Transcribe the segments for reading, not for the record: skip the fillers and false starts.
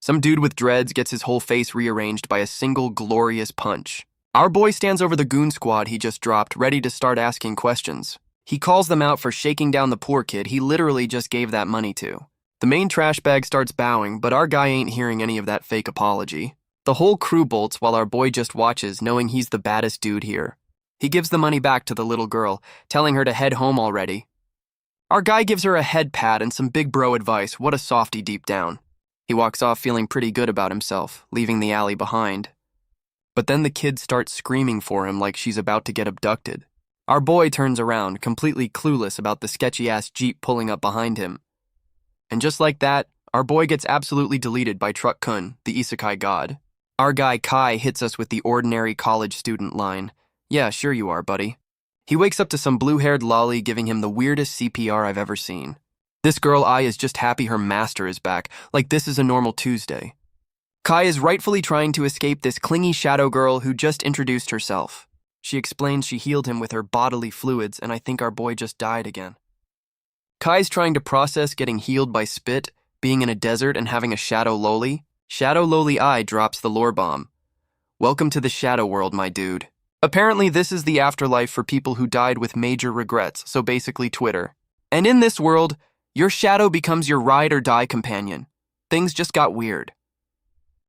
Some dude with dreads gets his whole face rearranged by a single glorious punch. Our boy stands over the goon squad he just dropped, ready to start asking questions. He calls them out for shaking down the poor kid he literally just gave that money to. The main trash bag starts bowing, but our guy ain't hearing any of that fake apology. The whole crew bolts while our boy just watches, knowing he's the baddest dude here. He gives the money back to the little girl, telling her to head home already. Our guy gives her a head pat and some big bro advice. What a softie deep down. He walks off feeling pretty good about himself, leaving the alley behind. But then the kid starts screaming for him like she's about to get abducted. Our boy turns around, completely clueless about the sketchy-ass Jeep pulling up behind him. And just like that, our boy gets absolutely deleted by Truck Kun, the isekai god. Our guy Kai hits us with the ordinary college student line. Yeah, sure you are, buddy. He wakes up to some blue-haired lolly giving him the weirdest CPR I've ever seen. This girl I is just happy her master is back, like this is a normal Tuesday. Kai is rightfully trying to escape this clingy shadow girl who just introduced herself. She explains she healed him with her bodily fluids, and I think our boy just died again. Kai's trying to process getting healed by spit, being in a desert, and having a shadow loli. Shadow loli I drops the lore bomb. Welcome to the shadow world, my dude. Apparently this is the afterlife for people who died with major regrets, so basically Twitter. And in this world, your shadow becomes your ride or die companion. Things just got weird.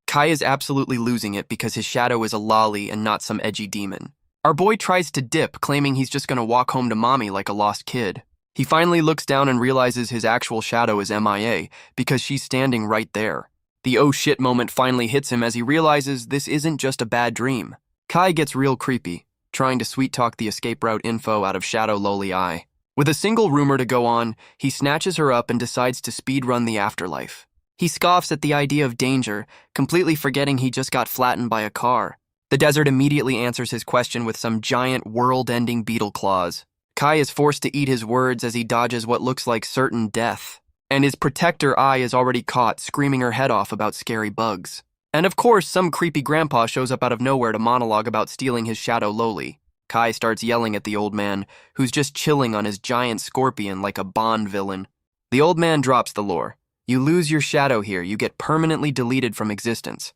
Kai is absolutely losing it because his shadow is a lolly and not some edgy demon. Our boy tries to dip, claiming he's just gonna walk home to mommy like a lost kid. He finally looks down and realizes his actual shadow is MIA because she's standing right there. The oh shit moment finally hits him as he realizes this isn't just a bad dream. Kai gets real creepy, trying to sweet-talk the escape route info out of Shadow Loli Eye. With a single rumor to go on, he snatches her up and decides to speedrun the afterlife. He scoffs at the idea of danger, completely forgetting he just got flattened by a car. The desert immediately answers his question with some giant world-ending beetle claws. Kai is forced to eat his words as he dodges what looks like certain death. And his protector Eye is already caught, screaming her head off about scary bugs. And of course, some creepy grandpa shows up out of nowhere to monologue about stealing his shadow loli. Kai starts yelling at the old man, who's just chilling on his giant scorpion like a Bond villain. The old man drops the lore. You lose your shadow here, you get permanently deleted from existence.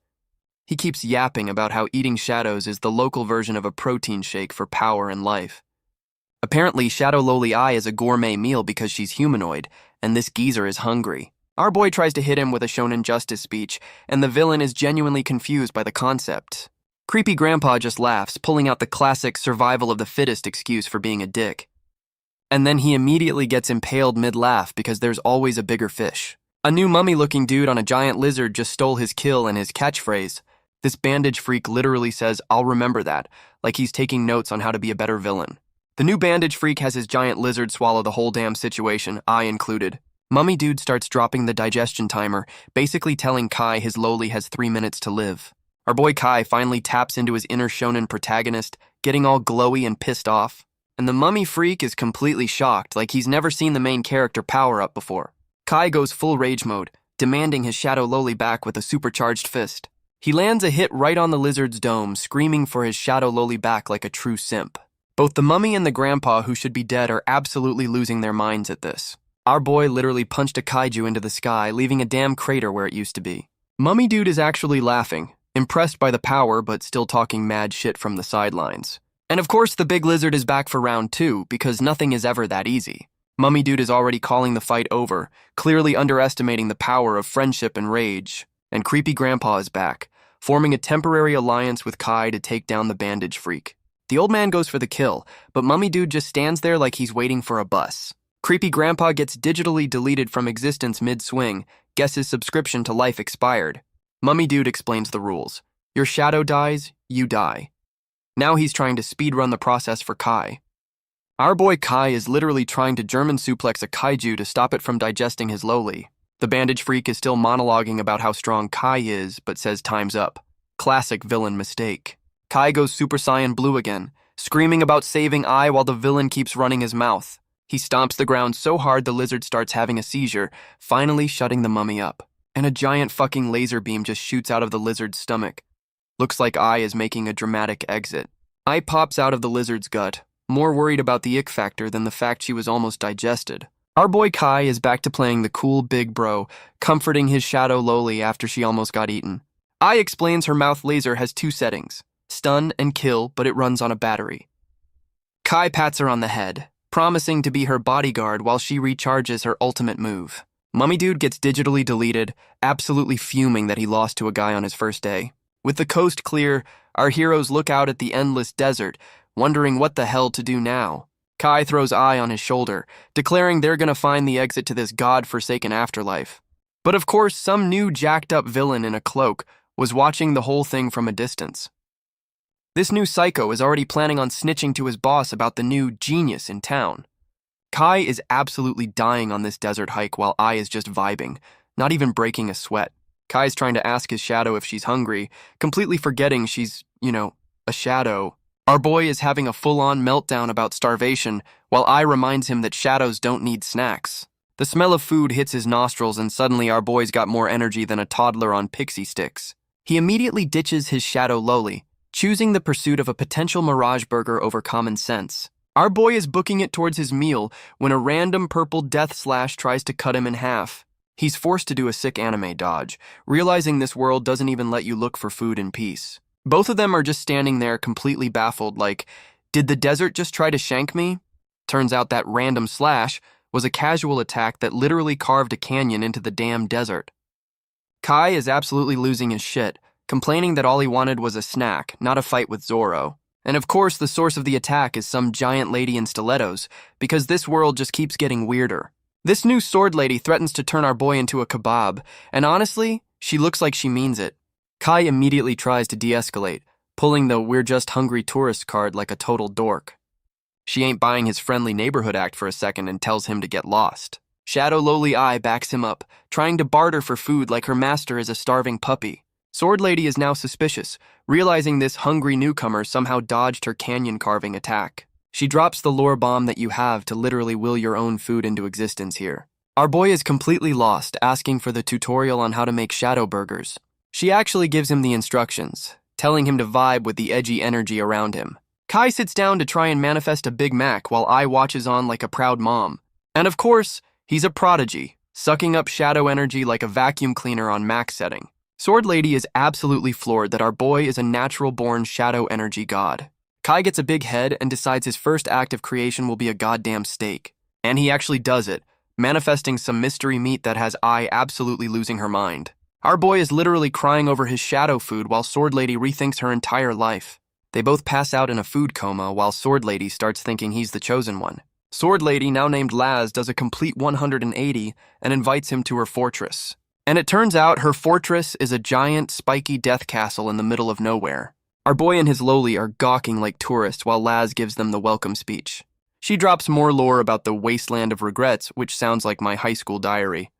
He keeps yapping about how eating shadows is the local version of a protein shake for power and life. Apparently, Shadow Loli Eye is a gourmet meal because she's humanoid, and this geezer is hungry. Our boy tries to hit him with a shonen justice speech, and the villain is genuinely confused by the concept. Creepy grandpa just laughs, pulling out the classic survival of the fittest excuse for being a dick. And then he immediately gets impaled mid-laugh because there's always a bigger fish. A new mummy-looking dude on a giant lizard just stole his kill and his catchphrase. This bandage freak literally says, "I'll remember that," like he's taking notes on how to be a better villain. The new bandage freak has his giant lizard swallow the whole damn situation, I included. Mummy dude starts dropping the digestion timer, basically telling Kai his loli has 3 minutes to live. Our boy Kai finally taps into his inner shonen protagonist, getting all glowy and pissed off. And the mummy freak is completely shocked, like he's never seen the main character power up before. Kai goes full rage mode, demanding his shadow loli back with a supercharged fist. He lands a hit right on the lizard's dome, screaming for his shadow loli back like a true simp. Both the mummy and the grandpa who should be dead are absolutely losing their minds at this. Our boy literally punched a kaiju into the sky, leaving a damn crater where it used to be. Mummy dude is actually laughing, impressed by the power but still talking mad shit from the sidelines. And of course the big lizard is back for round 2 because nothing is ever that easy. Mummy dude is already calling the fight over, clearly underestimating the power of friendship and rage. And creepy grandpa is back, forming a temporary alliance with Kai to take down the bandage freak. The old man goes for the kill, but mummy dude just stands there like he's waiting for a bus. Creepy grandpa gets digitally deleted from existence mid-swing, guess his subscription to life expired. Mummy dude explains the rules. Your shadow dies, you die. Now he's trying to speedrun the process for Kai. Our boy Kai is literally trying to German suplex a kaiju to stop it from digesting his loli. The bandage freak is still monologuing about how strong Kai is, but says time's up. Classic villain mistake. Kai goes Super Saiyan Blue again, screaming about saving Ai while the villain keeps running his mouth. He stomps the ground so hard the lizard starts having a seizure, finally shutting the mummy up. And a giant fucking laser beam just shoots out of the lizard's stomach. Looks like Ai is making a dramatic exit. Ai pops out of the lizard's gut, more worried about the ick factor than the fact she was almost digested. Our boy Kai is back to playing the cool big bro, comforting his shadow Loli after she almost got eaten. Ai explains her mouth laser has two settings, stun and kill, but it runs on a battery. Kai pats her on the head, promising to be her bodyguard while she recharges her ultimate move. Mummy Dude gets digitally deleted, absolutely fuming that he lost to a guy on his first day. With the coast clear, our heroes look out at the endless desert, wondering what the hell to do now. Kai throws Ai on his shoulder, declaring they're gonna find the exit to this god-forsaken afterlife. But of course, some new jacked-up villain in a cloak was watching the whole thing from a distance. This new psycho is already planning on snitching to his boss about the new genius in town. Kai is absolutely dying on this desert hike while Ai is just vibing, not even breaking a sweat. Kai's trying to ask his shadow if she's hungry, completely forgetting she's, a shadow. Our boy is having a full-on meltdown about starvation, while Ai reminds him that shadows don't need snacks. The smell of food hits his nostrils and suddenly our boy's got more energy than a toddler on pixie sticks. He immediately ditches his shadow Loli, choosing the pursuit of a potential mirage burger over common sense. Our boy is booking it towards his meal when a random purple death slash tries to cut him in half. He's forced to do a sick anime dodge, realizing this world doesn't even let you look for food in peace. Both of them are just standing there completely baffled, like, did the desert just try to shank me? Turns out that random slash was a casual attack that literally carved a canyon into the damn desert. Kai is absolutely losing his shit, complaining that all he wanted was a snack, not a fight with Zoro. And of course, the source of the attack is some giant lady in stilettos, because this world just keeps getting weirder. This new sword lady threatens to turn our boy into a kebab, and honestly, she looks like she means it. Kai immediately tries to de-escalate, pulling the "we're just hungry tourist" card like a total dork. She ain't buying his friendly neighborhood act for a second and tells him to get lost. Shadow Loli Ai backs him up, trying to barter for food like her master is a starving puppy. Sword Lady is now suspicious, realizing this hungry newcomer somehow dodged her canyon-carving attack. She drops the lore bomb that you have to literally will your own food into existence here. Our boy is completely lost, asking for the tutorial on how to make shadow burgers. She actually gives him the instructions, telling him to vibe with the edgy energy around him. Kai sits down to try and manifest a Big Mac while Ai watches on like a proud mom. And of course, he's a prodigy, sucking up shadow energy like a vacuum cleaner on max setting. Sword Lady is absolutely floored that our boy is a natural-born shadow energy god. Kai gets a big head and decides his first act of creation will be a goddamn steak. And he actually does it, manifesting some mystery meat that has Ai absolutely losing her mind. Our boy is literally crying over his shadow food while Sword Lady rethinks her entire life. They both pass out in a food coma while Sword Lady starts thinking he's the chosen one. Sword Lady, now named Laz, does a complete 180 and invites him to her fortress. And it turns out her fortress is a giant, spiky death castle in the middle of nowhere. Our boy and his Loli are gawking like tourists while Laz gives them the welcome speech. She drops more lore about the wasteland of regrets, which sounds like my high school diary.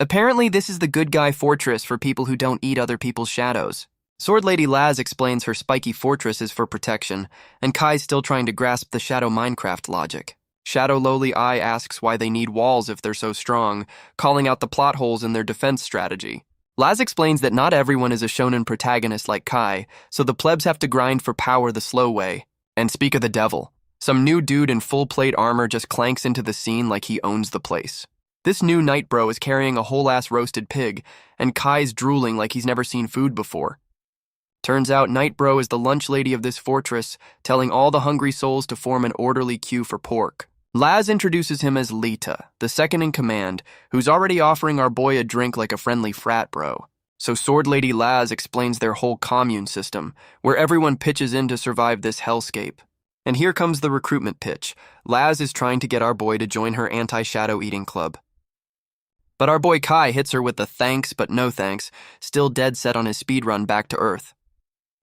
Apparently, this is the good guy fortress for people who don't eat other people's shadows. Sword Lady Laz explains her spiky fortress is for protection, and Kai's still trying to grasp the Shadow Minecraft logic. Shadow Loli Ai asks why they need walls if they're so strong, calling out the plot holes in their defense strategy. Laz explains that not everyone is a shonen protagonist like Kai, so the plebs have to grind for power the slow way. And speak of the devil, some new dude in full plate armor just clanks into the scene like he owns the place. This new night bro is carrying a whole-ass roasted pig, and Kai's drooling like he's never seen food before. Turns out Night Bro is the lunch lady of this fortress, telling all the hungry souls to form an orderly queue for pork. Laz introduces him as Lita, the second in command, who's already offering our boy a drink like a friendly frat bro. So Sword Lady Laz explains their whole commune system, where everyone pitches in to survive this hellscape. And here comes the recruitment pitch. Laz is trying to get our boy to join her anti-shadow eating club. But our boy Kai hits her with the thanks but no thanks, still dead set on his speedrun back to Earth.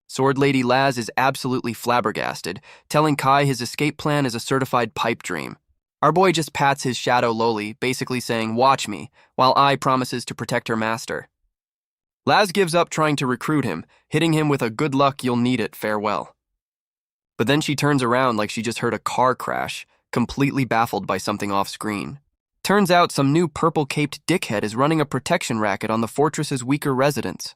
Sword Lady Laz is absolutely flabbergasted, telling Kai his escape plan is a certified pipe dream. Our boy just pats his shadow Loli, basically saying, "Watch me," while Ai promises to protect her master. Laz gives up trying to recruit him, hitting him with a "good luck, you'll need it, farewell." But then she turns around like she just heard a car crash, completely baffled by something off-screen. Turns out some new purple-caped dickhead is running a protection racket on the fortress's weaker residents.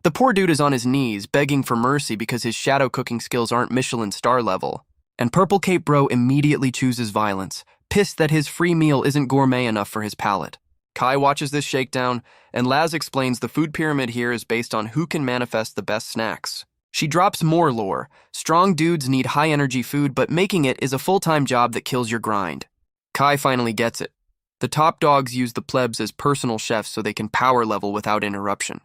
The poor dude is on his knees, begging for mercy because his shadow cooking skills aren't Michelin star level. And Purple Cape Bro immediately chooses violence, pissed that his free meal isn't gourmet enough for his palate. Kai watches this shakedown, and Laz explains the food pyramid here is based on who can manifest the best snacks. She drops more lore. Strong dudes need high-energy food, but making it is a full-time job that kills your grind. Kai finally gets it. The top dogs use the plebs as personal chefs so they can power level without interruption.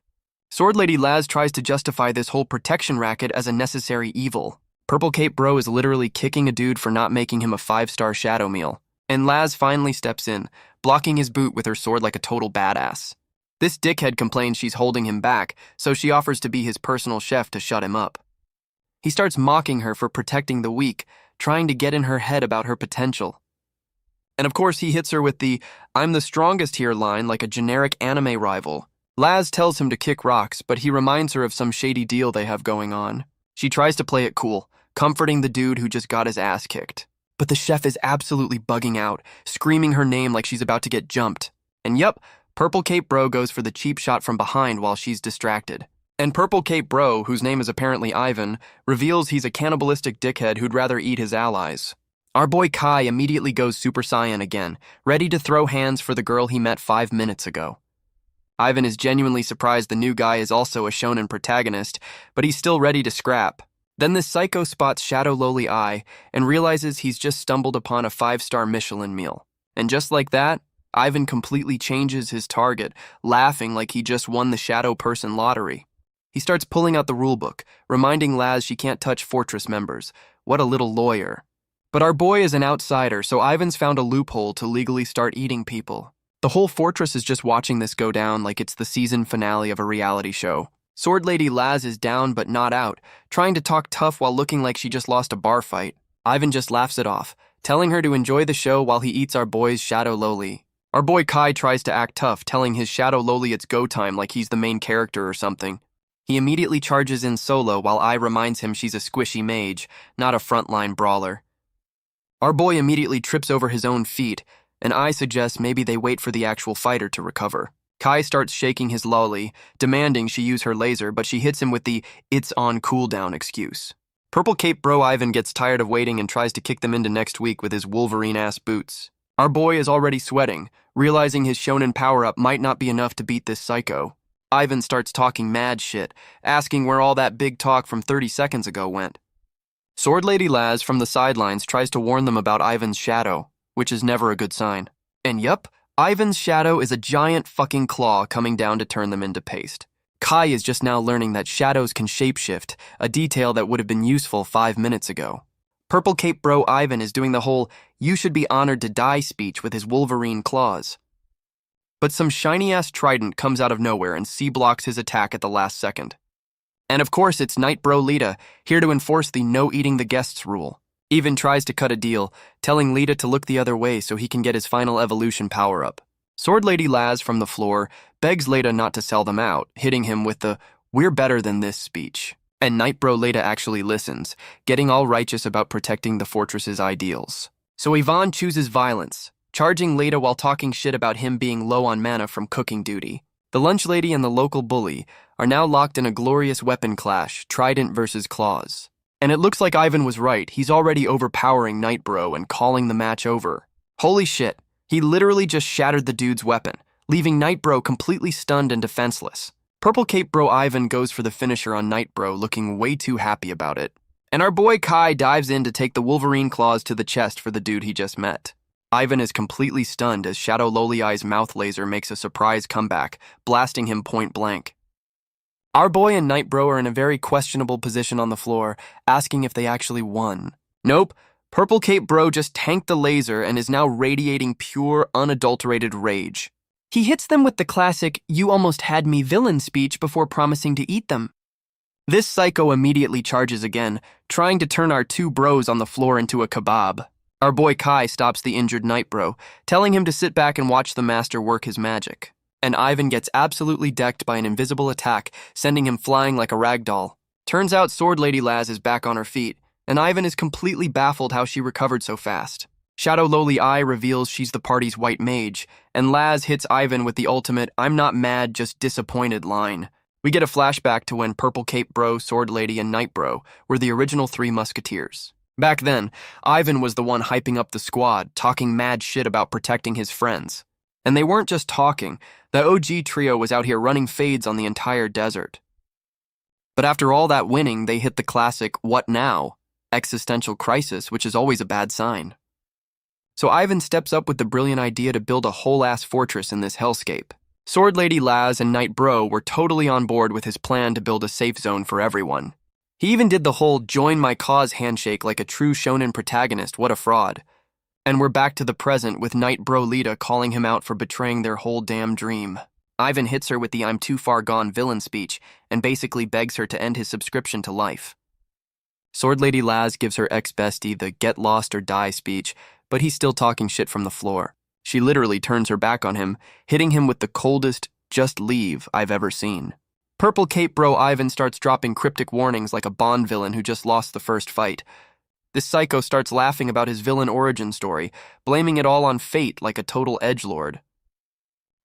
Sword Lady Laz tries to justify this whole protection racket as a necessary evil. Purple Cape Bro is literally kicking a dude for not making him a 5-star shadow meal. And Laz finally steps in, blocking his boot with her sword like a total badass. This dickhead complains she's holding him back, so she offers to be his personal chef to shut him up. He starts mocking her for protecting the weak, trying to get in her head about her potential. And of course he hits her with the "I'm the strongest here" line like a generic anime rival. Laz tells him to kick rocks, but he reminds her of some shady deal they have going on. She tries to play it cool, comforting the dude who just got his ass kicked. But the chef is absolutely bugging out, screaming her name like she's about to get jumped. And yup, Purple Cape Bro goes for the cheap shot from behind while she's distracted. And Purple Cape Bro, whose name is apparently Ivan, reveals he's a cannibalistic dickhead who'd rather eat his allies. Our boy Kai immediately goes Super Saiyan again, ready to throw hands for the girl he met 5 minutes ago. Ivan is genuinely surprised the new guy is also a shonen protagonist, but he's still ready to scrap. Then this psycho spots Shadow Lowly Eye and realizes he's just stumbled upon a 5-star Michelin meal. And just like that, Ivan completely changes his target, laughing like he just won the Shadow Person lottery. He starts pulling out the rulebook, reminding Laz she can't touch Fortress members. What a little lawyer. But our boy is an outsider, so Ivan's found a loophole to legally start eating people. The whole fortress is just watching this go down like it's the season finale of a reality show. Sword Lady Laz is down but not out, trying to talk tough while looking like she just lost a bar fight. Ivan just laughs it off, telling her to enjoy the show while he eats our boy's Shadow Lowly. Our boy Kai tries to act tough, telling his Shadow Lowly it's go time like he's the main character or something. He immediately charges in solo while I reminds him she's a squishy mage, not a frontline brawler. Our boy immediately trips over his own feet, and I suggest maybe they wait for the actual fighter to recover. Kai starts shaking his lolly, demanding she use her laser, but she hits him with the "it's on cooldown" excuse. Purple Cape Bro Ivan gets tired of waiting and tries to kick them into next week with his Wolverine-ass boots. Our boy is already sweating, realizing his shonen power-up might not be enough to beat this psycho. Ivan starts talking mad shit, asking where all that big talk from 30 seconds ago went. Sword Lady Laz from the sidelines tries to warn them about Ivan's shadow, which is never a good sign. And yup, Ivan's shadow is a giant fucking claw coming down to turn them into paste. Kai is just now learning that shadows can shapeshift, a detail that would have been useful 5 minutes ago. Purple Cape Bro Ivan is doing the whole "you should be honored to die" speech with his Wolverine claws. But some shiny-ass trident comes out of nowhere and C-blocks his attack at the last second. And of course it's Night Bro Lita, here to enforce the no eating the guests rule. Even tries to cut a deal, telling Lita to look the other way so he can get his final evolution power-up. Sword Lady Laz from the floor begs Lita not to sell them out, hitting him with the "we're better than this" speech. And Night Bro Lita actually listens, getting all righteous about protecting the fortress's ideals. So Ivan chooses violence, charging Lita while talking shit about him being low on mana from cooking duty. The lunch lady and the local bully are now locked in a glorious weapon clash, trident versus claws. And it looks like Ivan was right, he's already overpowering Night Bro and calling the match over. Holy shit, he literally just shattered the dude's weapon, leaving Night Bro completely stunned and defenseless. Purple Cape Bro Ivan goes for the finisher on Night Bro, looking way too happy about it. And our boy Kai dives in to take the Wolverine claws to the chest for the dude he just met. Ivan is completely stunned as Shadow Lowly Eye's mouth laser makes a surprise comeback, blasting him point blank. Our boy and Night Bro are in a very questionable position on the floor, asking if they actually won. Nope, Purple Cape Bro just tanked the laser and is now radiating pure, unadulterated rage. He hits them with the classic "you almost had me" villain speech before promising to eat them. This psycho immediately charges again, trying to turn our two bros on the floor into a kebab. Our boy Kai stops the injured Night Bro, telling him to sit back and watch the master work his magic. And Ivan gets absolutely decked by an invisible attack, sending him flying like a ragdoll. Turns out Sword Lady Laz is back on her feet, and Ivan is completely baffled how she recovered so fast. Shadow Lowly Eye reveals she's the party's white mage, and Laz hits Ivan with the ultimate "I'm not mad, just disappointed" line. We get a flashback to when Purple Cape Bro, Sword Lady, and Night Bro were the original 3 musketeers. Back then, Ivan was the one hyping up the squad, talking mad shit about protecting his friends. And they weren't just talking, the OG trio was out here running fades on the entire desert. But after all that winning, they hit the classic what now existential crisis, which is always a bad sign. So Ivan steps up with the brilliant idea to build a whole-ass fortress in this hellscape. Sword Lady Laz and Knight Bro were totally on board with his plan to build a safe zone for everyone. He even did the whole join my cause handshake like a true shonen protagonist, what a fraud. And we're back to the present with Knight Bro Lita calling him out for betraying their whole damn dream. Ivan hits her with the I'm too far gone villain speech and basically begs her to end his subscription to life. Sword Lady Laz gives her ex-bestie the get lost or die speech, but he's still talking shit from the floor. She literally turns her back on him, hitting him with the coldest just leave I've ever seen. Purple Cape Bro Ivan starts dropping cryptic warnings like a Bond villain who just lost the first fight. This psycho starts laughing about his villain origin story, blaming it all on fate like a total edgelord.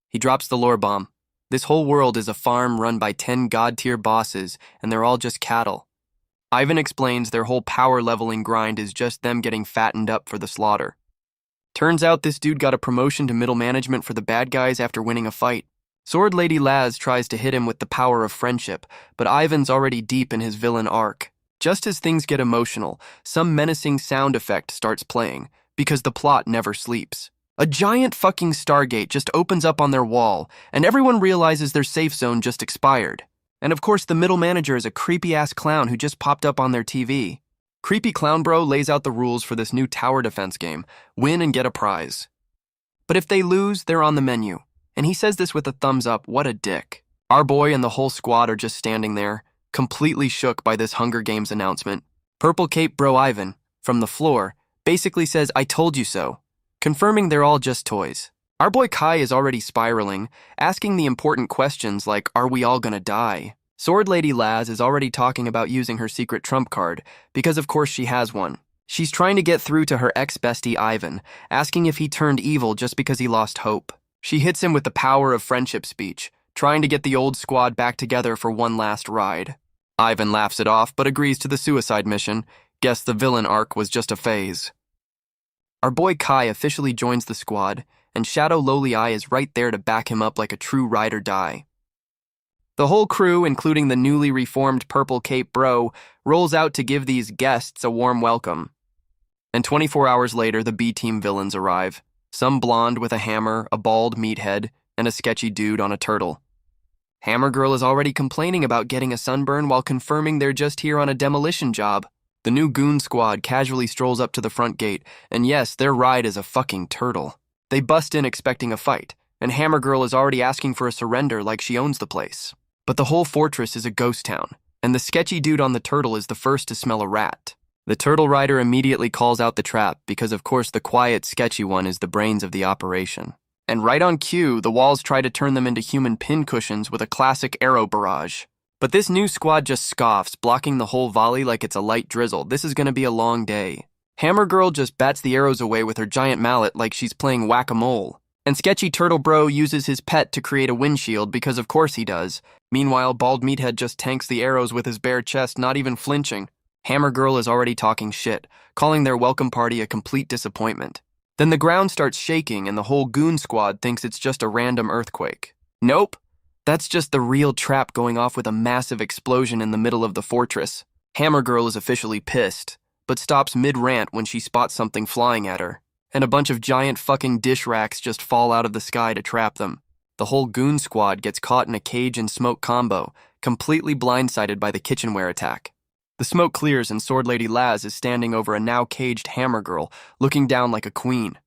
He drops the lore bomb. This whole world is a farm run by 10 god-tier bosses, and they're all just cattle. Ivan explains their whole power leveling grind is just them getting fattened up for the slaughter. Turns out this dude got a promotion to middle management for the bad guys after winning a fight. Sword Lady Laz tries to hit him with the power of friendship, but Ivan's already deep in his villain arc. Just as things get emotional, some menacing sound effect starts playing, because the plot never sleeps. A giant fucking Stargate just opens up on their wall, and everyone realizes their safe zone just expired. And of course, the middle manager is a creepy-ass clown who just popped up on their TV. Creepy Clown Bro lays out the rules for this new tower defense game. Win and get a prize. But if they lose, they're on the menu. And he says this with a thumbs up, what a dick. Our boy and the whole squad are just standing there, completely shook by this Hunger Games announcement. Purple Cape Bro Ivan, from the floor, basically says, I told you so, confirming they're all just toys. Our boy Kai is already spiraling, asking the important questions like, are we all gonna die? Sword Lady Laz is already talking about using her secret trump card, because of course she has one. She's trying to get through to her ex-bestie Ivan, asking if he turned evil just because he lost hope. She hits him with the power of friendship speech, trying to get the old squad back together for one last ride. Ivan laughs it off, but agrees to the suicide mission. Guess the villain arc was just a phase. Our boy Kai officially joins the squad, and Shadow Lowly Eye is right there to back him up like a true ride or die. The whole crew, including the newly reformed Purple Cape Bro, rolls out to give these guests a warm welcome. And 24 hours later, the B-team villains arrive. Some blonde with a hammer, a bald meathead, and a sketchy dude on a turtle. Hammer Girl is already complaining about getting a sunburn while confirming they're just here on a demolition job. The new goon squad casually strolls up to the front gate, and yes, their ride is a fucking turtle. They bust in expecting a fight, and Hammer Girl is already asking for a surrender like she owns the place. But the whole fortress is a ghost town, and the sketchy dude on the turtle is the first to smell a rat. The turtle rider immediately calls out the trap because of course the quiet, sketchy one is the brains of the operation. And right on cue, the walls try to turn them into human pincushions with a classic arrow barrage. But this new squad just scoffs, blocking the whole volley like it's a light drizzle. This is gonna be a long day. Hammer Girl just bats the arrows away with her giant mallet like she's playing whack-a-mole. And Sketchy Turtle Bro uses his pet to create a windshield because of course he does. Meanwhile, Bald Meathead just tanks the arrows with his bare chest, not even flinching. Hammer Girl is already talking shit, calling their welcome party a complete disappointment. Then the ground starts shaking and the whole goon squad thinks it's just a random earthquake. Nope, that's just the real trap going off with a massive explosion in the middle of the fortress. Hammer Girl is officially pissed, but stops mid-rant when she spots something flying at her. And a bunch of giant fucking dish racks just fall out of the sky to trap them. The whole goon squad gets caught in a cage and smoke combo, completely blindsided by the kitchenware attack. The smoke clears and Sword Lady Laz is standing over a now caged Hammer Girl, looking down like a queen.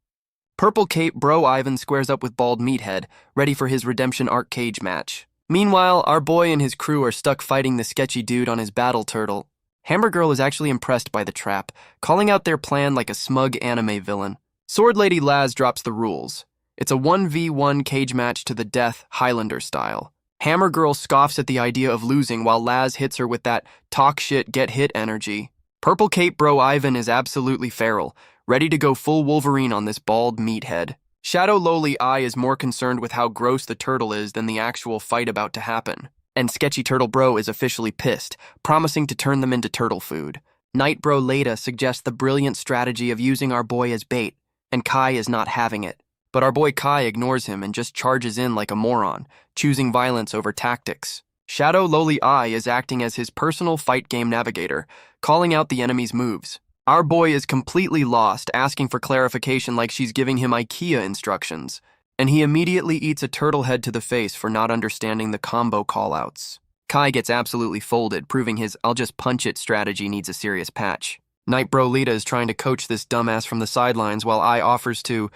Purple Cape Bro Ivan squares up with Bald Meathead, ready for his redemption arc cage match. Meanwhile, our boy and his crew are stuck fighting the sketchy dude on his battle turtle. Hammer Girl is actually impressed by the trap, calling out their plan like a smug anime villain. Sword Lady Laz drops the rules. It's a 1v1 cage match to the death, Highlander style. Hammer Girl scoffs at the idea of losing while Laz hits her with that talk shit, get hit energy. Purple Cape Bro Ivan is absolutely feral, ready to go full Wolverine on this bald meathead. Shadow Lowly Eye is more concerned with how gross the turtle is than the actual fight about to happen. And Sketchy Turtle Bro is officially pissed, promising to turn them into turtle food. Night Bro Leda suggests the brilliant strategy of using our boy as bait, and Kai is not having it. But our boy Kai ignores him and just charges in like a moron, choosing violence over tactics. Shadow Loli Eye is acting as his personal fight game navigator, calling out the enemy's moves. Our boy is completely lost, asking for clarification like she's giving him IKEA instructions, and he immediately eats a turtle head to the face for not understanding the combo callouts. Kai gets absolutely folded, proving his "I'll just punch it" strategy needs a serious patch. Night Bro Lita is trying to coach this dumbass from the sidelines while I offers to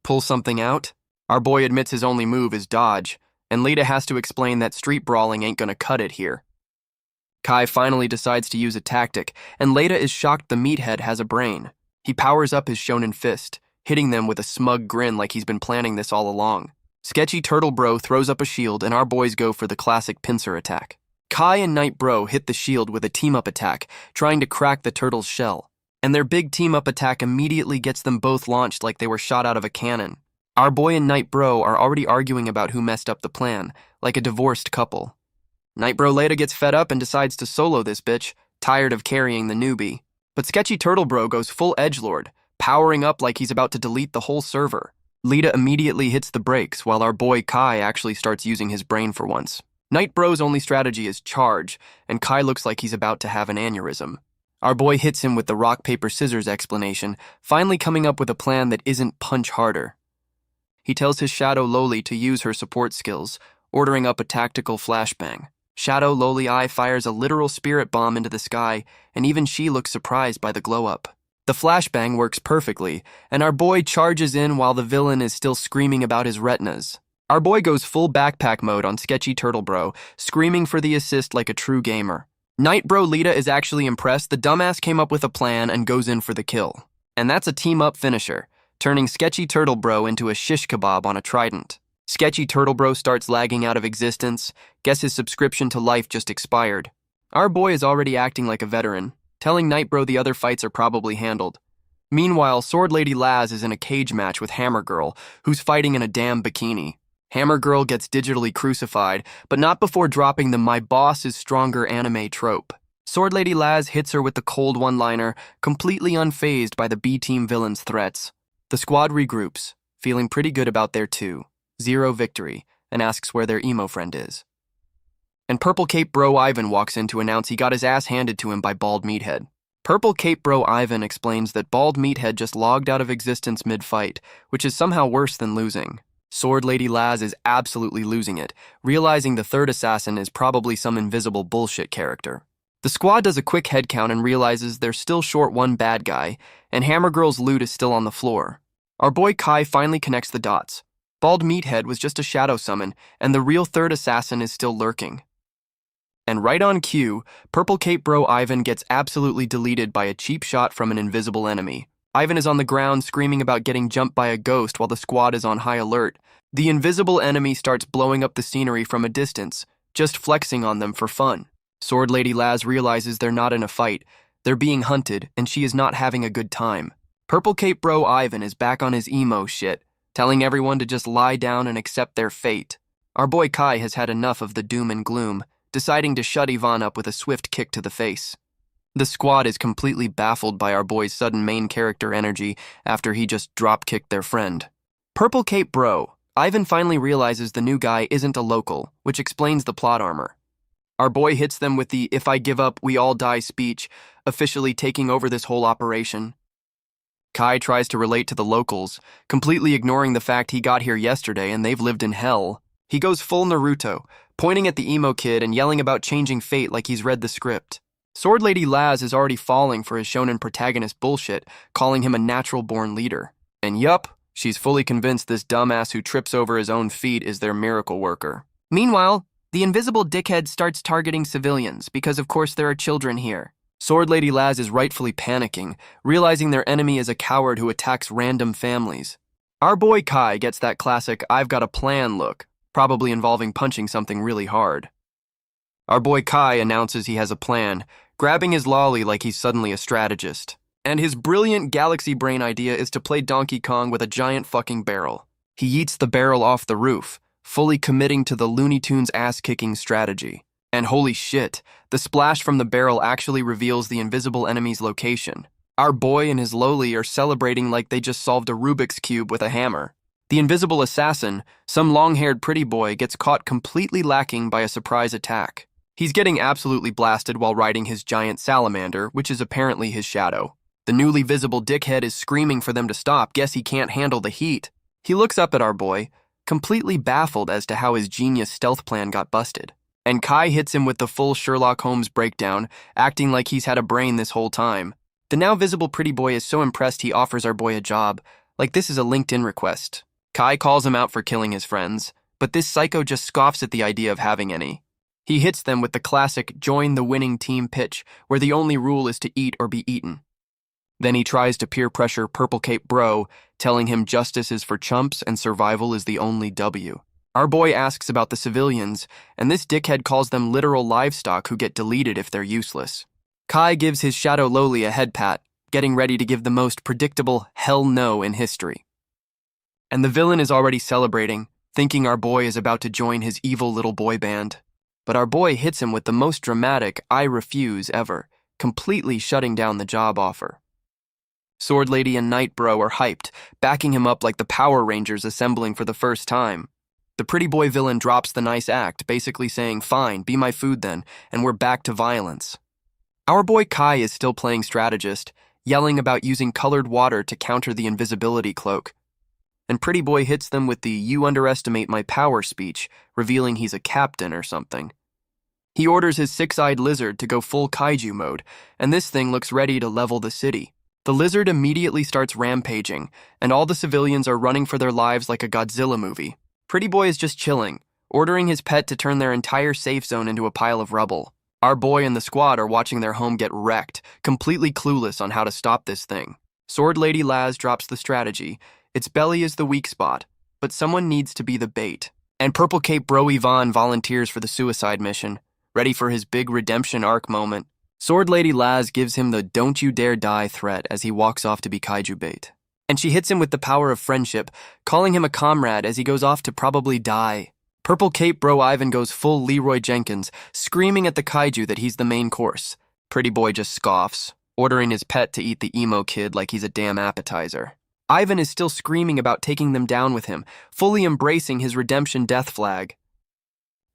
pull something out. Our boy admits his only move is dodge, and Lita has to explain that street brawling ain't gonna cut it here. Kai finally decides to use a tactic, and Lita is shocked the meathead has a brain. He powers up his shonen fist, hitting them with a smug grin like he's been planning this all along. Sketchy Turtle Bro throws up a shield, and our boys go for the classic pincer attack. Kai and Night Bro hit the shield with a team-up attack, trying to crack the turtle's shell, and their big team-up attack immediately gets them both launched like they were shot out of a cannon. Our boy and Night Bro are already arguing about who messed up the plan, like a divorced couple. Night Bro Leda gets fed up and decides to solo this bitch, tired of carrying the newbie. But Sketchy Turtle Bro goes full edgelord, powering up like he's about to delete the whole server. Lita immediately hits the brakes, while our boy Kai actually starts using his brain for once. Night Bro's only strategy is charge, and Kai looks like he's about to have an aneurysm. Our boy hits him with the rock, paper, scissors explanation, finally coming up with a plan that isn't punch harder. He tells his Shadow Loli to use her support skills, ordering up a tactical flashbang. Shadow Loli Eye fires a literal spirit bomb into the sky, and even she looks surprised by the glow-up. The flashbang works perfectly, and our boy charges in while the villain is still screaming about his retinas. Our boy goes full backpack mode on Sketchy Turtle Bro, screaming for the assist like a true gamer. Night Bro Lita is actually impressed. The dumbass came up with a plan and goes in for the kill. And that's a team-up finisher, turning Sketchy Turtle Bro into a shish kebab on a trident. Sketchy Turtle Bro starts lagging out of existence. Guess his subscription to life just expired. Our boy is already acting like a veteran, telling Night Bro the other fights are probably handled. Meanwhile, Sword Lady Laz is in a cage match with Hammer Girl, who's fighting in a damn bikini. Hammer Girl gets digitally crucified, but not before dropping the "my boss is stronger" anime trope. Sword Lady Laz hits her with the cold one-liner, completely unfazed by the B-team villain's threats. The squad regroups, feeling pretty good about their 2-0 victory, and asks where their emo friend is. And Purple Cape Bro Ivan walks in to announce he got his ass handed to him by Bald Meathead. Purple Cape Bro Ivan explains that Bald Meathead just logged out of existence mid-fight, which is somehow worse than losing. Sword Lady Laz is absolutely losing it, realizing the third assassin is probably some invisible bullshit character. The squad does a quick head count and realizes they're still short one bad guy, and Hammer Girl's loot is still on the floor. Our boy Kai finally connects the dots. Bald Meathead was just a shadow summon, and the real third assassin is still lurking. And right on cue, Purple Cape Bro Ivan gets absolutely deleted by a cheap shot from an invisible enemy. Ivan is on the ground screaming about getting jumped by a ghost while the squad is on high alert. The invisible enemy starts blowing up the scenery from a distance, just flexing on them for fun. Sword Lady Laz realizes they're not in a fight, they're being hunted, and she is not having a good time. Purple Cape Bro Ivan is back on his emo shit, telling everyone to just lie down and accept their fate. Our boy Kai has had enough of the doom and gloom, deciding to shut Ivan up with a swift kick to the face. The squad is completely baffled by our boy's sudden main character energy after he just drop-kicked their friend. Purple Cape Bro, Ivan finally realizes the new guy isn't a local, which explains the plot armor. Our boy hits them with the "if I give up, we all die" speech, officially taking over this whole operation. Kai tries to relate to the locals, completely ignoring the fact he got here yesterday and they've lived in hell. He goes full Naruto, pointing at the emo kid and yelling about changing fate like he's read the script. Sword Lady Laz is already falling for his shonen protagonist bullshit, calling him a natural-born leader. And yup, she's fully convinced this dumbass who trips over his own feet is their miracle worker. Meanwhile, the invisible dickhead starts targeting civilians because of course there are children here. Sword Lady Laz is rightfully panicking, realizing their enemy is a coward who attacks random families. Our boy Kai gets that classic "I've got a plan" look, probably involving punching something really hard. Our boy Kai announces he has a plan, grabbing his lolly like he's suddenly a strategist. And his brilliant galaxy brain idea is to play Donkey Kong with a giant fucking barrel. He yeets the barrel off the roof, fully committing to the Looney Tunes ass-kicking strategy. And holy shit, the splash from the barrel actually reveals the invisible enemy's location. Our boy and his loli are celebrating like they just solved a Rubik's Cube with a hammer. The invisible assassin, some long-haired pretty boy, gets caught completely lacking by a surprise attack. He's getting absolutely blasted while riding his giant salamander, which is apparently his shadow. The newly visible dickhead is screaming for them to stop. Guess he can't handle the heat. He looks up at our boy, completely baffled as to how his genius stealth plan got busted. And Kai hits him with the full Sherlock Holmes breakdown, acting like he's had a brain this whole time. The now visible pretty boy is so impressed he offers our boy a job, like this is a LinkedIn request. Kai calls him out for killing his friends, but this psycho just scoffs at the idea of having any. He hits them with the classic join the winning team pitch, where the only rule is to eat or be eaten. Then he tries to peer pressure Purple Cape Bro, telling him justice is for chumps and survival is the only W. Our boy asks about the civilians, and this dickhead calls them literal livestock who get deleted if they're useless. Kai gives his shadow loli a head pat, getting ready to give the most predictable hell no in history. And the villain is already celebrating, thinking our boy is about to join his evil little boy band. But our boy hits him with the most dramatic I refuse ever, completely shutting down the job offer. Sword Lady and Night Bro are hyped, backing him up like the Power Rangers assembling for the first time. The pretty boy villain drops the nice act, basically saying, fine, be my food then, and we're back to violence. Our boy Kai is still playing strategist, yelling about using colored water to counter the invisibility cloak. And pretty boy hits them with the you underestimate my power speech, revealing he's a captain or something. He orders his six-eyed lizard to go full kaiju mode, and this thing looks ready to level the city. The lizard immediately starts rampaging, and all the civilians are running for their lives like a Godzilla movie. Pretty boy is just chilling, ordering his pet to turn their entire safe zone into a pile of rubble. Our boy and the squad are watching their home get wrecked, completely clueless on how to stop this thing. Sword Lady Laz drops the strategy. Its belly is the weak spot, but someone needs to be the bait. And Purple Cape Bro Yvonne volunteers for the suicide mission, ready for his big redemption arc moment. Sword Lady Laz gives him the don't you dare die threat as he walks off to be kaiju bait. And she hits him with the power of friendship, calling him a comrade as he goes off to probably die. Purple Cape Bro Ivan goes full Leroy Jenkins, screaming at the kaiju that he's the main course. Pretty boy just scoffs, ordering his pet to eat the emo kid like he's a damn appetizer. Ivan is still screaming about taking them down with him, fully embracing his redemption death flag.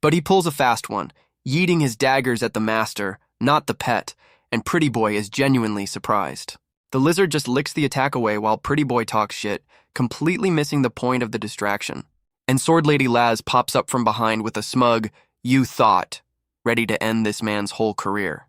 But he pulls a fast one, yeeting his daggers at the master, not the pet, and Pretty Boy is genuinely surprised. The lizard just licks the attack away while Pretty Boy talks shit, completely missing the point of the distraction. And Sword Lady Laz pops up from behind with a smug, you thought, ready to end this man's whole career.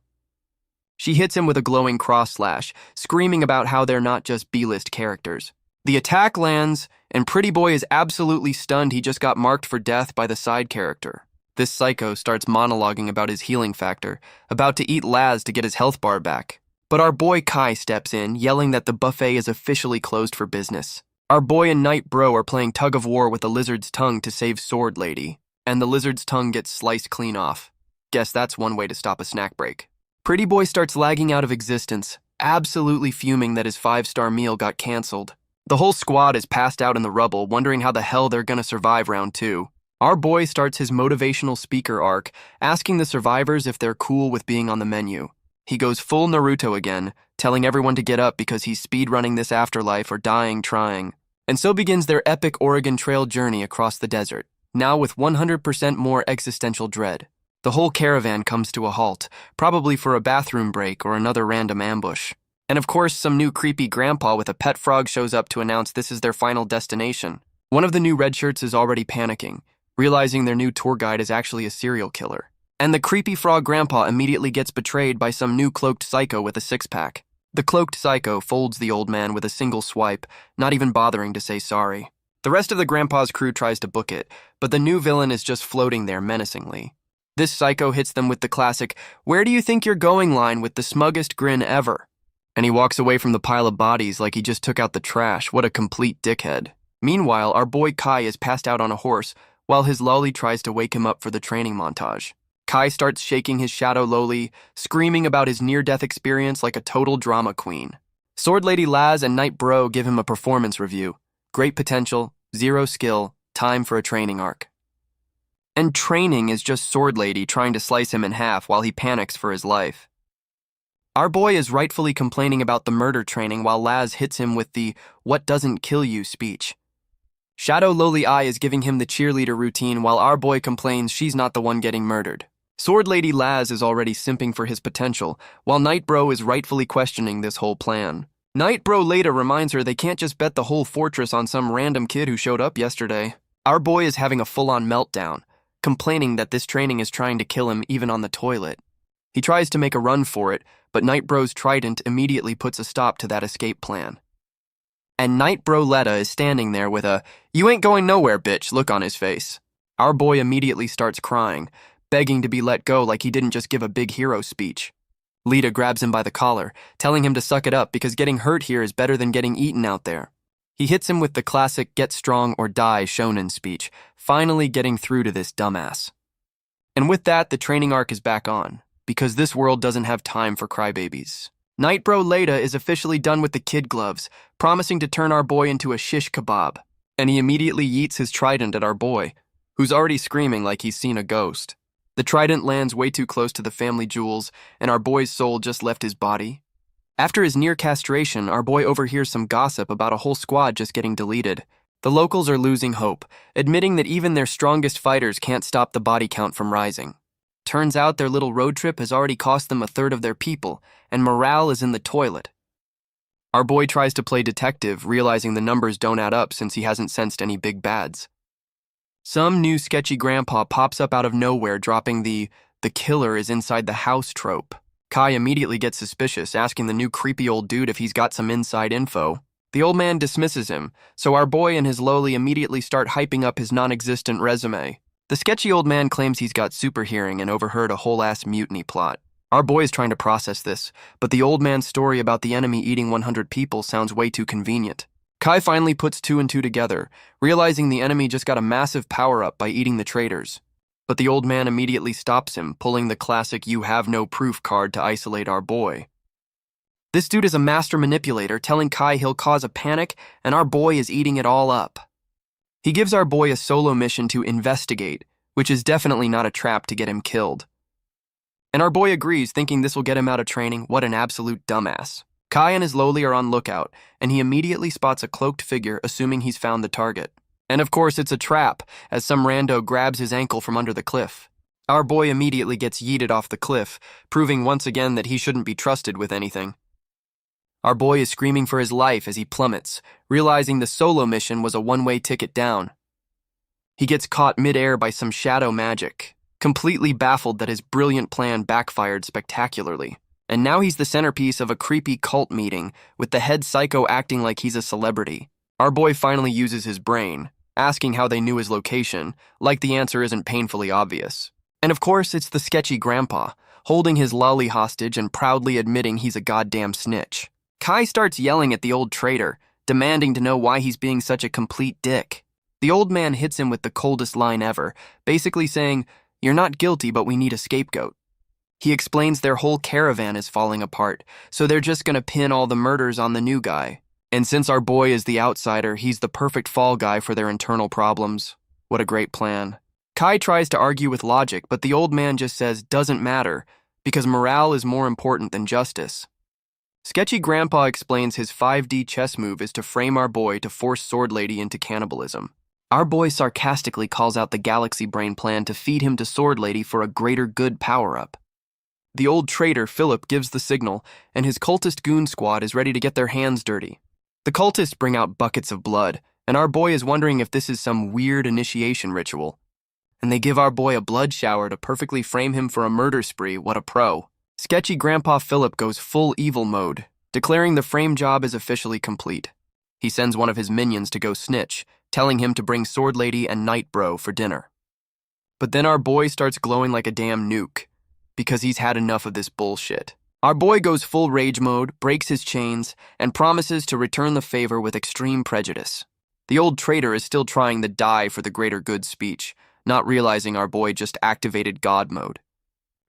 She hits him with a glowing cross slash, screaming about how they're not just B-list characters. The attack lands, and Pretty Boy is absolutely stunned he just got marked for death by the side character. This psycho starts monologuing about his healing factor, about to eat Laz to get his health bar back. But our boy Kai steps in, yelling that the buffet is officially closed for business. Our boy and Night Bro are playing tug-of-war with the lizard's tongue to save Sword Lady, and the lizard's tongue gets sliced clean off. Guess that's one way to stop a snack break. Pretty Boy starts lagging out of existence, absolutely fuming that his 5-star meal got canceled. The whole squad is passed out in the rubble, wondering how the hell they're gonna survive round 2. Our boy starts his motivational speaker arc, asking the survivors if they're cool with being on the menu. He goes full Naruto again, telling everyone to get up because he's speedrunning this afterlife or dying trying. And so begins their epic Oregon Trail journey across the desert, now with 100% more existential dread. The whole caravan comes to a halt, probably for a bathroom break or another random ambush. And of course, some new creepy grandpa with a pet frog shows up to announce this is their final destination. One of the new red shirts is already panicking, realizing their new tour guide is actually a serial killer. And the creepy frog grandpa immediately gets betrayed by some new cloaked psycho with a six-pack. The cloaked psycho folds the old man with a single swipe, not even bothering to say sorry. The rest of the grandpa's crew tries to book it, but the new villain is just floating there menacingly. This psycho hits them with the classic, "Where do you think you're going?" line with the smuggest grin ever. And he walks away from the pile of bodies like he just took out the trash. What a complete dickhead. Meanwhile, our boy Kai is passed out on a horse, while his loli tries to wake him up for the training montage. Kai starts shaking his shadow loli, screaming about his near-death experience like a total drama queen. Sword Lady Laz and Night Bro give him a performance review. Great potential, zero skill, time for a training arc. And training is just Sword Lady trying to slice him in half while he panics for his life. Our boy is rightfully complaining about the murder training while Laz hits him with the "what doesn't kill you" speech. Shadow Lowly Eye is giving him the cheerleader routine while our boy complains she's not the one getting murdered. Sword Lady Laz is already simping for his potential, while Night Bro is rightfully questioning this whole plan. Night Bro later reminds her they can't just bet the whole fortress on some random kid who showed up yesterday. Our boy is having a full-on meltdown, complaining that this training is trying to kill him even on the toilet. He tries to make a run for it, but Night Bro's trident immediately puts a stop to that escape plan. And Night Bro Letta is standing there with a "you ain't going nowhere, bitch" look on his face. Our boy immediately starts crying, begging to be let go like he didn't just give a big hero speech. Lita grabs him by the collar, telling him to suck it up because getting hurt here is better than getting eaten out there. He hits him with the classic "get strong or die" shonen speech, finally getting through to this dumbass. And with that, the training arc is back on, because this world doesn't have time for crybabies. Night Bro Leda is officially done with the kid gloves, promising to turn our boy into a shish kebab, and he immediately yeets his trident at our boy, who's already screaming like he's seen a ghost. The trident lands way too close to the family jewels, and our boy's soul just left his body. After his near castration, our boy overhears some gossip about a whole squad just getting deleted. The locals are losing hope, admitting that even their strongest fighters can't stop the body count from rising. Turns out their little road trip has already cost them a third of their people, and morale is in the toilet. Our boy tries to play detective, realizing the numbers don't add up since he hasn't sensed any big bads. Some new sketchy grandpa pops up out of nowhere, dropping the killer is inside the house" trope. Kai immediately gets suspicious, asking the new creepy old dude if he's got some inside info. The old man dismisses him, so our boy and his lowly immediately start hyping up his non-existent resume. The sketchy old man claims he's got super hearing and overheard a whole-ass mutiny plot. Our boy is trying to process this, but the old man's story about the enemy eating 100 people sounds way too convenient. Kai finally puts two and two together, realizing the enemy just got a massive power-up by eating the traitors. But the old man immediately stops him, pulling the classic "you have no proof" card to isolate our boy. This dude is a master manipulator, telling Kai he'll cause a panic, and our boy is eating it all up. He gives our boy a solo mission to investigate, which is definitely not a trap to get him killed. And our boy agrees, thinking this will get him out of training. What an absolute dumbass. Kai and his lowly are on lookout, and he immediately spots a cloaked figure, assuming he's found the target. And of course it's a trap, as some rando grabs his ankle from under the cliff. Our boy immediately gets yeeted off the cliff, proving once again that he shouldn't be trusted with anything. Our boy is screaming for his life as he plummets, realizing the solo mission was a one-way ticket down. He gets caught mid-air by some shadow magic, completely baffled that his brilliant plan backfired spectacularly. And now he's the centerpiece of a creepy cult meeting, with the head psycho acting like he's a celebrity. Our boy finally uses his brain, asking how they knew his location, like the answer isn't painfully obvious. And of course, it's the sketchy grandpa, holding his lolly hostage and proudly admitting he's a goddamn snitch. Kai starts yelling at the old traitor, demanding to know why he's being such a complete dick. The old man hits him with the coldest line ever, basically saying, "You're not guilty, but we need a scapegoat." He explains their whole caravan is falling apart, so they're just gonna pin all the murders on the new guy. And since our boy is the outsider, he's the perfect fall guy for their internal problems. What a great plan. Kai tries to argue with logic, but the old man just says doesn't matter, because morale is more important than justice. Sketchy Grandpa explains his 5D chess move is to frame our boy to force Sword Lady into cannibalism. Our boy sarcastically calls out the Galaxy Brain plan to feed him to Sword Lady for a greater good power-up. The old traitor, Philip, gives the signal, and his cultist goon squad is ready to get their hands dirty. The cultists bring out buckets of blood, and our boy is wondering if this is some weird initiation ritual. And they give our boy a blood shower to perfectly frame him for a murder spree. What a pro. Sketchy Grandpa Philip goes full evil mode, declaring the frame job is officially complete. He sends one of his minions to go snitch, telling him to bring Sword Lady and Night Bro for dinner. But then our boy starts glowing like a damn nuke, because he's had enough of this bullshit. Our boy goes full rage mode, breaks his chains, and promises to return the favor with extreme prejudice. The old traitor is still trying the die for the greater good speech, not realizing our boy just activated God mode.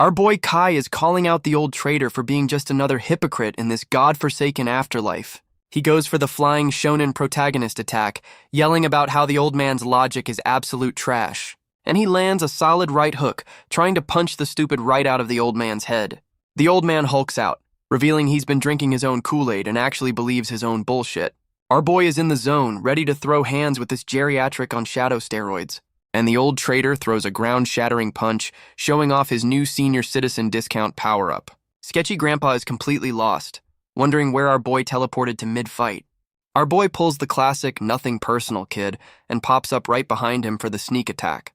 Our boy Kai is calling out the old traitor for being just another hypocrite in this god-forsaken afterlife. He goes for the flying shonen protagonist attack, yelling about how the old man's logic is absolute trash. and he lands a solid right hook, trying to punch the stupid right out of the old man's head. The old man hulks out, revealing he's been drinking his own Kool-Aid and actually believes his own bullshit. Our boy is in the zone, ready to throw hands with this geriatric on shadow steroids. And the old trader throws a ground-shattering punch, showing off his new senior citizen discount power-up. Sketchy Grandpa is completely lost, wondering where our boy teleported to mid-fight. Our boy pulls the classic nothing personal kid and pops up right behind him for the sneak attack.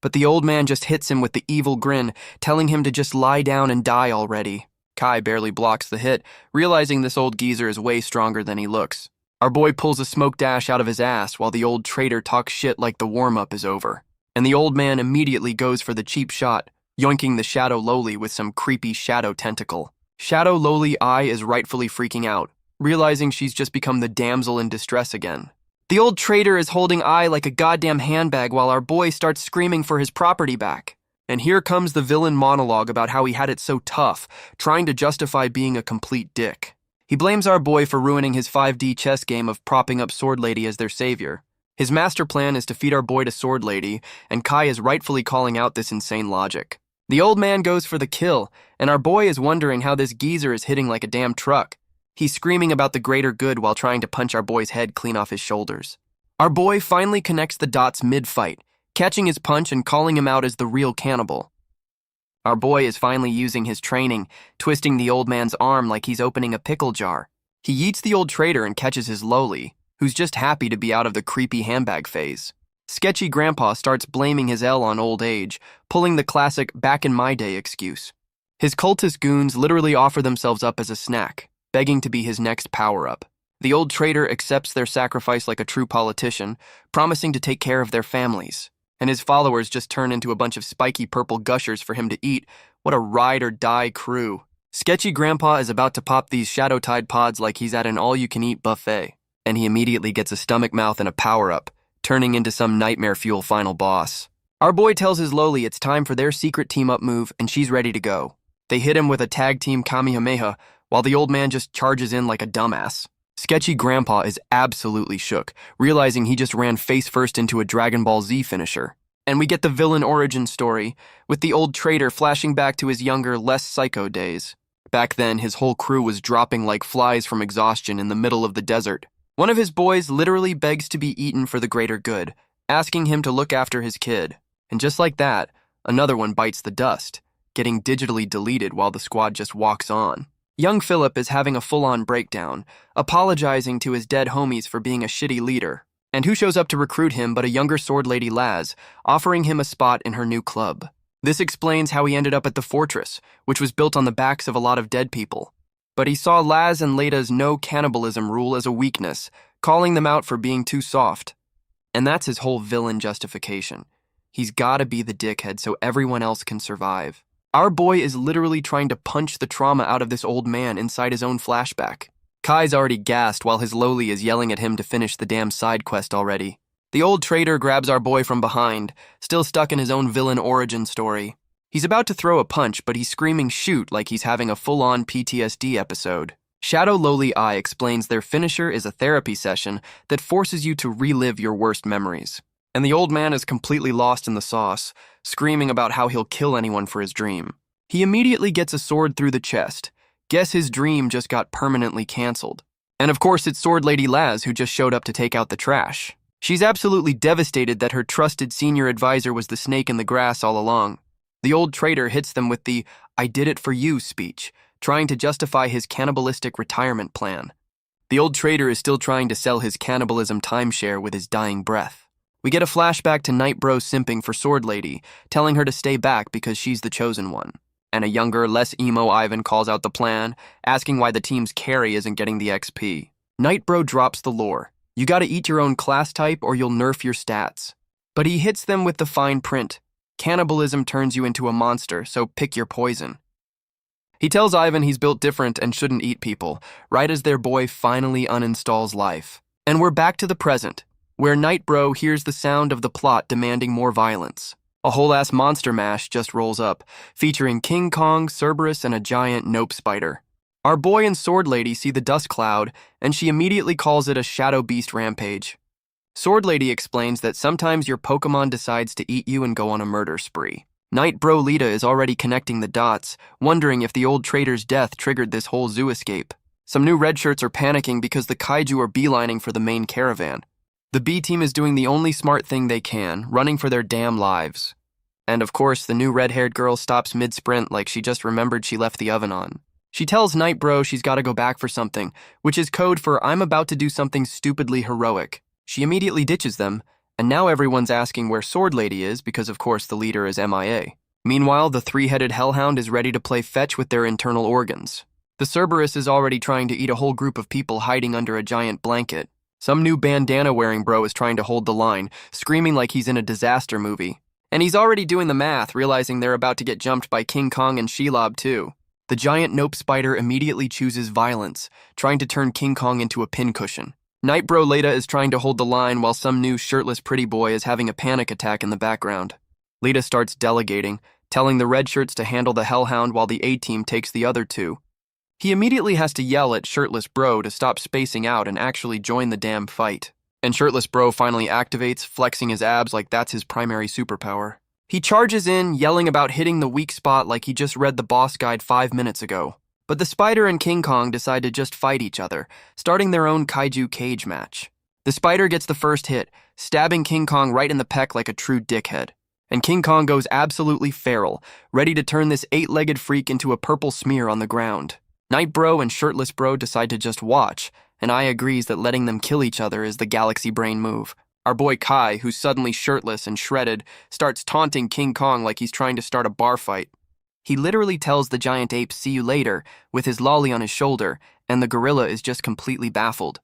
But the old man just hits him with the evil grin, telling him to just lie down and die already. Kai barely blocks the hit, realizing this old geezer is way stronger than he looks. Our boy pulls a smoke dash out of his ass while the old traitor talks shit like the warm-up is over. And the old man immediately goes for the cheap shot, yoinking the Shadow Loli with some creepy shadow tentacle. Shadow Loli Eye is rightfully freaking out, realizing she's just become the damsel in distress again. The old traitor is holding Eye like a goddamn handbag while our boy starts screaming for his property back. And here comes the villain monologue about how he had it so tough, trying to justify being a complete dick. He blames our boy for ruining his 5D chess game of propping up Sword Lady as their savior. His master plan is to feed our boy to Sword Lady, and Kai is rightfully calling out this insane logic. The old man goes for the kill, and our boy is wondering how this geezer is hitting like a damn truck. He's screaming about the greater good while trying to punch our boy's head clean off his shoulders. Our boy finally connects the dots mid-fight, catching his punch and calling him out as the real cannibal. Our boy is finally using his training, twisting the old man's arm like he's opening a pickle jar. He yeets the old traitor and catches his Loli, who's just happy to be out of the creepy handbag phase. Sketchy Grandpa starts blaming his L on old age, pulling the classic back in my day excuse. His cultist goons literally offer themselves up as a snack, begging to be his next power-up. The old traitor accepts their sacrifice like a true politician, promising to take care of their families. And his followers just turn into a bunch of spiky purple gushers for him to eat. What a ride-or-die crew. Sketchy Grandpa is about to pop these Shadow Tide pods like he's at an all-you-can-eat buffet, and he immediately gets a stomach mouth and a power-up, turning into some nightmare fuel final boss. Our boy tells his Loli it's time for their secret team-up move, and she's ready to go. They hit him with a tag-team Kamehameha, while the old man just charges in like a dumbass. Sketchy Grandpa is absolutely shook, realizing he just ran face-first into a Dragon Ball Z finisher. And we get the villain origin story, with the old traitor flashing back to his younger, less psycho days. Back then, his whole crew was dropping like flies from exhaustion in the middle of the desert. One of his boys literally begs to be eaten for the greater good, asking him to look after his kid. And just like that, another one bites the dust, getting digitally deleted while the squad just walks on. Young Philip is having a full-on breakdown, apologizing to his dead homies for being a shitty leader. And who shows up to recruit him but a younger Sword Lady Laz, offering him a spot in her new club. This explains how he ended up at the fortress, which was built on the backs of a lot of dead people. But he saw Laz and Lada's no cannibalism rule as a weakness, calling them out for being too soft. And that's his whole villain justification. He's gotta be the dickhead so everyone else can survive. Our boy is literally trying to punch the trauma out of this old man inside his own flashback. Kai's already gassed while his Loli is yelling at him to finish the damn side quest already. The old traitor grabs our boy from behind, still stuck in his own villain origin story. He's about to throw a punch, but he's screaming shoot like he's having a full-on PTSD episode. Shadow Loli Eye explains their finisher is a therapy session that forces you to relive your worst memories. And the old man is completely lost in the sauce, screaming about how he'll kill anyone for his dream. He immediately gets a sword through the chest. Guess his dream just got permanently canceled. And of course, it's Sword Lady Laz who just showed up to take out the trash. She's absolutely devastated that her trusted senior advisor was the snake in the grass all along. The old traitor hits them with the "I did it for you" speech, trying to justify his cannibalistic retirement plan. The old traitor is still trying to sell his cannibalism timeshare with his dying breath. We get a flashback to Night Bro simping for Sword Lady, telling her to stay back because she's the chosen one. And a younger, less emo Ivan calls out the plan, asking why the team's carry isn't getting the XP. Night Bro drops the lore. You gotta eat your own class type or you'll nerf your stats. But he hits them with the fine print. Cannibalism turns you into a monster, so pick your poison. He tells Ivan he's built different and shouldn't eat people, right as their boy finally uninstalls life. And we're back to the present, where Night Bro hears the sound of the plot demanding more violence. A whole-ass monster mash just rolls up, featuring King Kong, Cerberus, and a giant nope spider. Our boy and Sword Lady see the dust cloud, and she immediately calls it a Shadow Beast rampage. Sword Lady explains that sometimes your Pokemon decides to eat you and go on a murder spree. Knight Bro Lita is already connecting the dots, wondering if the old trader's death triggered this whole zoo escape. Some new red shirts are panicking because the kaiju are beelining for the main caravan. The B team is doing the only smart thing they can, running for their damn lives. And of course, the new red-haired girl stops mid-sprint like she just remembered she left the oven on. She tells Knight Bro she's gotta go back for something, which is code for I'm about to do something stupidly heroic. She immediately ditches them, and now everyone's asking where Sword Lady is because of course the leader is MIA. Meanwhile, the three-headed hellhound is ready to play fetch with their internal organs. The Cerberus is already trying to eat a whole group of people hiding under a giant blanket. Some new bandana-wearing bro is trying to hold the line, screaming like he's in a disaster movie. And he's already doing the math, realizing they're about to get jumped by King Kong and Shelob too. The giant nope spider immediately chooses violence, trying to turn King Kong into a pincushion. Knight Bro Lita is trying to hold the line while some new shirtless pretty boy is having a panic attack in the background. Lita starts delegating, telling the red shirts to handle the hellhound while the A-team takes the other two. He immediately has to yell at shirtless bro to stop spacing out and actually join the damn fight. And shirtless bro finally activates, flexing his abs like that's his primary superpower. He charges in, yelling about hitting the weak spot like he just read the boss guide 5 minutes ago. But the spider and King Kong decide to just fight each other, starting their own kaiju cage match. The spider gets the first hit, stabbing King Kong right in the pec like a true dickhead. And King Kong goes absolutely feral, ready to turn this 8-legged freak into a purple smear on the ground. Knight Bro and Shirtless Bro decide to just watch, and I agrees that letting them kill each other is the galaxy brain move. Our boy Kai, who's suddenly shirtless and shredded, starts taunting King Kong like he's trying to start a bar fight. He literally tells the giant ape see you later with his lolly on his shoulder, and the gorilla is just completely baffled.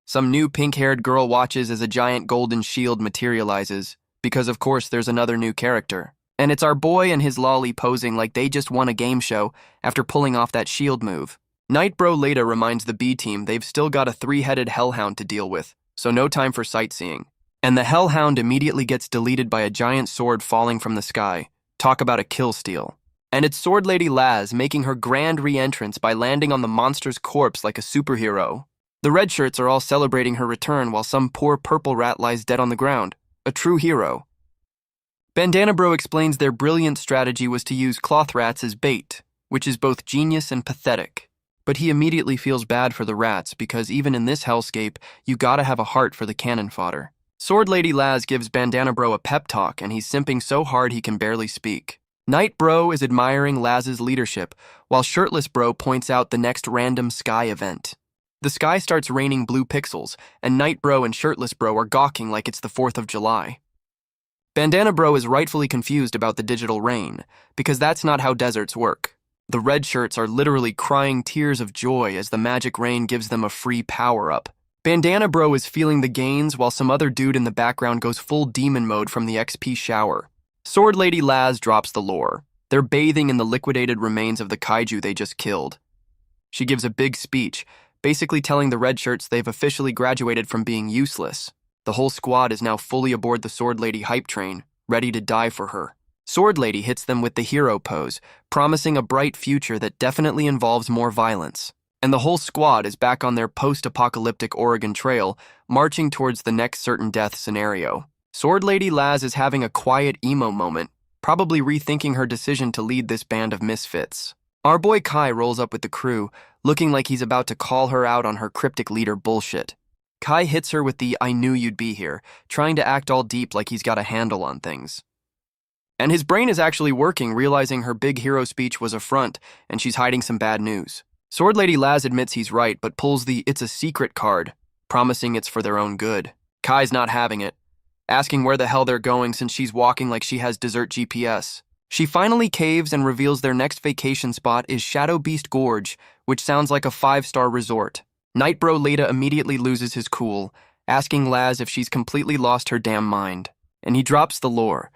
Some new pink-haired girl watches as a giant golden shield materializes, because of course there's another new character. And it's our boy and his lolly posing like they just won a game show after pulling off that shield move. Knight Bro Lita reminds the B team they've still got a 3-headed hellhound to deal with, so no time for sightseeing. And the hellhound immediately gets deleted by a giant sword falling from the sky. Talk about a kill steal. And it's Sword Lady Laz making her grand re-entrance by landing on the monster's corpse like a superhero. The red shirts are all celebrating her return while some poor purple rat lies dead on the ground. A true hero. Bandana Bro explains their brilliant strategy was to use cloth rats as bait, which is both genius and pathetic. But he immediately feels bad for the rats because even in this hellscape, you gotta have a heart for the cannon fodder. Sword Lady Laz gives Bandana Bro a pep talk and he's simping so hard he can barely speak. Knight Bro is admiring Laz's leadership, while Shirtless Bro points out the next random sky event. The sky starts raining blue pixels, and Knight Bro and Shirtless Bro are gawking like it's the 4th of July. Bandana Bro is rightfully confused about the digital rain, because that's not how deserts work. The red shirts are literally crying tears of joy as the magic rain gives them a free power-up. Bandana Bro is feeling the gains while some other dude in the background goes full demon mode from the XP shower. Sword Lady Laz drops the lore. They're bathing in the liquidated remains of the kaiju they just killed. She gives a big speech, basically telling the red shirts they've officially graduated from being useless. The whole squad is now fully aboard the Sword Lady hype train, ready to die for her. Sword Lady hits them with the hero pose, promising a bright future that definitely involves more violence. And the whole squad is back on their post-apocalyptic Oregon Trail, marching towards the next certain death scenario. Sword Lady Laz is having a quiet emo moment, probably rethinking her decision to lead this band of misfits. Our boy Kai rolls up with the crew, looking like he's about to call her out on her cryptic leader bullshit. Kai hits her with the "I knew you'd be here," trying to act all deep like he's got a handle on things. And his brain is actually working, realizing her big hero speech was a front, and she's hiding some bad news. Sword Lady Laz admits he's right, but pulls the "it's a secret" card, promising it's for their own good. Kai's not having it, asking where the hell they're going since she's walking like she has dessert GPS. She finally caves and reveals their next vacation spot is Shadow Beast Gorge, which sounds like a 5-star resort. Knight Bro Lita immediately loses his cool, asking Laz if she's completely lost her damn mind. And he drops the lore.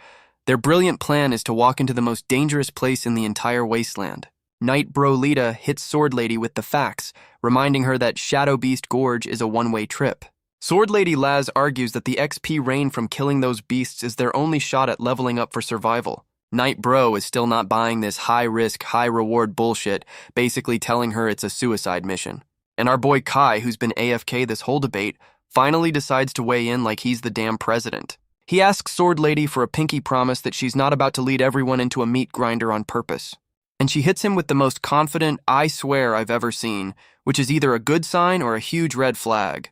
Their brilliant plan is to walk into the most dangerous place in the entire wasteland. Knight Bro Lita hits Sword Lady with the facts, reminding her that Shadow Beast Gorge is a one-way trip. Sword Lady Laz argues that the XP rain from killing those beasts is their only shot at leveling up for survival. Knight Bro is still not buying this high-risk, high-reward bullshit, basically telling her it's a suicide mission. And our boy Kai, who's been AFK this whole debate, finally decides to weigh in like he's the damn president. He asks Sword Lady for a pinky promise that she's not about to lead everyone into a meat grinder on purpose. And she hits him with the most confident "I swear" I've ever seen, which is either a good sign or a huge red flag.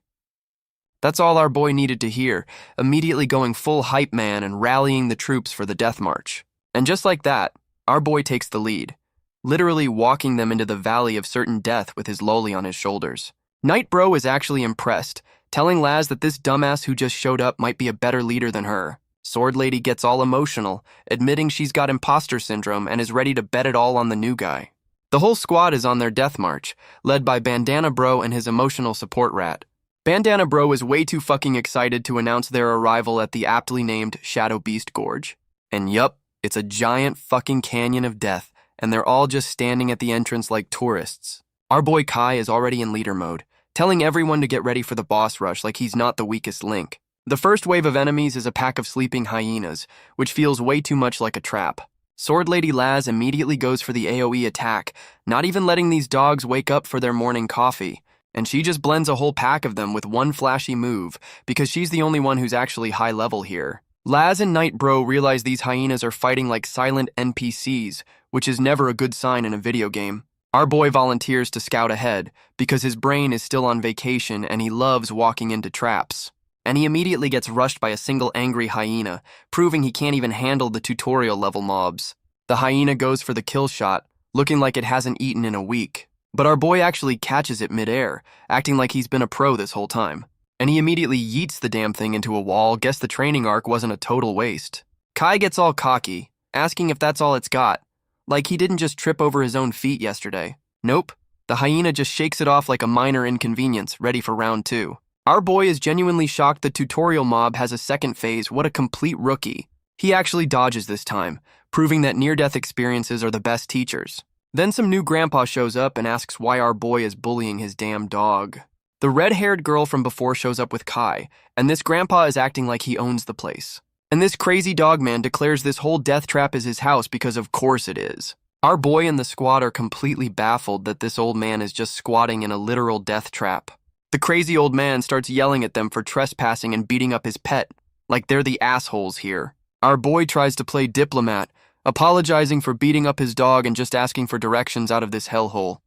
That's all our boy needed to hear, immediately going full hype man and rallying the troops for the death march. And just like that, our boy takes the lead, literally walking them into the valley of certain death with his loli on his shoulders. Night Bro is actually impressed, telling Laz that this dumbass who just showed up might be a better leader than her. Sword Lady gets all emotional, admitting she's got imposter syndrome and is ready to bet it all on the new guy. The whole squad is on their death march, led by Bandana Bro and his emotional support rat. Bandana Bro is way too fucking excited to announce their arrival at the aptly named Shadow Beast Gorge. And yup, it's a giant fucking canyon of death, and they're all just standing at the entrance like tourists. Our boy Kai is already in leader mode, telling everyone to get ready for the boss rush like he's not the weakest link. The first wave of enemies is a pack of sleeping hyenas, which feels way too much like a trap. Sword Lady Laz immediately goes for the AoE attack, not even letting these dogs wake up for their morning coffee. And she just blends a whole pack of them with one flashy move, because she's the only one who's actually high level here. Laz and Night Bro realize these hyenas are fighting like silent NPCs, which is never a good sign in a video game. Our boy volunteers to scout ahead, because his brain is still on vacation and he loves walking into traps. And he immediately gets rushed by a single angry hyena, proving he can't even handle the tutorial level mobs. The hyena goes for the kill shot, looking like it hasn't eaten in a week. But our boy actually catches it midair, acting like he's been a pro this whole time. And he immediately yeets the damn thing into a wall. Guess the training arc wasn't a total waste. Kai gets all cocky, asking if that's all it's got. Like he didn't just trip over his own feet yesterday. Nope, the hyena just shakes it off like a minor inconvenience, ready for round 2. Our boy is genuinely shocked the tutorial mob has a second phase. What a complete rookie. He actually dodges this time, proving that near-death experiences are the best teachers. Then some new grandpa shows up and asks why our boy is bullying his damn dog. The red-haired girl from before shows up with Kai, and this grandpa is acting like he owns the place. And this crazy dog man declares this whole death trap is his house because of course it is. Our boy and the squad are completely baffled that this old man is just squatting in a literal death trap. The crazy old man starts yelling at them for trespassing and beating up his pet, like they're the assholes here. Our boy tries to play diplomat, apologizing for beating up his dog and just asking for directions out of this hellhole.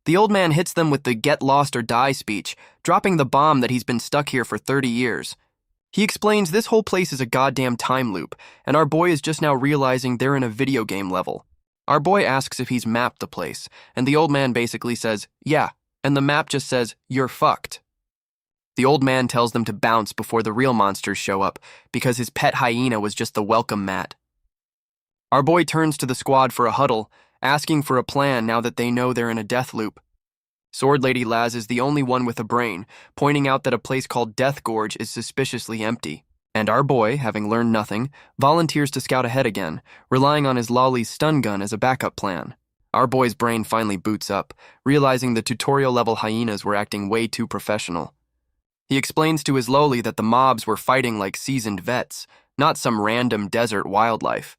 The old man hits them with the "get lost or die" speech, dropping the bomb that he's been stuck here for 30 years. He explains this whole place is a goddamn time loop, and our boy is just now realizing they're in a video game level. Our boy asks if he's mapped the place, and the old man basically says, yeah, and the map just says, you're fucked. The old man tells them to bounce before the real monsters show up, because his pet hyena was just the welcome mat. Our boy turns to the squad for a huddle, asking for a plan now that they know they're in a death loop. Sword Lady Laz is the only one with a brain, pointing out that a place called Death Gorge is suspiciously empty. And our boy, having learned nothing, volunteers to scout ahead again, relying on his lolly's stun gun as a backup plan. Our boy's brain finally boots up, realizing the tutorial-level hyenas were acting way too professional. He explains to his loli that the mobs were fighting like seasoned vets, not some random desert wildlife.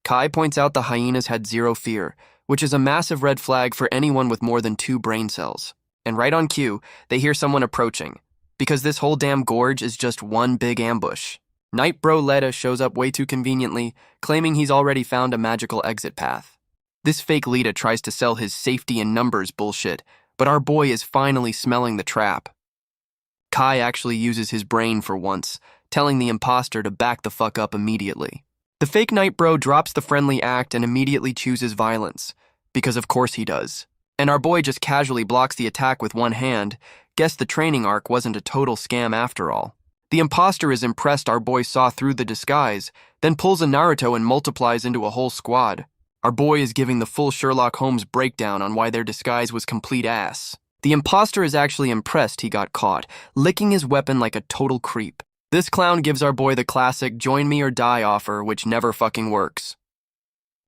Kai points out the hyenas had zero fear, which is a massive red flag for anyone with more than 2 brain cells. And right on cue, they hear someone approaching, because this whole damn gorge is just one big ambush. Night Bro Letta shows up way too conveniently, claiming he's already found a magical exit path. This fake Lita tries to sell his safety in numbers bullshit, but our boy is finally smelling the trap. Kai actually uses his brain for once, telling the imposter to back the fuck up immediately. The fake Night Bro drops the friendly act and immediately chooses violence, because of course he does. And our boy just casually blocks the attack with one hand. Guess the training arc wasn't a total scam after all. The imposter is impressed our boy saw through the disguise, then pulls a Naruto and multiplies into a whole squad. Our boy is giving the full Sherlock Holmes breakdown on why their disguise was complete ass. The imposter is actually impressed he got caught, licking his weapon like a total creep. This clown gives our boy the classic join me or die offer, which never fucking works.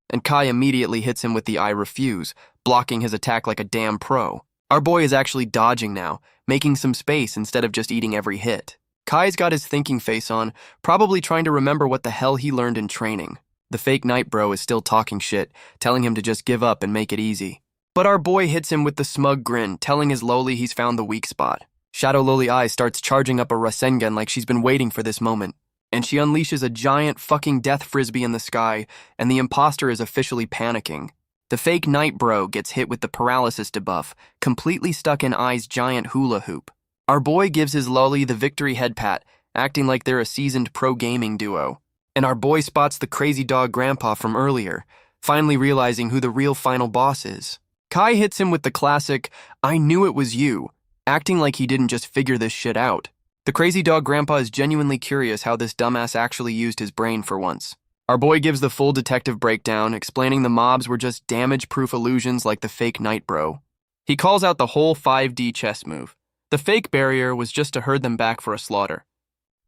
And Kai immediately hits him with the I refuse, blocking his attack like a damn pro. Our boy is actually dodging now, making some space instead of just eating every hit. Kai's got his thinking face on, probably trying to remember what the hell he learned in training. The fake Night Bro is still talking shit, telling him to just give up and make it easy. But our boy hits him with the smug grin, telling his loli he's found the weak spot. Shadow Loli Eye starts charging up a Rasengan like she's been waiting for this moment, and she unleashes a giant fucking death frisbee in the sky, and the imposter is officially panicking. The fake Night Bro gets hit with the paralysis debuff, completely stuck in Eye's giant hula hoop. Our boy gives his Loli the victory head pat, acting like they're a seasoned pro gaming duo. And our boy spots the crazy dog grandpa from earlier, finally realizing who the real final boss is. Kai hits him with the classic, "I knew it was you," acting like he didn't just figure this shit out. The crazy dog grandpa is genuinely curious how this dumbass actually used his brain for once. Our boy gives the full detective breakdown, explaining the mobs were just damage-proof illusions like the fake Night Bro. He calls out the whole 5D chess move. The fake barrier was just to herd them back for a slaughter.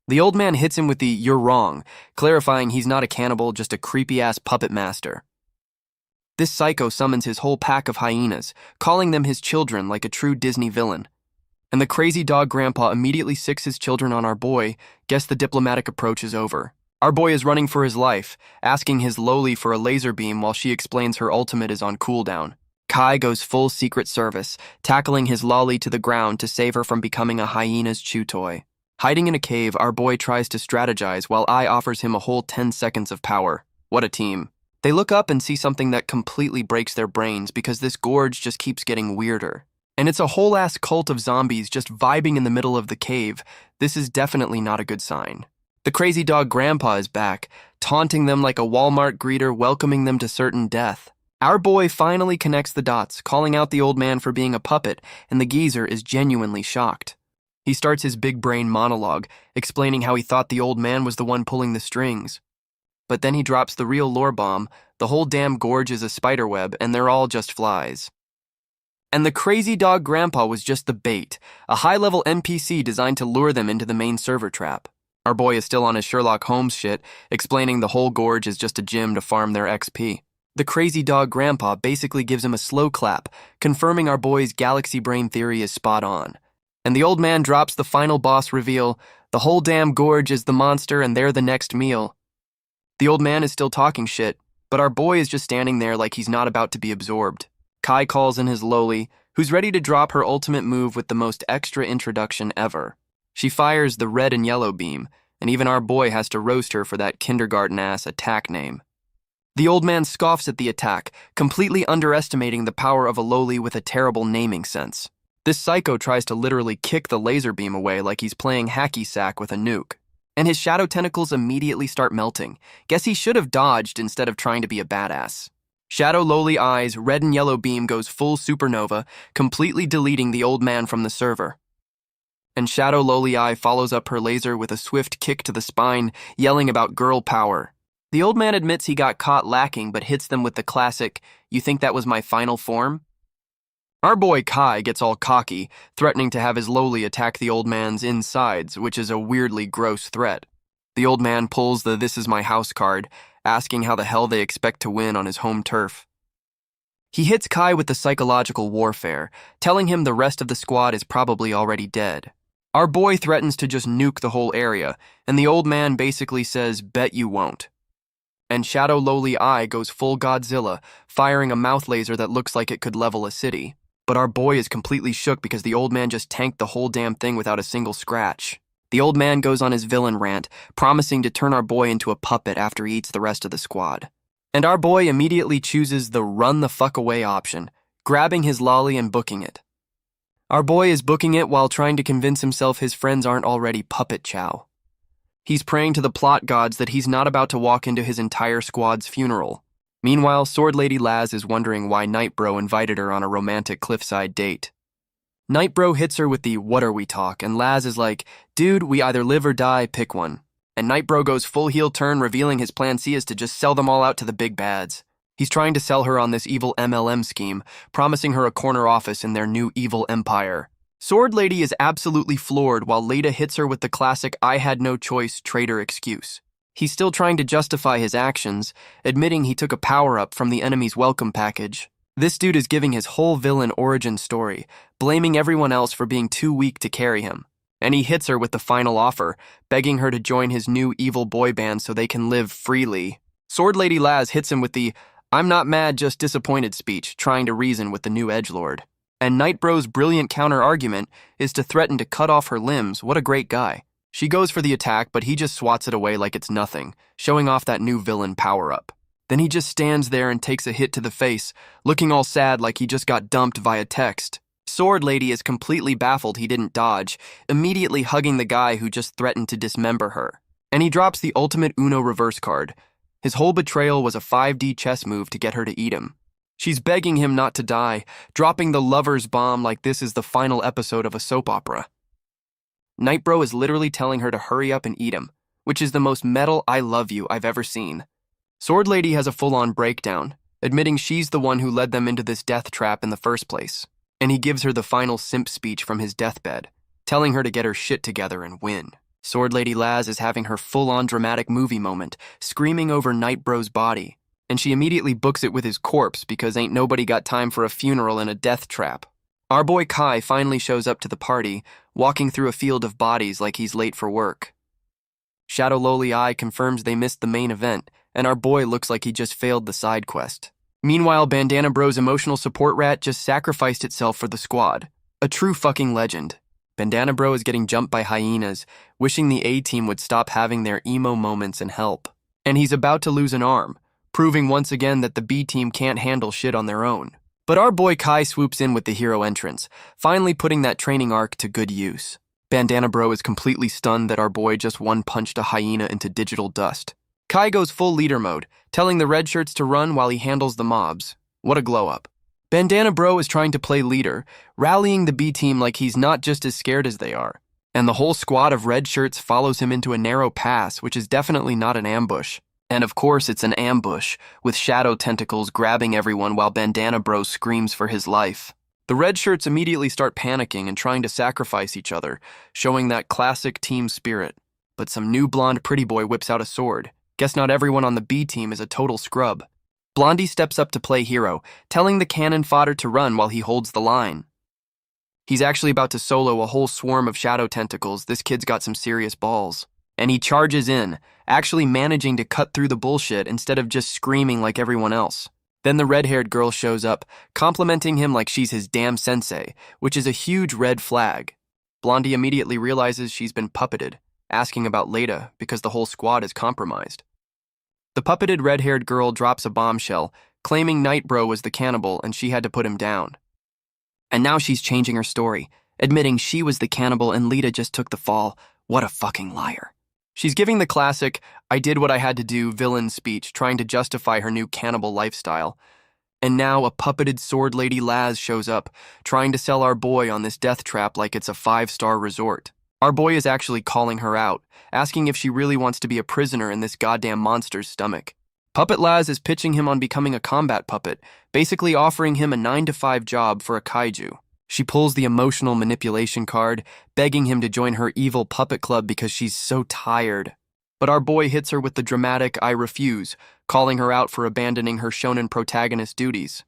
The old man hits him with the "you're wrong," clarifying he's not a cannibal, just a creepy-ass puppet master. This psycho summons his whole pack of hyenas, calling them his children like a true Disney villain. And the crazy dog grandpa immediately sicks his children on our boy. Guess the diplomatic approach is over. Our boy is running for his life, asking his Loli for a laser beam while she explains her ultimate is on cooldown. Kai goes full Secret Service, tackling his Loli to the ground to save her from becoming a hyena's chew toy. Hiding in a cave, our boy tries to strategize while I offers him a whole 10 seconds of power. What a team. They look up and see something that completely breaks their brains because this gorge just keeps getting weirder. And it's a whole-ass cult of zombies just vibing in the middle of the cave. This is definitely not a good sign. The crazy dog grandpa is back, taunting them like a Walmart greeter, welcoming them to certain death. Our boy finally connects the dots, calling out the old man for being a puppet, and the geezer is genuinely shocked. He starts his big brain monologue, explaining how he thought the old man was the one pulling the strings. But then he drops the real lore bomb, the whole damn gorge is a spiderweb, and they're all just flies. And the crazy dog grandpa was just the bait, a high-level NPC designed to lure them into the main server trap. Our boy is still on his Sherlock Holmes shit, explaining the whole gorge is just a gym to farm their XP. The crazy dog grandpa basically gives him a slow clap, confirming our boy's galaxy brain theory is spot on. And the old man drops the final boss reveal, the whole damn gorge is the monster and they're the next meal. The old man is still talking shit, but our boy is just standing there like he's not about to be absorbed. Kai calls in his Loli, who's ready to drop her ultimate move with the most extra introduction ever. She fires the red and yellow beam, and even our boy has to roast her for that kindergarten-ass attack name. The old man scoffs at the attack, completely underestimating the power of a Loli with a terrible naming sense. This psycho tries to literally kick the laser beam away like he's playing hacky sack with a nuke. And his shadow tentacles immediately start melting. Guess he should have dodged instead of trying to be a badass. Shadow Loli Eye's red and yellow beam goes full supernova, completely deleting the old man from the server. And Shadow Loli Eye follows up her laser with a swift kick to the spine, yelling about girl power. The old man admits he got caught lacking, but hits them with the classic, "You think that was my final form?" Our boy Kai gets all cocky, threatening to have his Loli attack the old man's insides, which is a weirdly gross threat. The old man pulls the "this is my house" card, asking how the hell they expect to win on his home turf. He hits Kai with the psychological warfare, telling him the rest of the squad is probably already dead. Our boy threatens to just nuke the whole area, and the old man basically says, "Bet you won't." And Shadow Loli Eye goes full Godzilla, firing a mouth laser that looks like it could level a city. But our boy is completely shook because the old man just tanked the whole damn thing without a single scratch. The old man goes on his villain rant, promising to turn our boy into a puppet after he eats the rest of the squad. And our boy immediately chooses the run the fuck away option, grabbing his Loli and booking it. Our boy is booking it while trying to convince himself his friends aren't already puppet chow. He's praying to the plot gods that he's not about to walk into his entire squad's funeral. Meanwhile, Sword Lady Laz is wondering why Night Bro invited her on a romantic cliffside date. Night Bro hits her with the "what are we" talk, and Laz is like, "Dude, we either live or die, pick one." And Night Bro goes full heel turn, revealing his plan C is to just sell them all out to the big bads. He's trying to sell her on this evil MLM scheme, promising her a corner office in their new evil empire. Sword Lady is absolutely floored while Leda hits her with the classic "I had no choice" traitor excuse. He's still trying to justify his actions, admitting he took a power-up from the enemy's welcome package. This dude is giving his whole villain origin story, blaming everyone else for being too weak to carry him. And he hits her with the final offer, begging her to join his new evil boy band so they can live freely. Sword Lady Laz hits him with the "I'm not mad, just disappointed" speech, trying to reason with the new edgelord. And Nightbro's brilliant counter-argument is to threaten to cut off her limbs. What a great guy. She goes for the attack, but he just swats it away like it's nothing, showing off that new villain power-up. Then he just stands there and takes a hit to the face, looking all sad like he just got dumped via text. Sword Lady is completely baffled he didn't dodge, immediately hugging the guy who just threatened to dismember her. And he drops the ultimate Uno reverse card. His whole betrayal was a 5D chess move to get her to eat him. She's begging him not to die, dropping the lover's bomb like this is the final episode of a soap opera. Nightbro is literally telling her to hurry up and eat him, which is the most metal I love you I've ever seen. Sword Lady has a full-on breakdown, admitting she's the one who led them into this death trap in the first place, and he gives her the final simp speech from his deathbed, telling her to get her shit together and win. Sword Lady Laz is having her full-on dramatic movie moment, screaming over Nightbro's body, and she immediately books it with his corpse because ain't nobody got time for a funeral in a death trap. Our boy Kai finally shows up to the party, walking through a field of bodies like he's late for work. Shadow Loli Eye confirms they missed the main event, and our boy looks like he just failed the side quest. Meanwhile, Bandana Bro's emotional support rat just sacrificed itself for the squad. A true fucking legend. Bandana Bro is getting jumped by hyenas, wishing the A-team would stop having their emo moments and help. And he's about to lose an arm, proving once again that the B-team can't handle shit on their own. But our boy Kai swoops in with the hero entrance, finally putting that training arc to good use. Bandana Bro is completely stunned that our boy just one-punched a hyena into digital dust. Kai goes full leader mode, telling the red shirts to run while he handles the mobs. What a glow-up. Bandana Bro is trying to play leader, rallying the B-team like he's not just as scared as they are. And the whole squad of red shirts follows him into a narrow pass, which is definitely not an ambush. And of course it's an ambush, with shadow tentacles grabbing everyone while Bandana Bro screams for his life. The red shirts immediately start panicking and trying to sacrifice each other, showing that classic team spirit. But some new blonde pretty boy whips out a sword. Guess not everyone on the B team is a total scrub. Blondie steps up to play hero, telling the cannon fodder to run while he holds the line. He's actually about to solo a whole swarm of shadow tentacles. This kid's got some serious balls. And he charges in, actually managing to cut through the bullshit instead of just screaming like everyone else. Then the red-haired girl shows up, complimenting him like she's his damn sensei, which is a huge red flag. Blondie immediately realizes she's been puppeted, asking about Leda because the whole squad is compromised. The puppeted red-haired girl drops a bombshell, claiming Nightbro was the cannibal and she had to put him down. And now she's changing her story, admitting she was the cannibal and Leda just took the fall. What a fucking liar. She's giving the classic, I did what I had to do villain speech, trying to justify her new cannibal lifestyle. And now a puppeted Sword Lady Laz shows up, trying to sell our boy on this death trap like it's a 5-star resort. Our boy is actually calling her out, asking if she really wants to be a prisoner in this goddamn monster's stomach. Puppet Laz is pitching him on becoming a combat puppet, basically offering him a 9-to-5 job for a kaiju. She pulls the emotional manipulation card, begging him to join her evil puppet club because she's so tired. But our boy hits her with the dramatic I refuse, calling her out for abandoning her shonen protagonist duties.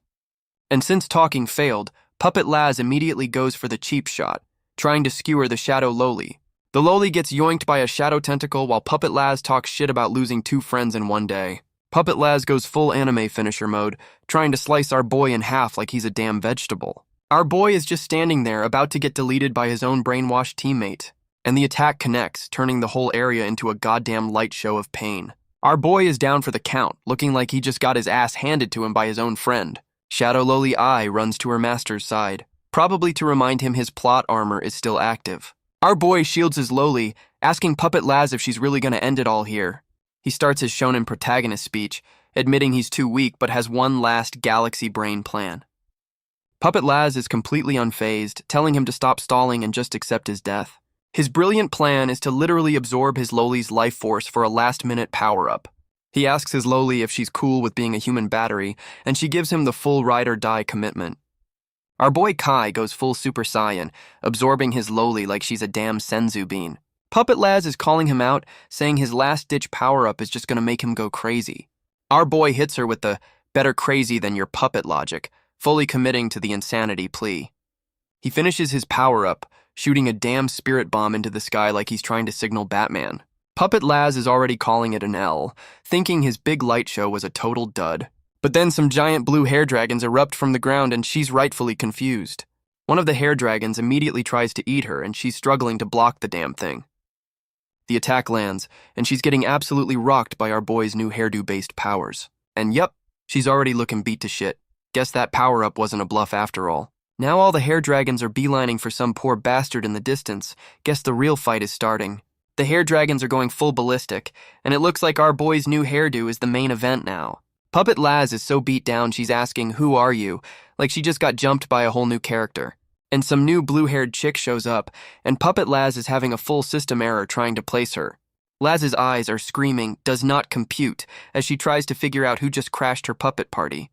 And since talking failed, Puppet Laz immediately goes for the cheap shot, trying to skewer the Shadow Loli. The Loli gets yoinked by a shadow tentacle while Puppet Laz talks shit about losing 2 friends in one day. Puppet Laz goes full anime finisher mode, trying to slice our boy in half like he's a damn vegetable. Our boy is just standing there, about to get deleted by his own brainwashed teammate. And the attack connects, turning the whole area into a goddamn light show of pain. Our boy is down for the count, looking like he just got his ass handed to him by his own friend. Shadow Loli Eye runs to her master's side, probably to remind him his plot armor is still active. Our boy shields his Loli, asking Puppet Laz if she's really gonna end it all here. He starts his shonen protagonist speech, admitting he's too weak but has one last galaxy brain plan. Puppet Laz is completely unfazed, telling him to stop stalling and just accept his death. His brilliant plan is to literally absorb his Loli's life force for a last-minute power-up. He asks his Loli if she's cool with being a human battery, and she gives him the full ride-or-die commitment. Our boy Kai goes full Super Saiyan, absorbing his Loli like she's a damn senzu bean. Puppet Laz is calling him out, saying his last-ditch power-up is just gonna make him go crazy. Our boy hits her with the better crazy than your puppet logic, fully committing to the insanity plea. He finishes his power-up, shooting a damn spirit bomb into the sky like he's trying to signal Batman. Puppet Laz is already calling it an L, thinking his big light show was a total dud. But then some giant blue hair dragons erupt from the ground and she's rightfully confused. One of the hair dragons immediately tries to eat her, and she's struggling to block the damn thing. The attack lands, and she's getting absolutely rocked by our boy's new hairdo-based powers. And yep, she's already looking beat to shit. Guess that power-up wasn't a bluff after all. Now all the hair dragons are beelining for some poor bastard in the distance. Guess the real fight is starting. The hair dragons are going full ballistic, and it looks like our boy's new hairdo is the main event now. Puppet Laz is so beat down she's asking, "Who are you?" like she just got jumped by a whole new character. And some new blue-haired chick shows up, and Puppet Laz is having a full system error trying to place her. Laz's eyes are screaming, "Does not compute," as she tries to figure out who just crashed her puppet party.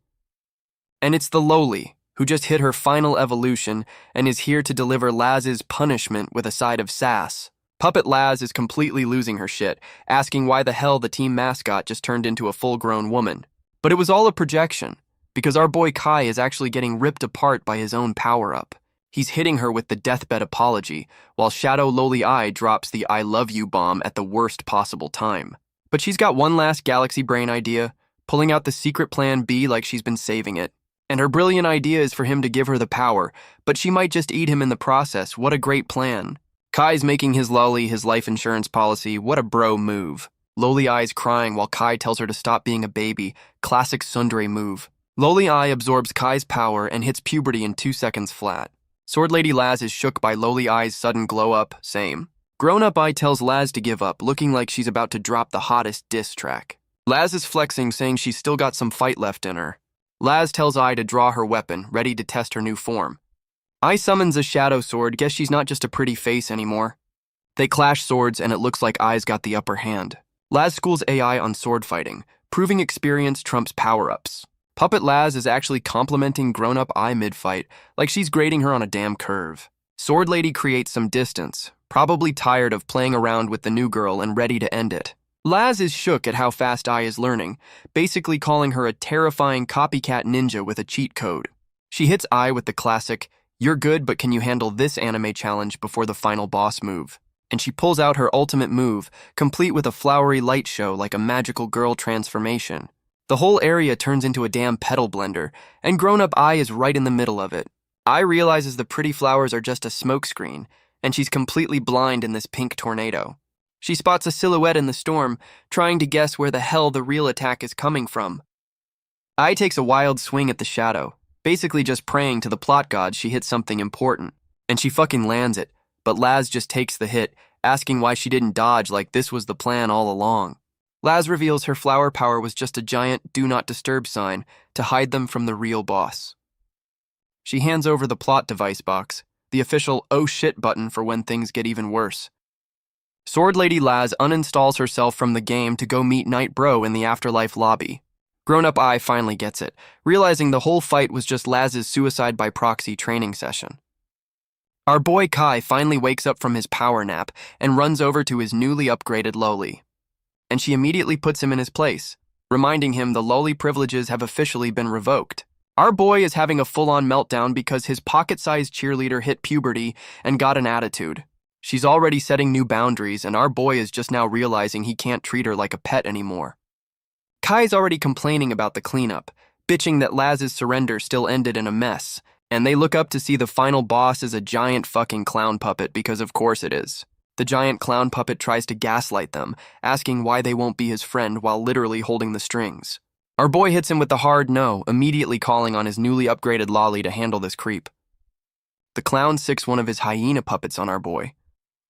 And it's the Loli, who just hit her final evolution and is here to deliver Laz's punishment with a side of sass. Puppet Laz is completely losing her shit, asking why the hell the team mascot just turned into a full-grown woman. But it was all a projection, because our boy Kai is actually getting ripped apart by his own power-up. He's hitting her with the deathbed apology, while Shadow Loli Eye drops the "I love you" bomb at the worst possible time. But she's got one last galaxy brain idea, pulling out the secret plan B like she's been saving it. And her brilliant idea is for him to give her the power, but she might just eat him in the process. What a great plan. Kai's making his Loli his life insurance policy. What a bro move. Loli Eye's crying while Kai tells her to stop being a baby. Classic tsundere move. Loli Eye absorbs Kai's power and hits puberty in 2 seconds flat. Sword Lady Laz is shook by Loli Eye's sudden glow-up. Same. Grown-up Eye tells Laz to give up, looking like she's about to drop the hottest diss track. Laz is flexing, saying she's still got some fight left in her. Laz tells Eye to draw her weapon, ready to test her new form. Eye summons a shadow sword. Guess she's not just a pretty face anymore. They clash swords, and it looks like Eye's got the upper hand. Laz schools AI on sword fighting, proving experience trumps power-ups. Puppet Laz is actually complimenting grown-up Eye mid-fight, like she's grading her on a damn curve. Sword Lady creates some distance, probably tired of playing around with the new girl and ready to end it. Laz is shook at how fast Eye is learning, basically calling her a terrifying copycat ninja with a cheat code. She hits Eye with the classic, "You're good, but can you handle this anime challenge before the final boss move?" And she pulls out her ultimate move, complete with a flowery light show like a magical girl transformation. The whole area turns into a damn petal blender, and grown-up Eye is right in the middle of it. Eye realizes the pretty flowers are just a smokescreen, and she's completely blind in this pink tornado. She spots a silhouette in the storm, trying to guess where the hell the real attack is coming from. Eye takes a wild swing at the shadow, basically just praying to the plot gods she hit something important. And she fucking lands it, but Laz just takes the hit, asking why she didn't dodge like this was the plan all along. Laz reveals her flower power was just a giant "do not disturb" sign to hide them from the real boss. She hands over the plot device box, the official "oh shit" button for when things get even worse. Sword Lady Laz uninstalls herself from the game to go meet Night Bro in the Afterlife lobby. Grown-up Eye finally gets it, realizing the whole fight was just Laz's suicide by proxy training session. Our boy Kai finally wakes up from his power nap and runs over to his newly upgraded Loli. And she immediately puts him in his place, reminding him the Loli privileges have officially been revoked. Our boy is having a full-on meltdown because his pocket-sized cheerleader hit puberty and got an attitude. She's already setting new boundaries, and our boy is just now realizing he can't treat her like a pet anymore. Kai's already complaining about the cleanup, bitching that Laz's surrender still ended in a mess, and they look up to see the final boss is a giant fucking clown puppet, because of course it is. The giant clown puppet tries to gaslight them, asking why they won't be his friend while literally holding the strings. Our boy hits him with the hard no, immediately calling on his newly upgraded Loli to handle this creep. The clown sicks one of his hyena puppets on our boy,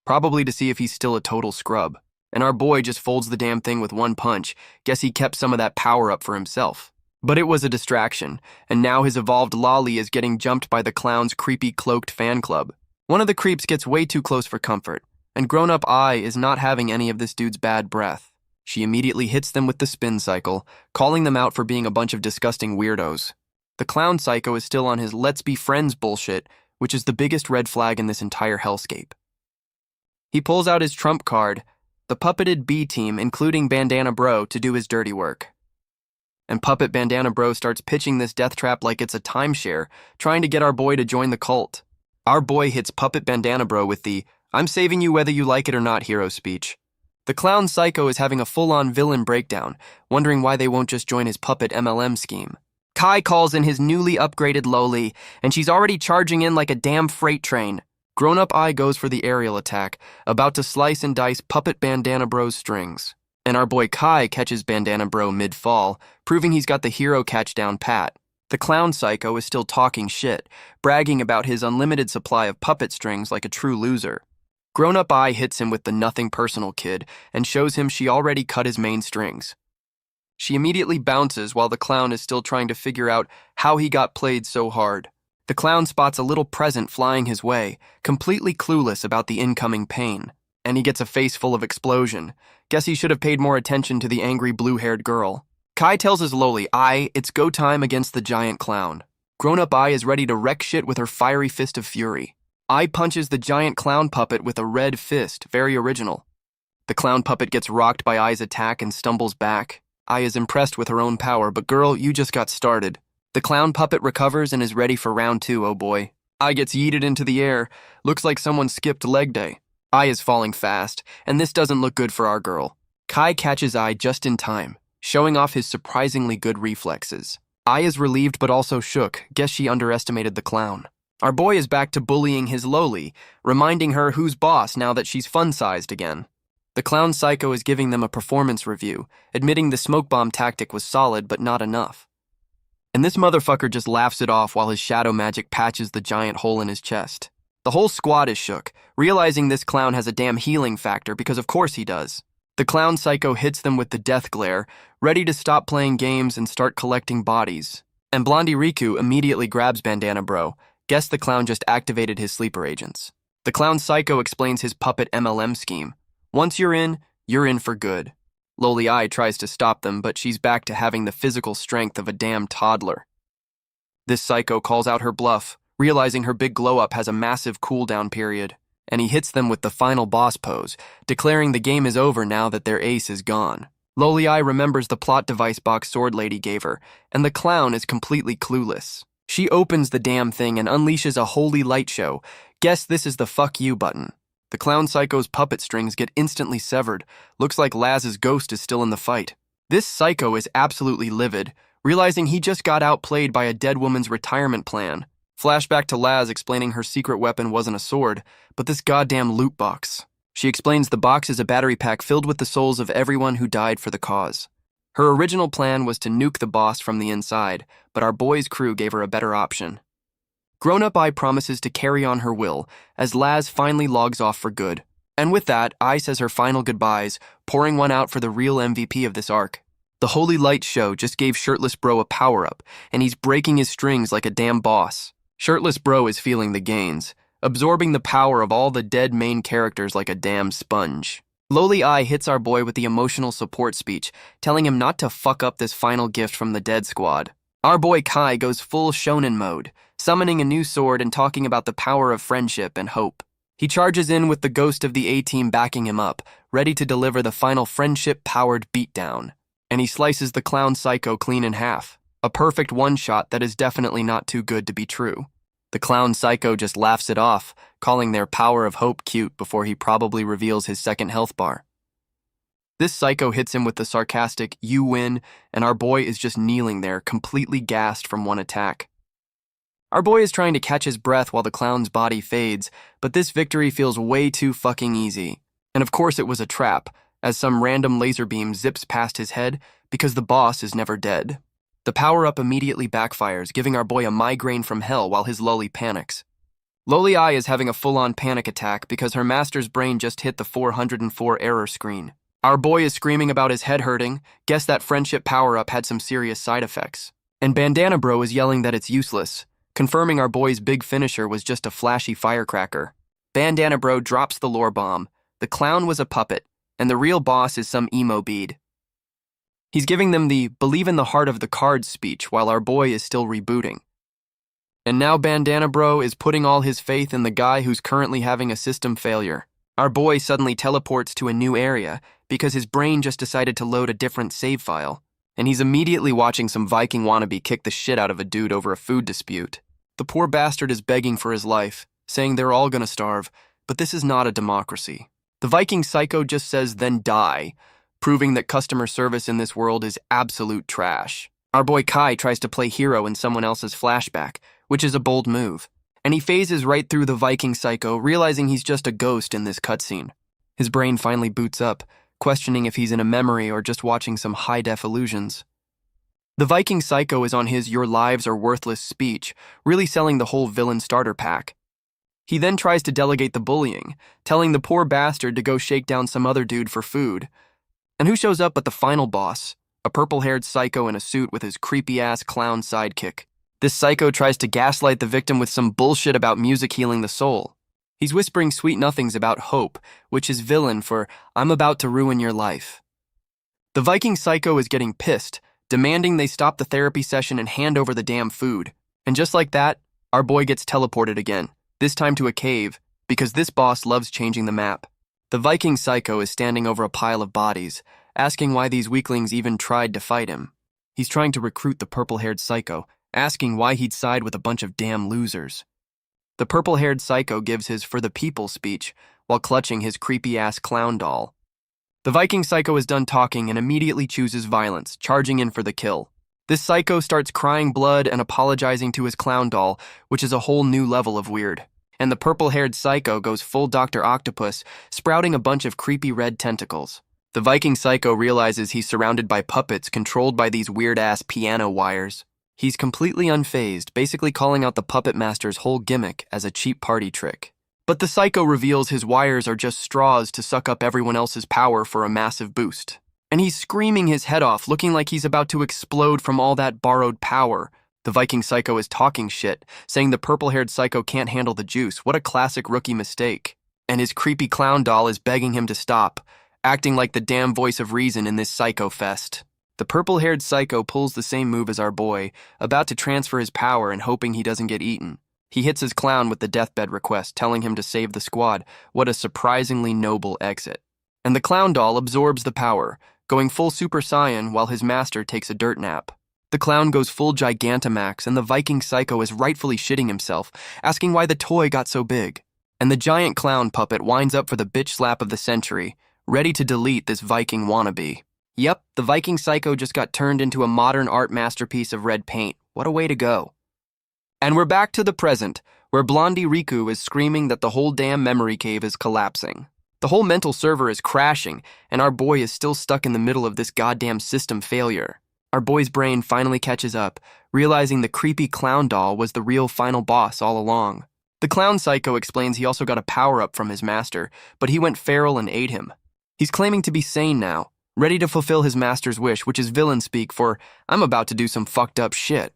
probably to see if he's still a total scrub. And our boy just folds the damn thing with one punch. Guess he kept some of that power up for himself. But it was a distraction, and now his evolved Loli is getting jumped by the clown's creepy cloaked fan club. One of the creeps gets way too close for comfort, and grown-up Eye is not having any of this dude's bad breath. She immediately hits them with the spin cycle, calling them out for being a bunch of disgusting weirdos. The clown psycho is still on his "let's be friends" bullshit, which is the biggest red flag in this entire hellscape. He pulls out his trump card, the puppeted B team, including Bandana Bro, to do his dirty work. And Puppet Bandana Bro starts pitching this death trap like it's a timeshare, trying to get our boy to join the cult. Our boy hits Puppet Bandana Bro with the "I'm saving you whether you like it or not" hero speech. The clown psycho is having a full-on villain breakdown, wondering why they won't just join his puppet MLM scheme. Kai calls in his newly upgraded Loli, and she's already charging in like a damn freight train. Grown-up Ai goes for the aerial attack, about to slice and dice Puppet Bandana Bro's strings. And our boy Kai catches Bandana Bro mid-fall, proving he's got the hero catch down pat. The clown psycho is still talking shit, bragging about his unlimited supply of puppet strings like a true loser. Grown-up Ai hits him with the nothing personal kid and shows him she already cut his main strings. She immediately bounces while the clown is still trying to figure out how he got played so hard. The clown spots a little present flying his way, completely clueless about the incoming pain, and he gets a face full of explosion. Guess he should have paid more attention to the angry blue-haired girl. Kai tells his Loli, Ai, it's go time against the giant clown. Grown-up Ai is ready to wreck shit with her fiery fist of fury. Ai punches the giant clown puppet with a red fist, very original. The clown puppet gets rocked by Ai's attack and stumbles back. Ai is impressed with her own power, but girl, you just got started. The clown puppet recovers and is ready for round 2, oh boy. Ai gets yeeted into the air. Looks like someone skipped leg day. Ai is falling fast, and this doesn't look good for our girl. Kai catches Ai just in time, showing off his surprisingly good reflexes. Ai is relieved but also shook. Guess she underestimated the clown. Our boy is back to bullying his Loli, reminding her who's boss now that she's fun-sized again. The clown psycho is giving them a performance review, admitting the smoke bomb tactic was solid but not enough. And this motherfucker just laughs it off while his shadow magic patches the giant hole in his chest. The whole squad is shook, realizing this clown has a damn healing factor because of course he does. The clown psycho hits them with the death glare, ready to stop playing games and start collecting bodies. And Blondie Riku immediately grabs Bandana Bro. Guess the clown just activated his sleeper agents. The clown psycho explains his puppet MLM scheme. Once you're in for good. Loli Ai tries to stop them, but she's back to having the physical strength of a damn toddler. This psycho calls out her bluff, realizing her big glow-up has a massive cooldown period, and he hits them with the final boss pose, declaring the game is over now that their ace is gone. Loli Ai remembers the plot device box Sword Lady gave her, and the clown is completely clueless. She opens the damn thing and unleashes a holy light show. Guess this is the fuck you button. The clown psycho's puppet strings get instantly severed. Looks like Laz's ghost is still in the fight. This psycho is absolutely livid, realizing he just got outplayed by a dead woman's retirement plan. Flashback to Laz explaining her secret weapon wasn't a sword, but this goddamn loot box. She explains the box is a battery pack filled with the souls of everyone who died for the cause. Her original plan was to nuke the boss from the inside, but our boy's crew gave her a better option. Grown-up Ai promises to carry on her will, as Laz finally logs off for good. And with that, Ai says her final goodbyes, pouring one out for the real MVP of this arc. The Holy Light show just gave Shirtless Bro a power-up, and he's breaking his strings like a damn boss. Shirtless Bro is feeling the gains, absorbing the power of all the dead main characters like a damn sponge. Loli Ai hits our boy with the emotional support speech, telling him not to fuck up this final gift from the dead squad. Our boy Kai goes full shonen mode, summoning a new sword and talking about the power of friendship and hope. He charges in with the ghost of the A-team backing him up, ready to deliver the final friendship-powered beatdown. And he slices the clown psycho clean in half. A perfect one-shot that is definitely not too good to be true. The clown psycho just laughs it off, calling their power of hope cute before he probably reveals his second health bar. This psycho hits him with the sarcastic, "You win," and our boy is just kneeling there, completely gassed from one attack. Our boy is trying to catch his breath while the clown's body fades, but this victory feels way too fucking easy. And of course it was a trap, as some random laser beam zips past his head because the boss is never dead. The power-up immediately backfires, giving our boy a migraine from hell while his Loli panics. Loli Ai is having a full-on panic attack because her master's brain just hit the 404 error screen. Our boy is screaming about his head hurting. Guess that friendship power-up had some serious side effects. And Bandana Bro is yelling that it's useless, confirming our boy's big finisher was just a flashy firecracker. Bandana Bro drops the lore bomb. The clown was a puppet, and the real boss is some emo bead. He's giving them the "believe in the heart of the cards" speech while our boy is still rebooting. And now Bandana Bro is putting all his faith in the guy who's currently having a system failure. Our boy suddenly teleports to a new area because his brain just decided to load a different save file, and he's immediately watching some Viking wannabe kick the shit out of a dude over a food dispute. The poor bastard is begging for his life, saying they're all gonna starve, but this is not a democracy. The Viking psycho just says, "then die," proving that customer service in this world is absolute trash. Our boy Kai tries to play hero in someone else's flashback, which is a bold move. And he phases right through the Viking psycho, realizing he's just a ghost in this cutscene. His brain finally boots up, questioning if he's in a memory or just watching some high-def illusions. The Viking psycho is on his "your lives are worthless" speech, really selling the whole villain starter pack. He then tries to delegate the bullying, telling the poor bastard to go shake down some other dude for food. And who shows up but the final boss, a purple-haired psycho in a suit with his creepy-ass clown sidekick. This psycho tries to gaslight the victim with some bullshit about music healing the soul. He's whispering sweet nothings about hope, which is villain for "I'm about to ruin your life." The Viking psycho is getting pissed, demanding they stop the therapy session and hand over the damn food. And just like that, our boy gets teleported again, this time to a cave, because this boss loves changing the map. The Viking psycho is standing over a pile of bodies, asking why these weaklings even tried to fight him. He's trying to recruit the purple-haired psycho, asking why he'd side with a bunch of damn losers. The purple-haired psycho gives his "for the people" speech while clutching his creepy-ass clown doll. The Viking psycho is done talking and immediately chooses violence, charging in for the kill. This psycho starts crying blood and apologizing to his clown doll, which is a whole new level of weird. And the purple-haired psycho goes full Dr. Octopus, sprouting a bunch of creepy red tentacles. The Viking psycho realizes he's surrounded by puppets controlled by these weird-ass piano wires. He's completely unfazed, basically calling out the puppet master's whole gimmick as a cheap party trick. But the psycho reveals his wires are just straws to suck up everyone else's power for a massive boost. And he's screaming his head off, looking like he's about to explode from all that borrowed power. The Viking psycho is talking shit, saying the purple-haired psycho can't handle the juice. What a classic rookie mistake. And his creepy clown doll is begging him to stop, acting like the damn voice of reason in this psycho fest. The purple-haired psycho pulls the same move as our boy, about to transfer his power and hoping he doesn't get eaten. He hits his clown with the deathbed request, telling him to save the squad. What a surprisingly noble exit. And the clown doll absorbs the power, going full Super Saiyan while his master takes a dirt nap. The clown goes full Gigantamax, and the Viking psycho is rightfully shitting himself, asking why the toy got so big. And the giant clown puppet winds up for the bitch slap of the century, ready to delete this Viking wannabe. Yep, the Viking psycho just got turned into a modern art masterpiece of red paint. What a way to go. And we're back to the present, where Blondie Riku is screaming that the whole damn memory cave is collapsing. The whole mental server is crashing, and our boy is still stuck in the middle of this goddamn system failure. Our boy's brain finally catches up, realizing the creepy clown doll was the real final boss all along. The clown psycho explains he also got a power-up from his master, but he went feral and ate him. He's claiming to be sane now, ready to fulfill his master's wish, which is villain speak for, "I'm about to do some fucked up shit."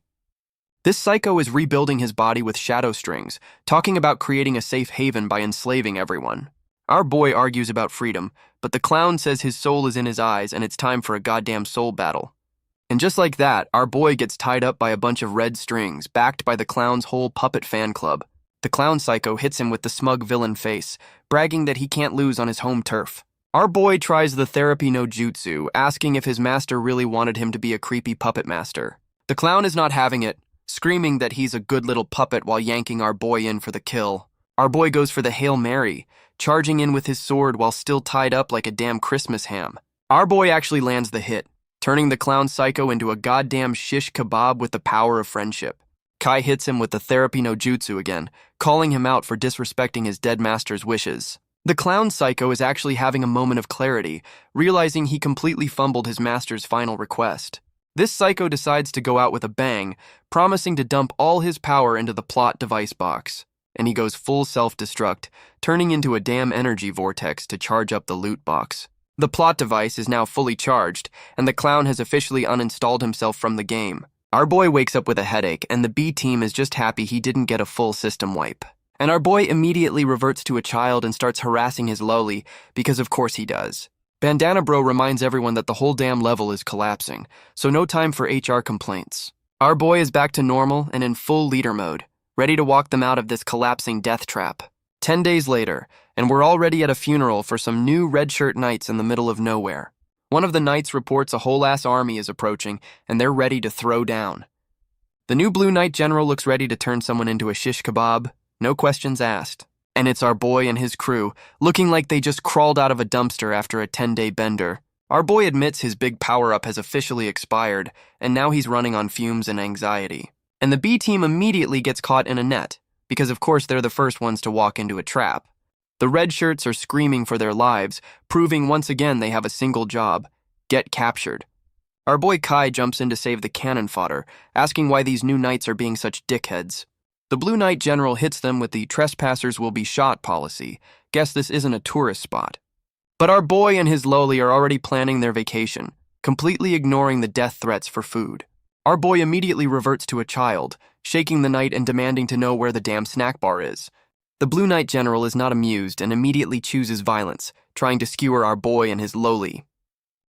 This psycho is rebuilding his body with shadow strings, talking about creating a safe haven by enslaving everyone. Our boy argues about freedom, but the clown says his soul is in his eyes and it's time for a goddamn soul battle. And just like that, our boy gets tied up by a bunch of red strings, backed by the clown's whole puppet fan club. The clown psycho hits him with the smug villain face, bragging that he can't lose on his home turf. Our boy tries the therapy no jutsu, asking if his master really wanted him to be a creepy puppet master. The clown is not having it, screaming that he's a good little puppet while yanking our boy in for the kill. Our boy goes for the Hail Mary, charging in with his sword while still tied up like a damn Christmas ham. Our boy actually lands the hit, turning the clown psycho into a goddamn shish kebab with the power of friendship. Kai hits him with the therapy no jutsu again, calling him out for disrespecting his dead master's wishes. The clown psycho is actually having a moment of clarity, realizing he completely fumbled his master's final request. This psycho decides to go out with a bang, promising to dump all his power into the plot device box. And he goes full self-destruct, turning into a damn energy vortex to charge up the loot box. The plot device is now fully charged, and the clown has officially uninstalled himself from the game. Our boy wakes up with a headache, and the B team is just happy he didn't get a full system wipe. And our boy immediately reverts to a child and starts harassing his loli, because of course he does. Bandana Bro reminds everyone that the whole damn level is collapsing, so no time for HR complaints. Our boy is back to normal and in full leader mode, ready to walk them out of this collapsing death trap. 10 days later, and we're already at a funeral for some new red shirt knights in the middle of nowhere. One of the knights reports a whole-ass army is approaching, and they're ready to throw down. The new blue knight general looks ready to turn someone into a shish kebab, no questions asked. And it's our boy and his crew, looking like they just crawled out of a dumpster after a 10-day bender. Our boy admits his big power-up has officially expired, and now he's running on fumes and anxiety. And the B team immediately gets caught in a net, because of course they're the first ones to walk into a trap. The red shirts are screaming for their lives, proving once again they have a single job: get captured. Our boy Kai jumps in to save the cannon fodder, asking why these new knights are being such dickheads. The Blue Knight General hits them with the trespassers will be shot policy. Guess this isn't a tourist spot. But our boy and his loli are already planning their vacation, completely ignoring the death threats for food. Our boy immediately reverts to a child, shaking the knight and demanding to know where the damn snack bar is. The Blue Knight General is not amused and immediately chooses violence, trying to skewer our boy and his loli.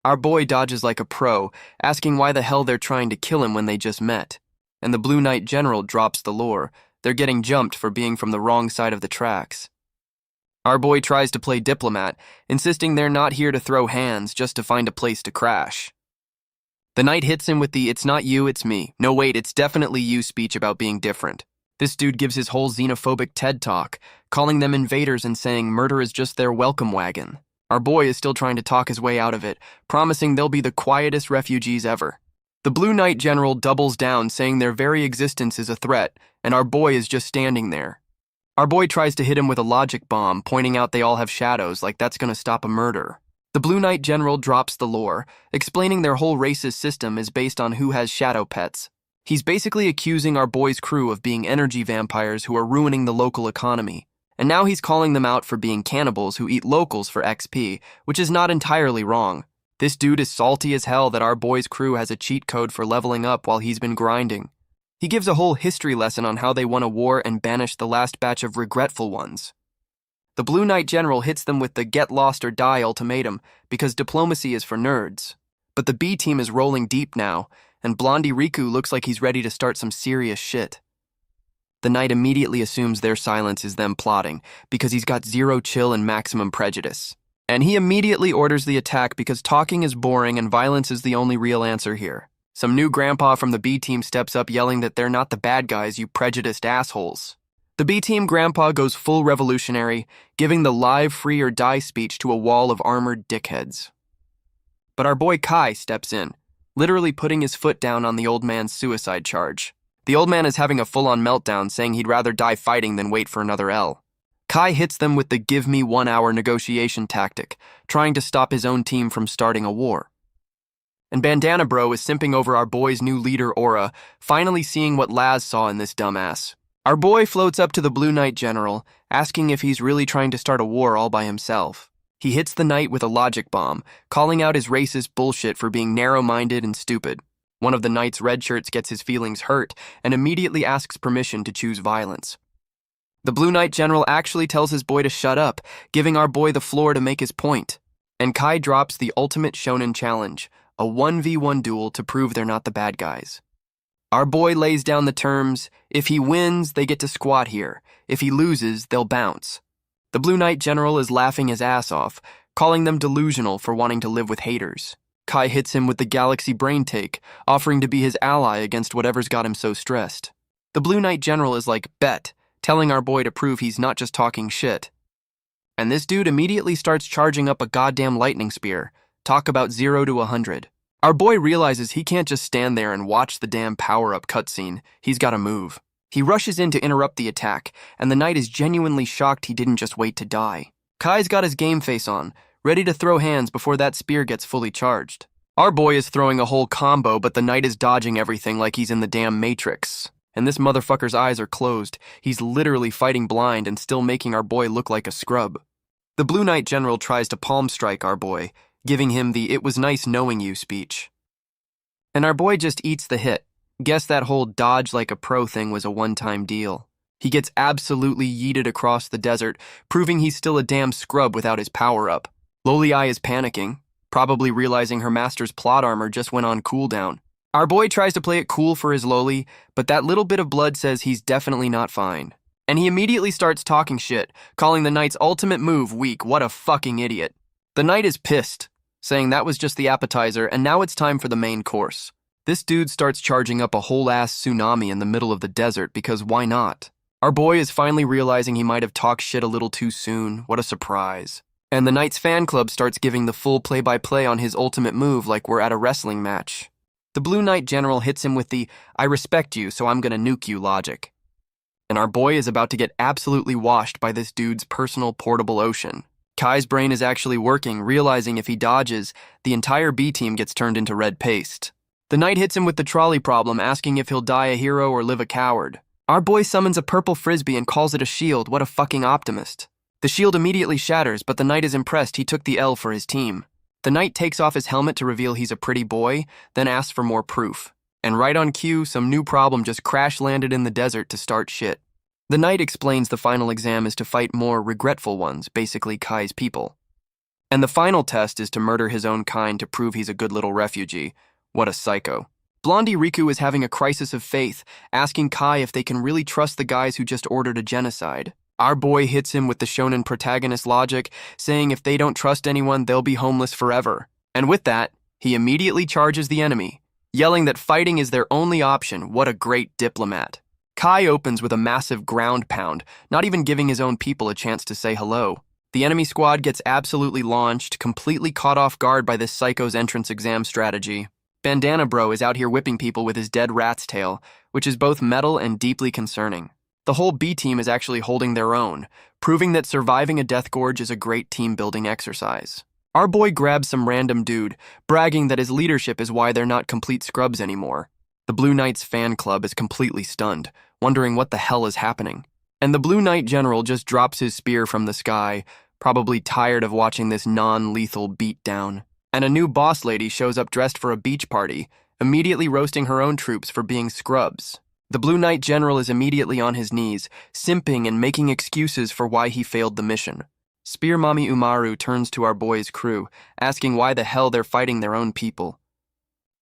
Our boy dodges like a pro, asking why the hell they're trying to kill him when they just met. And the Blue Knight General drops the lore. They're getting jumped for being from the wrong side of the tracks. Our boy tries to play diplomat, insisting they're not here to throw hands, just to find a place to crash. The knight hits him with the "it's not you, it's me. No wait, it's definitely you" speech about being different. This dude gives his whole xenophobic TED talk, calling them invaders and saying murder is just their welcome wagon. Our boy is still trying to talk his way out of it, promising they'll be the quietest refugees ever. The Blue Knight General doubles down, saying their very existence is a threat, and our boy is just standing there. Our boy tries to hit him with a logic bomb, pointing out they all have shadows, like that's gonna stop a murder. The Blue Knight General drops the lore, explaining their whole racist system is based on who has shadow pets. He's basically accusing our boy's crew of being energy vampires who are ruining the local economy. And now he's calling them out for being cannibals who eat locals for XP, which is not entirely wrong. This dude is salty as hell that our boy's crew has a cheat code for leveling up while he's been grinding. He gives a whole history lesson on how they won a war and banished the last batch of regretful ones. The Blue Knight General hits them with the get lost or die ultimatum because diplomacy is for nerds. But the B team is rolling deep now, and Blondie Riku looks like he's ready to start some serious shit. The knight immediately assumes their silence is them plotting because he's got zero chill and maximum prejudice. And he immediately orders the attack because talking is boring and violence is the only real answer here. Some new grandpa from the B team steps up yelling that they're not the bad guys, you prejudiced assholes. The B team grandpa goes full revolutionary, giving the live free or die speech to a wall of armored dickheads. But our boy Kai steps in, literally putting his foot down on the old man's suicide charge. The old man is having a full-on meltdown, saying he'd rather die fighting than wait for another L. Kai hits them with the give me 1 hour negotiation tactic, trying to stop his own team from starting a war. And Bandana Bro is simping over our boy's new leader Aura, finally seeing what Laz saw in this dumbass. Our boy floats up to the Blue Knight General, asking if he's really trying to start a war all by himself. He hits the knight with a logic bomb, calling out his racist bullshit for being narrow-minded and stupid. One of the knight's red shirts gets his feelings hurt and immediately asks permission to choose violence. The Blue Knight General actually tells his boy to shut up, giving our boy the floor to make his point. And Kai drops the ultimate shonen challenge, a 1v1 duel to prove they're not the bad guys. Our boy lays down the terms: if he wins, they get to squat here. If he loses, they'll bounce. The Blue Knight General is laughing his ass off, calling them delusional for wanting to live with haters. Kai hits him with the Galaxy Brain Take, offering to be his ally against whatever's got him so stressed. The Blue Knight General is like, bet, telling our boy to prove he's not just talking shit. And this dude immediately starts charging up a goddamn lightning spear. Talk about 0 to 100. Our boy realizes he can't just stand there and watch the damn power-up cutscene. He's gotta move. He rushes in to interrupt the attack, and the knight is genuinely shocked he didn't just wait to die. Kai's got his game face on, ready to throw hands before that spear gets fully charged. Our boy is throwing a whole combo, but the knight is dodging everything like he's in the damn Matrix. And this motherfucker's eyes are closed. He's literally fighting blind and still making our boy look like a scrub. The Blue Knight General tries to palm strike our boy, giving him the "it was nice knowing you" speech. And our boy just eats the hit. Guess that whole dodge like a pro thing was a one-time deal. He gets absolutely yeeted across the desert, proving he's still a damn scrub without his power-up. Loli Eye is panicking, probably realizing her master's plot armor just went on cooldown. Our boy tries to play it cool for his Loli, but that little bit of blood says he's definitely not fine. And he immediately starts talking shit, calling the knight's ultimate move weak. What a fucking idiot. The knight is pissed, saying that was just the appetizer and now it's time for the main course. This dude starts charging up a whole-ass tsunami in the middle of the desert because why not? Our boy is finally realizing he might have talked shit a little too soon. What a surprise. And the Knight's fan club starts giving the full play-by-play on his ultimate move like we're at a wrestling match. The Blue Knight General hits him with the, "I respect you, so I'm gonna nuke you" logic. And our boy is about to get absolutely washed by this dude's personal portable ocean. Kai's brain is actually working, realizing if he dodges, the entire B team gets turned into red paste. The Knight hits him with the trolley problem, asking if he'll die a hero or live a coward. Our boy summons a purple frisbee and calls it a shield. What a fucking optimist. The shield immediately shatters, but the Knight is impressed he took the L for his team. The Knight takes off his helmet to reveal he's a pretty boy, then asks for more proof. And right on cue, some new problem just crash-landed in the desert to start shit. The Knight explains the final exam is to fight more regretful ones, basically Kai's people. And the final test is to murder his own kind to prove he's a good little refugee. What a psycho. Blondie Riku is having a crisis of faith, asking Kai if they can really trust the guys who just ordered a genocide. Our boy hits him with the shonen protagonist logic, saying if they don't trust anyone, they'll be homeless forever. And with that, he immediately charges the enemy, yelling that fighting is their only option. What a great diplomat. Kai opens with a massive ground pound, not even giving his own people a chance to say hello. The enemy squad gets absolutely launched, completely caught off guard by this psycho's entrance exam strategy. Bandana Bro is out here whipping people with his dead rat's tail, which is both metal and deeply concerning. The whole B team is actually holding their own, proving that surviving a death gorge is a great team-building exercise. Our boy grabs some random dude, bragging that his leadership is why they're not complete scrubs anymore. The Blue Knight's fan club is completely stunned, wondering what the hell is happening. And the Blue Knight General just drops his spear from the sky, probably tired of watching this non-lethal beatdown. And a new boss lady shows up dressed for a beach party, immediately roasting her own troops for being scrubs. The Blue Knight General is immediately on his knees, simping and making excuses for why he failed the mission. Spear Mommy Umaru turns to our boy's crew, asking why the hell they're fighting their own people.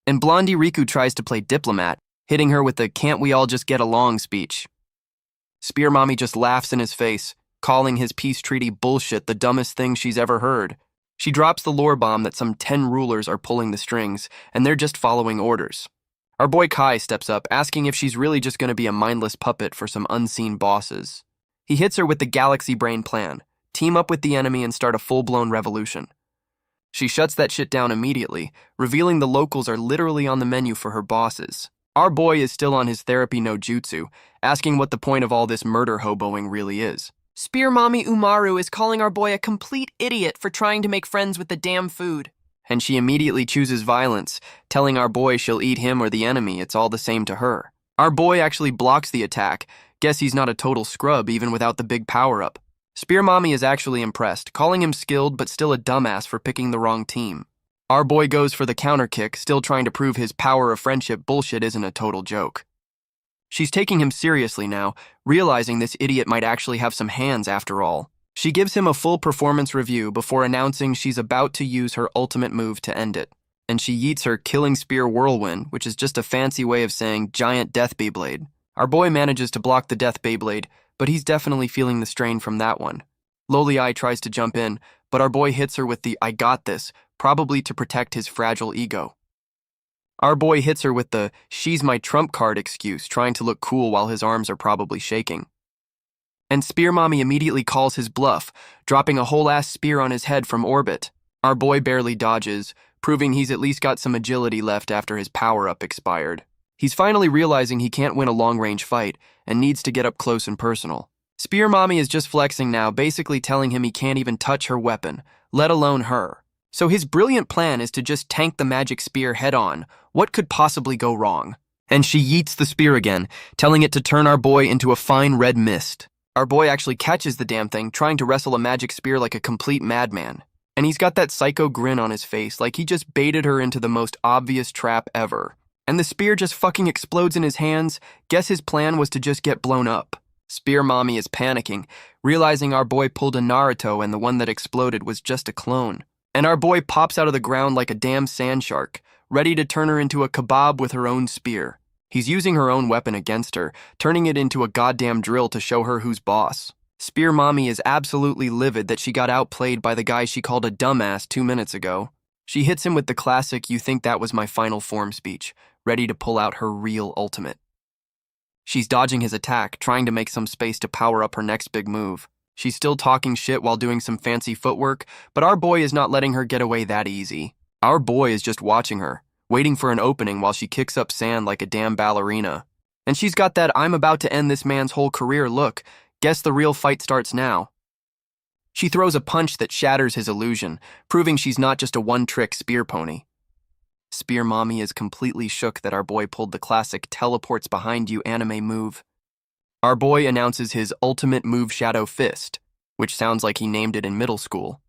And Blondie Riku tries to play diplomat, hitting her with the "can't we all just get along" speech. Spear Mommy just laughs in his face, calling his peace treaty bullshit, the dumbest thing she's ever heard. She drops the lore bomb that some 10 rulers are pulling the strings, and they're just following orders. Our boy Kai steps up, asking if she's really just going to be a mindless puppet for some unseen bosses. He hits her with the Galaxy Brain plan, team up with the enemy and start a full-blown revolution. She shuts that shit down immediately, revealing the locals are literally on the menu for her bosses. Our boy is still on his therapy no jutsu, asking what the point of all this murder hoboing really is. Spear Mommy Umaru is calling our boy a complete idiot for trying to make friends with the damn food. And she immediately chooses violence, telling our boy she'll eat him or the enemy, it's all the same to her. Our boy actually blocks the attack. Guess he's not a total scrub even without the big power-up. Spear Mommy is actually impressed, calling him skilled but still a dumbass for picking the wrong team. Our boy goes for the counter kick, still trying to prove his power of friendship bullshit isn't a total joke. She's taking him seriously now, realizing this idiot might actually have some hands after all. She gives him a full performance review before announcing she's about to use her ultimate move to end it. And she yeets her Killing Spear Whirlwind, which is just a fancy way of saying Giant Death Beyblade. Our boy manages to block the Death Beyblade, but he's definitely feeling the strain from that one. Loli Eye tries to jump in, but our boy hits her with the "I got this," probably to protect his fragile ego. Our boy hits her with the "she's my trump card" excuse, trying to look cool while his arms are probably shaking. And Spear Mommy immediately calls his bluff, dropping a whole-ass spear on his head from orbit. Our boy barely dodges, proving he's at least got some agility left after his power-up expired. He's finally realizing he can't win a long-range fight and needs to get up close and personal. Spear Mommy is just flexing now, basically telling him he can't even touch her weapon, let alone her. So his brilliant plan is to just tank the magic spear head-on. What could possibly go wrong? And she yeets the spear again, telling it to turn our boy into a fine red mist. Our boy actually catches the damn thing, trying to wrestle a magic spear like a complete madman. And he's got that psycho grin on his face, like he just baited her into the most obvious trap ever. And the spear just fucking explodes in his hands. Guess his plan was to just get blown up. Spear Mommy is panicking, realizing our boy pulled a Naruto and the one that exploded was just a clone. And our boy pops out of the ground like a damn sand shark, ready to turn her into a kebab with her own spear. He's using her own weapon against her, turning it into a goddamn drill to show her who's boss. Spear Mommy is absolutely livid that she got outplayed by the guy she called a dumbass 2 minutes ago. She hits him with the classic "you think that was my final form" speech, ready to pull out her real ultimate. She's dodging his attack, trying to make some space to power up her next big move. She's still talking shit while doing some fancy footwork, but our boy is not letting her get away that easy. Our boy is just watching her, waiting for an opening while she kicks up sand like a damn ballerina. And she's got that "I'm about to end this man's whole career" look. Guess the real fight starts now. She throws a punch that shatters his illusion, proving she's not just a one-trick spear pony. Spear Mommy is completely shook that our boy pulled the classic teleports behind you anime move. Our boy announces his ultimate move, Shadow Fist, which sounds like he named it in middle school.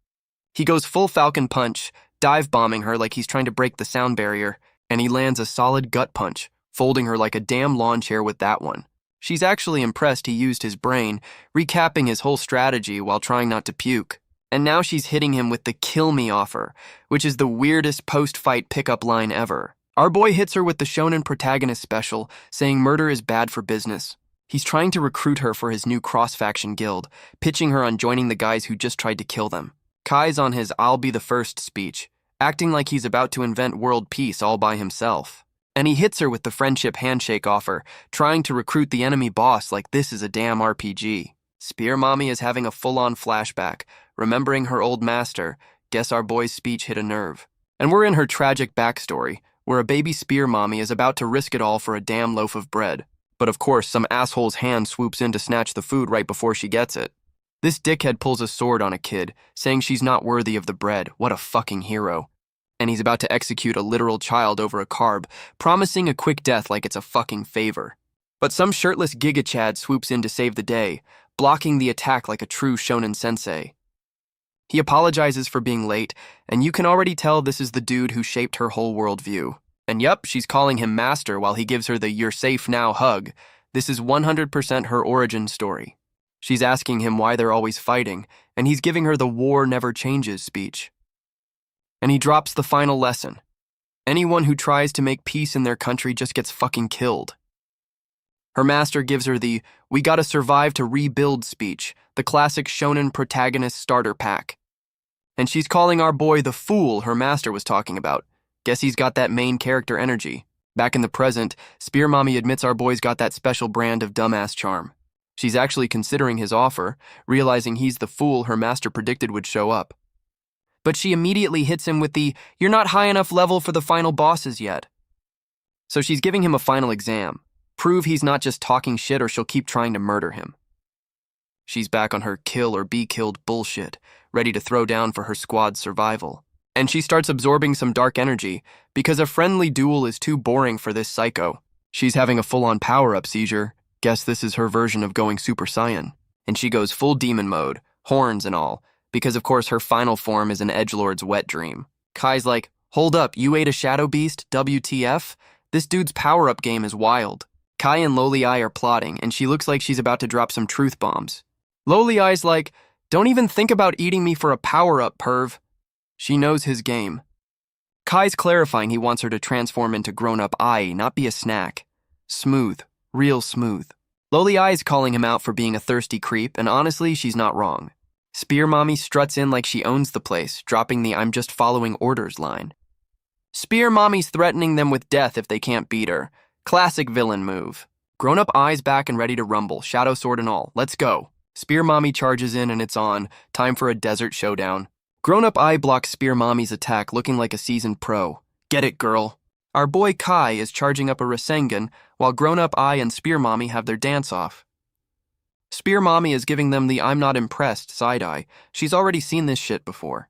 He goes full Falcon Punch, dive-bombing her like he's trying to break the sound barrier, and he lands a solid gut punch, folding her like a damn lawn chair with that one. She's actually impressed he used his brain, recapping his whole strategy while trying not to puke. And now she's hitting him with the "kill me" offer, which is the weirdest post-fight pickup line ever. Our boy hits her with the shonen protagonist special, saying murder is bad for business. He's trying to recruit her for his new cross-faction guild, pitching her on joining the guys who just tried to kill them. Kai's on his "I'll be the first" speech, acting like he's about to invent world peace all by himself. And he hits her with the friendship handshake offer, trying to recruit the enemy boss like this is a damn RPG. Spear Mommy is having a full-on flashback, remembering her old master. Guess our boy's speech hit a nerve. And we're in her tragic backstory, where a baby Spear Mommy is about to risk it all for a damn loaf of bread. But of course, some asshole's hand swoops in to snatch the food right before she gets it. This dickhead pulls a sword on a kid, saying she's not worthy of the bread. What a fucking hero. And he's about to execute a literal child over a carb, promising a quick death like it's a fucking favor. But some shirtless Giga Chad swoops in to save the day, blocking the attack like a true shonen sensei. He apologizes for being late, and you can already tell this is the dude who shaped her whole worldview. And yup, she's calling him master while he gives her the "you're safe now" hug. This is 100% her origin story. She's asking him why they're always fighting, and he's giving her the "war never changes" speech. And he drops the final lesson. Anyone who tries to make peace in their country just gets fucking killed. Her master gives her the "we gotta survive to rebuild" speech, the classic shonen protagonist starter pack. And she's calling our boy the fool her master was talking about. Guess he's got that main character energy. Back in the present, Spear Mommy admits our boy's got that special brand of dumbass charm. She's actually considering his offer, realizing he's the fool her master predicted would show up. But she immediately hits him with the "you're not high enough level for the final bosses yet." So she's giving him a final exam. Prove he's not just talking shit or she'll keep trying to murder him. She's back on her kill or be killed bullshit, ready to throw down for her squad's survival. And she starts absorbing some dark energy, because a friendly duel is too boring for this psycho. She's having a full-on power-up seizure. Guess this is her version of going Super Saiyan. And she goes full demon mode, horns and all, because of course her final form is an edgelord's wet dream. Kai's like, "Hold up, you ate a shadow beast? WTF? This dude's power-up game is wild." Kai and Loli Eye are plotting, and she looks like she's about to drop some truth bombs. Loli Eye's like, "Don't even think about eating me for a power-up, perv." She knows his game. Kai's clarifying he wants her to transform into grown-up Ai, not be a snack. Smooth. Real smooth. Loli Eye's calling him out for being a thirsty creep, and honestly, she's not wrong. Spear Mommy struts in like she owns the place, dropping the "I'm just following orders" line. Spear Mommy's threatening them with death if they can't beat her. Classic villain move. Grown-up Ai's back and ready to rumble, shadow sword and all. Let's go. Spear Mommy charges in and it's on. Time for a desert showdown. Grown-up Ai blocks Spear Mommy's attack, looking like a seasoned pro. Get it, girl. Our boy Kai is charging up a Rasengan, while Grown-up Ai and Spear Mommy have their dance-off. Spear Mommy is giving them the "I'm not impressed" side-eye. She's already seen this shit before.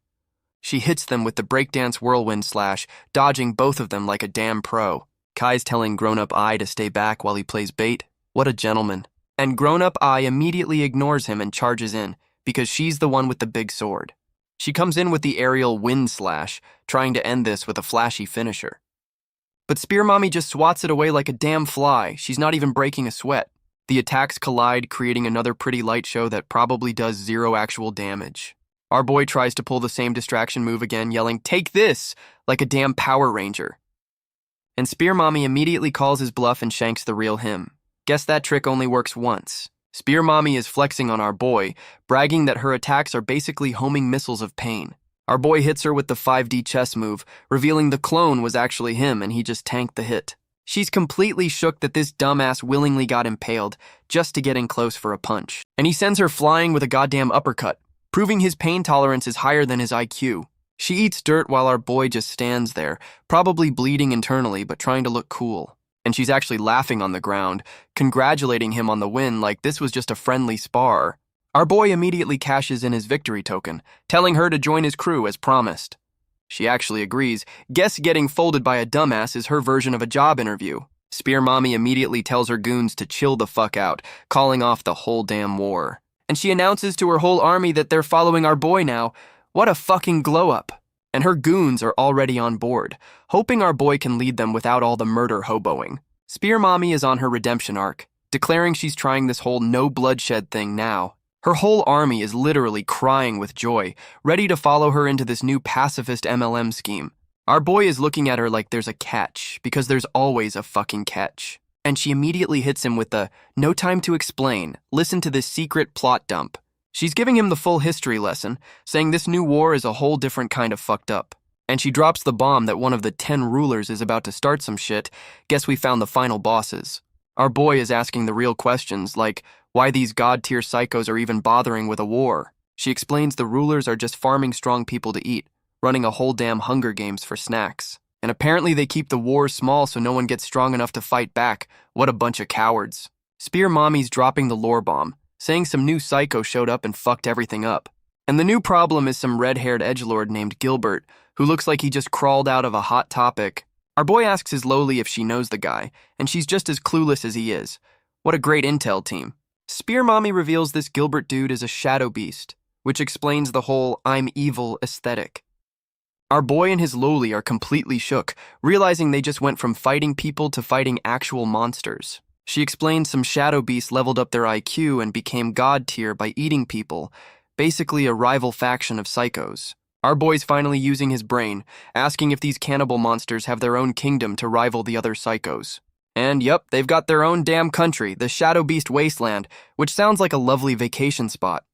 She hits them with the breakdance whirlwind slash, dodging both of them like a damn pro. Kai's telling Grown-up Ai to stay back while he plays bait. What a gentleman. And Grown-up Ai immediately ignores him and charges in, because she's the one with the big sword. She comes in with the aerial wind slash, trying to end this with a flashy finisher. But Spear Mommy just swats it away like a damn fly. She's not even breaking a sweat. The attacks collide, creating another pretty light show that probably does 0 actual damage. Our boy tries to pull the same distraction move again, yelling, "Take this!" like a damn Power Ranger. And Spear Mommy immediately calls his bluff and shanks the real him. Guess that trick only works once. Spear Mommy is flexing on our boy, bragging that her attacks are basically homing missiles of pain. Our boy hits her with the 5D chess move, revealing the clone was actually him and he just tanked the hit. She's completely shook that this dumbass willingly got impaled just to get in close for a punch. And he sends her flying with a goddamn uppercut, proving his pain tolerance is higher than his IQ. She eats dirt while our boy just stands there, probably bleeding internally but trying to look cool. And she's actually laughing on the ground, congratulating him on the win like this was just a friendly spar. Our boy immediately cashes in his victory token, telling her to join his crew as promised. She actually agrees. Guess getting folded by a dumbass is her version of a job interview. Spear Mommy immediately tells her goons to chill the fuck out, calling off the whole damn war. And she announces to her whole army that they're following our boy now. What a fucking glow-up. And her goons are already on board, hoping our boy can lead them without all the murder hoboing. Spear Mommy is on her redemption arc, declaring she's trying this whole no bloodshed thing now. Her whole army is literally crying with joy, ready to follow her into this new pacifist MLM scheme. Our boy is looking at her like there's a catch, because there's always a fucking catch. And she immediately hits him with the, no time to explain, listen to this secret plot dump. She's giving him the full history lesson, saying this new war is a whole different kind of fucked up. And she drops the bomb that one of the 10 rulers is about to start some shit. Guess we found the final bosses. Our boy is asking the real questions, like why these god-tier psychos are even bothering with a war. She explains the rulers are just farming strong people to eat, running a whole damn Hunger Games for snacks. And apparently they keep the war small so no one gets strong enough to fight back. What a bunch of cowards. Spear Mommy's dropping the lore bomb, saying some new psycho showed up and fucked everything up. And the new problem is some red-haired edgelord named Gilbert, who looks like he just crawled out of a Hot Topic. Our boy asks his lowly if she knows the guy, and she's just as clueless as he is. What a great intel team. Spear Mommy reveals this Gilbert dude is a shadow beast, which explains the whole I'm evil aesthetic. Our boy and his lowly are completely shook, realizing they just went from fighting people to fighting actual monsters. She explains some shadow beasts leveled up their IQ and became god tier by eating people, basically a rival faction of psychos. Our boy's finally using his brain, asking if these cannibal monsters have their own kingdom to rival the other psychos. And yep, they've got their own damn country, the Shadow Beast Wasteland, which sounds like a lovely vacation spot.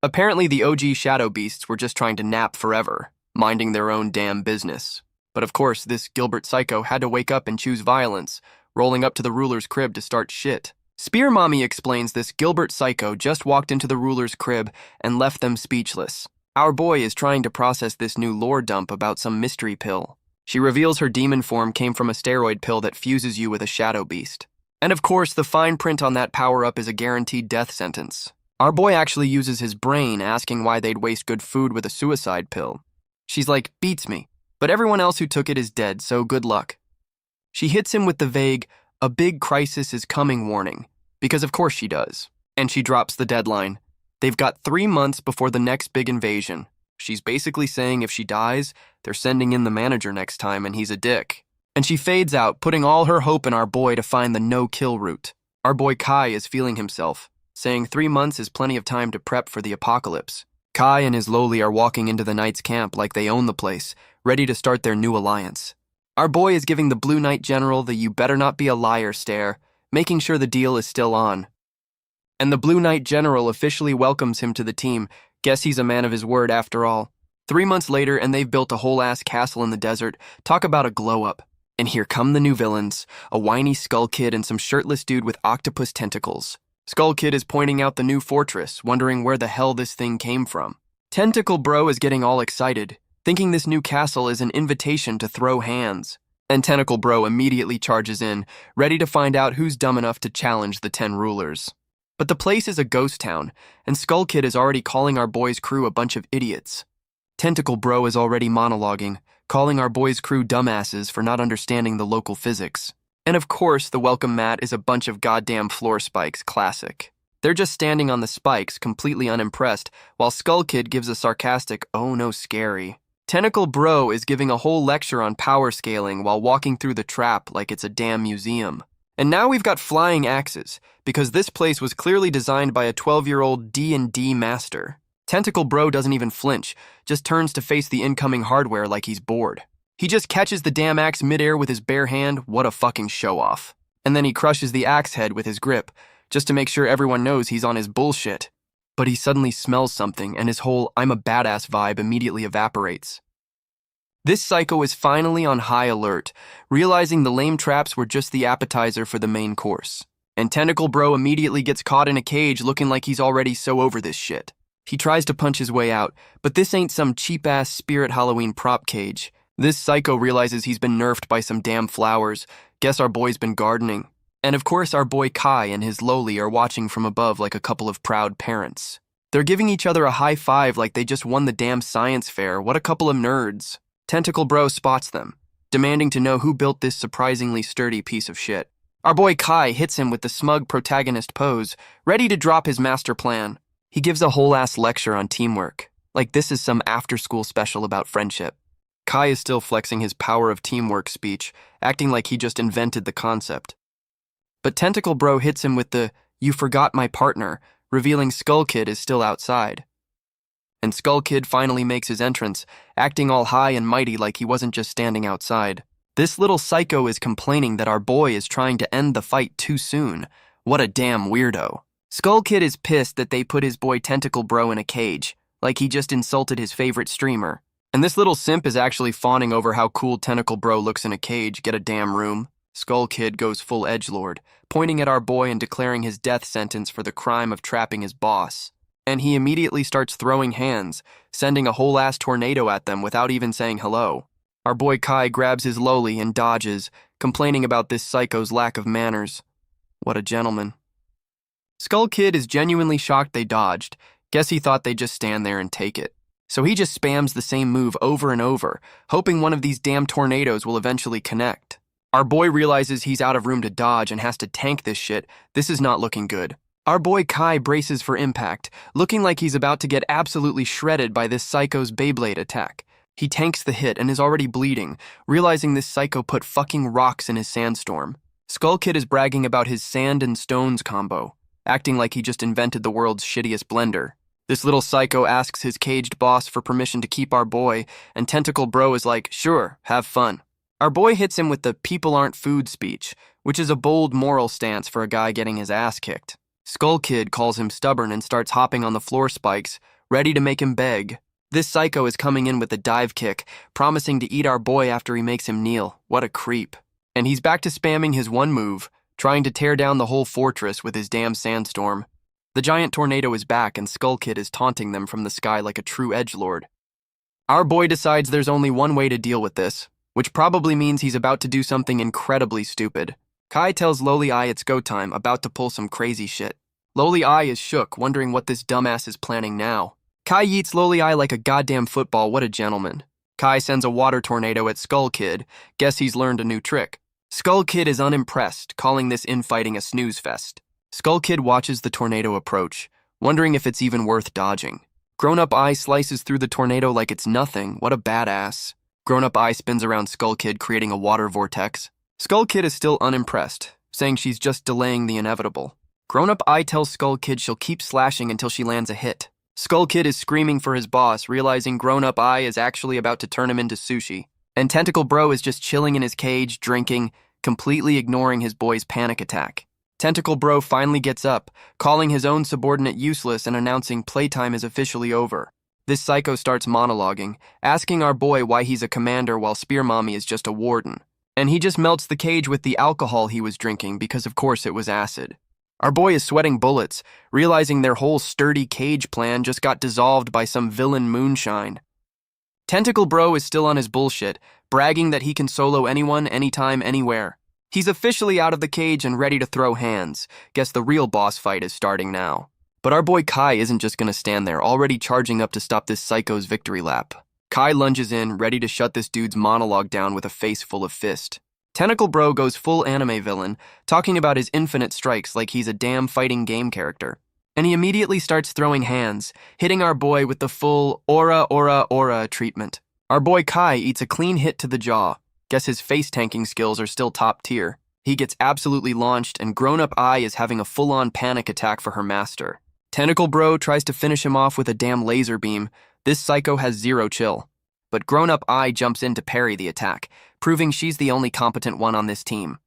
Apparently the OG Shadow Beasts were just trying to nap forever, minding their own damn business. But of course, this Gilbert psycho had to wake up and choose violence, rolling up to the ruler's crib to start shit. Spear Mommy explains this Gilbert psycho just walked into the ruler's crib and left them speechless. Our boy is trying to process this new lore dump about some mystery pill. She reveals her demon form came from a steroid pill that fuses you with a shadow beast. And of course, the fine print on that power-up is a guaranteed death sentence. Our boy actually uses his brain, asking why they'd waste good food with a suicide pill. She's like, beats me. But everyone else who took it is dead, so good luck. She hits him with the vague, a big crisis is coming warning, because of course she does. And she drops the deadline. They've got 3 months before the next big invasion. She's basically saying if she dies, they're sending in the manager next time and he's a dick. And she fades out, putting all her hope in our boy to find the no-kill route. Our boy Kai is feeling himself, saying 3 months is plenty of time to prep for the apocalypse. Kai and his lowly are walking into the Knight's camp like they own the place, ready to start their new alliance. Our boy is giving the Blue Knight General the you better not be a liar stare, making sure the deal is still on. And the Blue Knight General officially welcomes him to the team. Guess he's a man of his word after all. 3 months later, and they've built a whole-ass castle in the desert. Talk about a glow-up. And here come the new villains, a whiny Skull Kid and some shirtless dude with octopus tentacles. Skull Kid is pointing out the new fortress, wondering where the hell this thing came from. Tentacle Bro is getting all excited, thinking this new castle is an invitation to throw hands. And Tentacle Bro immediately charges in, ready to find out who's dumb enough to challenge the 10 rulers. But the place is a ghost town, and Skull Kid is already calling our boy's crew a bunch of idiots. Tentacle Bro is already monologuing, calling our boy's crew dumbasses for not understanding the local physics. And of course, the welcome mat is a bunch of goddamn floor spikes, classic. They're just standing on the spikes, completely unimpressed, while Skull Kid gives a sarcastic, oh no scary. Tentacle Bro is giving a whole lecture on power scaling while walking through the trap like it's a damn museum. And now we've got flying axes, because this place was clearly designed by a 12-year-old D&D master. Tentacle Bro doesn't even flinch, just turns to face the incoming hardware like he's bored. He just catches the damn axe midair with his bare hand, what a fucking show-off. And then he crushes the axe head with his grip, just to make sure everyone knows he's on his bullshit. But he suddenly smells something, and his whole I'm a badass vibe immediately evaporates. This psycho is finally on high alert, realizing the lame traps were just the appetizer for the main course. And Tentacle Bro immediately gets caught in a cage looking like he's already so over this shit. He tries to punch his way out, but this ain't some cheap-ass Spirit Halloween prop cage. This psycho realizes he's been nerfed by some damn flowers. Guess our boy's been gardening. And of course our boy Kai and his Loli are watching from above like a couple of proud parents. They're giving each other a high five like they just won the damn science fair. What a couple of nerds. Tentacle Bro spots them, demanding to know who built this surprisingly sturdy piece of shit. Our boy Kai hits him with the smug protagonist pose, ready to drop his master plan. He gives a whole-ass lecture on teamwork, like this is some after-school special about friendship. Kai is still flexing his power of teamwork speech, acting like he just invented the concept. But Tentacle Bro hits him with the, "You forgot my partner," revealing Skull Kid is still outside. And Skull Kid finally makes his entrance, acting all high and mighty like he wasn't just standing outside. This little psycho is complaining that our boy is trying to end the fight too soon. What a damn weirdo. Skull Kid is pissed that they put his boy Tentacle Bro in a cage, like he just insulted his favorite streamer. And this little simp is actually fawning over how cool Tentacle Bro looks in a cage. Get a damn room. Skull Kid goes full edgelord, pointing at our boy and declaring his death sentence for the crime of trapping his boss. And he immediately starts throwing hands, sending a whole-ass tornado at them without even saying hello. Our boy Kai grabs his Loli and dodges, complaining about this psycho's lack of manners. What a gentleman. Skull Kid is genuinely shocked they dodged. Guess he thought they'd just stand there and take it. So he just spams the same move over and over, hoping one of these damn tornadoes will eventually connect. Our boy realizes he's out of room to dodge and has to tank this shit. This is not looking good. Our boy Kai braces for impact, looking like he's about to get absolutely shredded by this psycho's Beyblade attack. He tanks the hit and is already bleeding, realizing this psycho put fucking rocks in his sandstorm. Skull Kid is bragging about his sand and stones combo, acting like he just invented the world's shittiest blender. This little psycho asks his caged boss for permission to keep our boy, and Tentacle Bro is like, "Sure, have fun." Our boy hits him with the "people aren't food" speech, which is a bold moral stance for a guy getting his ass kicked. Skull Kid calls him stubborn and starts hopping on the floor spikes, ready to make him beg. This psycho is coming in with a dive kick, promising to eat our boy after he makes him kneel. What a creep. And he's back to spamming his one move, trying to tear down the whole fortress with his damn sandstorm. The giant tornado is back and Skull Kid is taunting them from the sky like a true edgelord. Our boy decides there's only one way to deal with this, which probably means he's about to do something incredibly stupid. Kai tells Loli Eye it's go time, about to pull some crazy shit. Loli Eye is shook, wondering what this dumbass is planning now. Kai yeets Loli Eye like a goddamn football. What a gentleman. Kai sends a water tornado at Skull Kid. Guess he's learned a new trick. Skull Kid is unimpressed, calling this infighting a snooze fest. Skull Kid watches the tornado approach, wondering if it's even worth dodging. Grown-up Eye slices through the tornado like it's nothing. What a badass. Grown-up Eye spins around Skull Kid, creating a water vortex. Skull Kid is still unimpressed, saying she's just delaying the inevitable. Grown-up Eye tells Skull Kid she'll keep slashing until she lands a hit. Skull Kid is screaming for his boss, realizing Grown-up Eye is actually about to turn him into sushi. And Tentacle Bro is just chilling in his cage, drinking, completely ignoring his boy's panic attack. Tentacle Bro finally gets up, calling his own subordinate useless and announcing playtime is officially over. This psycho starts monologuing, asking our boy why he's a commander while Spear Mommy is just a warden. And he just melts the cage with the alcohol he was drinking because of course it was acid. Our boy is sweating bullets, realizing their whole sturdy cage plan just got dissolved by some villain moonshine. Tentacle Bro is still on his bullshit, bragging that he can solo anyone, anytime, anywhere. He's officially out of the cage and ready to throw hands. Guess the real boss fight is starting now. But our boy Kai isn't just gonna stand there, already charging up to stop this psycho's victory lap. Kai lunges in, ready to shut this dude's monologue down with a face full of fist. Tentacle Bro goes full anime villain, talking about his infinite strikes like he's a damn fighting game character. And he immediately starts throwing hands, hitting our boy with the full aura, aura, aura treatment. Our boy Kai eats a clean hit to the jaw. Guess his face tanking skills are still top tier. He gets absolutely launched, and Grown-Up Eye is having a full-on panic attack for her master. Tentacle Bro tries to finish him off with a damn laser beam. This psycho has zero chill. But Grown-Up Eye jumps in to parry the attack, proving she's the only competent one on this team.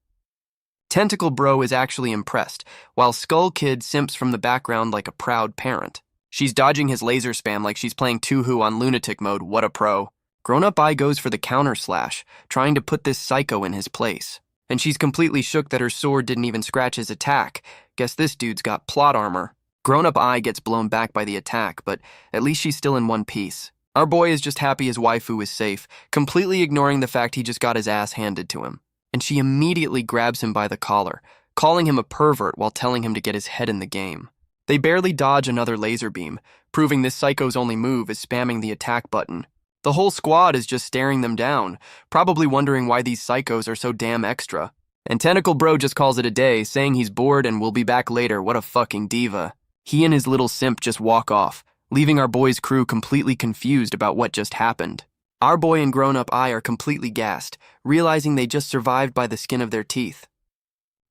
Tentacle Bro is actually impressed, while Skull Kid simps from the background like a proud parent. She's dodging his laser spam like she's playing Tuhu on lunatic mode. What a pro. Grown-up Ai goes for the counter slash, trying to put this psycho in his place. And she's completely shook that her sword didn't even scratch his attack. Guess this dude's got plot armor. Grown-up Ai gets blown back by the attack, but at least she's still in one piece. Our boy is just happy his waifu is safe, completely ignoring the fact he just got his ass handed to him. And she immediately grabs him by the collar, calling him a pervert while telling him to get his head in the game. They barely dodge another laser beam, proving this psycho's only move is spamming the attack button. The whole squad is just staring them down, probably wondering why these psychos are so damn extra. And Tentacle Bro just calls it a day, saying he's bored and will be back later. What a fucking diva. He and his little simp just walk off, leaving our boy's crew completely confused about what just happened. Our boy and grown-up Ai are completely gassed, realizing they just survived by the skin of their teeth.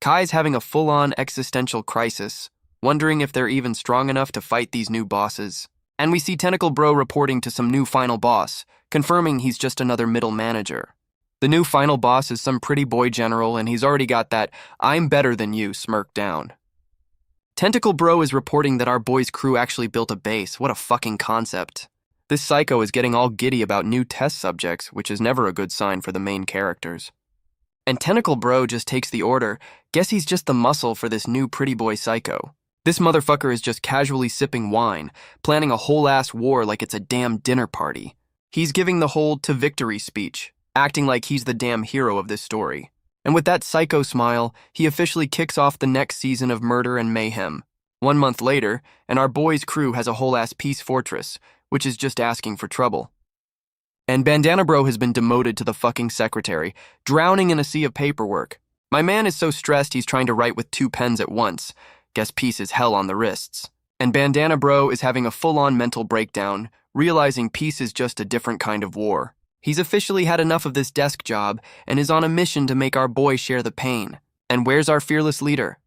Kai's having a full-on existential crisis, wondering if they're even strong enough to fight these new bosses. And we see Tentacle Bro reporting to some new final boss, confirming he's just another middle manager. The new final boss is some pretty boy general, and he's already got that "I'm better than you" smirk down. Tentacle Bro is reporting that our boy's crew actually built a base. What a fucking concept. This psycho is getting all giddy about new test subjects, which is never a good sign for the main characters. And Tentacle Bro just takes the order. Guess he's just the muscle for this new pretty boy psycho. This motherfucker is just casually sipping wine, planning a whole-ass war like it's a damn dinner party. He's giving the whole to victory speech, acting like he's the damn hero of this story. And with that psycho smile, he officially kicks off the next season of murder and mayhem. 1 month later, and our boy's crew has a whole-ass peace fortress, which is just asking for trouble. And Bandana Bro has been demoted to the fucking secretary, drowning in a sea of paperwork. My man is so stressed he's trying to write with 2 pens at once. Guess peace is hell on the wrists. And Bandana Bro is having a full-on mental breakdown, realizing peace is just a different kind of war. He's officially had enough of this desk job and is on a mission to make our boy share the pain. And where's our fearless leader?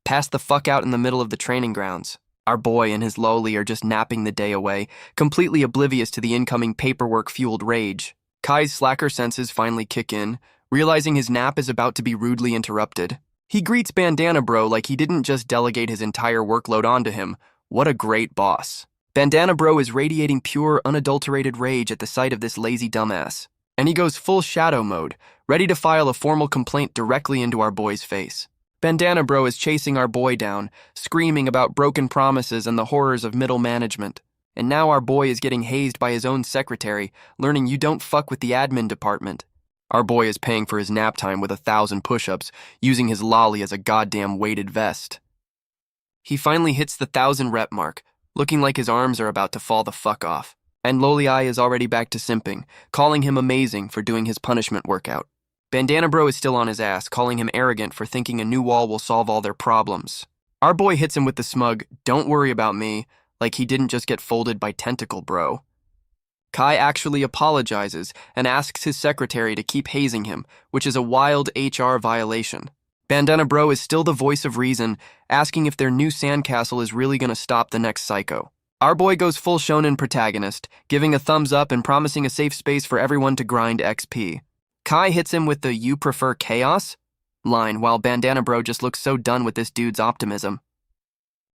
Passed the fuck out in the middle of the training grounds. Our boy and his lowly are just napping the day away, completely oblivious to the incoming paperwork-fueled rage. Kai's slacker senses finally kick in, realizing his nap is about to be rudely interrupted. He greets Bandana Bro like he didn't just delegate his entire workload onto him. What a great boss. Bandana Bro is radiating pure, unadulterated rage at the sight of this lazy dumbass. And he goes full shadow mode, ready to file a formal complaint directly into our boy's face. Bandana Bro is chasing our boy down, screaming about broken promises and the horrors of middle management. And now our boy is getting hazed by his own secretary, learning you don't fuck with the admin department. Our boy is paying for his nap time with 1,000 push-ups, using his lolly as a goddamn weighted vest. He finally hits the 1,000-rep mark, looking like his arms are about to fall the fuck off. And Loli Ai is already back to simping, calling him amazing for doing his punishment workout. Bandana Bro is still on his ass, calling him arrogant for thinking a new wall will solve all their problems. Our boy hits him with the smug, "Don't worry about me," like he didn't just get folded by Tentacle Bro. Kai actually apologizes and asks his secretary to keep hazing him, which is a wild HR violation. Bandana Bro is still the voice of reason, asking if their new sandcastle is really gonna stop the next psycho. Our boy goes full shonen protagonist, giving a thumbs up and promising a safe space for everyone to grind XP. Kai hits him with the "You prefer chaos?" line, while Bandana Bro just looks so done with this dude's optimism.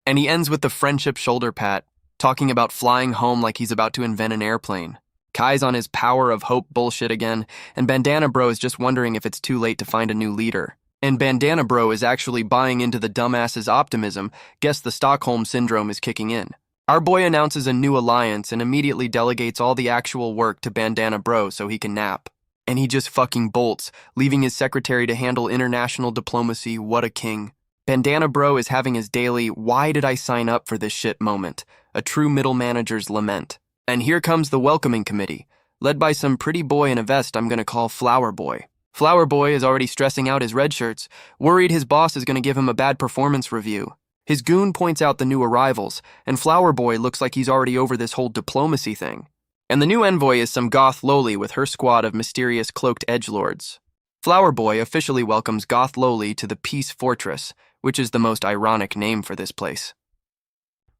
And he ends with the friendship shoulder pat, talking about flying home like he's about to invent an airplane. Kai's on his power of hope bullshit again, and Bandana Bro is just wondering if it's too late to find a new leader. And Bandana Bro is actually buying into the dumbass's optimism. Guess the Stockholm Syndrome is kicking in. Our boy announces a new alliance and immediately delegates all the actual work to Bandana Bro so he can nap. And he just fucking bolts, leaving his secretary to handle international diplomacy. What a king. Bandana Bro is having his daily "why did I sign up for this shit" moment, a true middle manager's lament. And here comes the welcoming committee, led by some pretty boy in a vest I'm gonna call Flower Boy. Flower Boy is already stressing out his red shirts, worried his boss is gonna give him a bad performance review. His goon points out the new arrivals, and Flower Boy looks like he's already over this whole diplomacy thing. And the new envoy is some goth Loli with her squad of mysterious cloaked edgelords. Flower Boy officially welcomes Goth Loli to the Peace Fortress, which is the most ironic name for this place.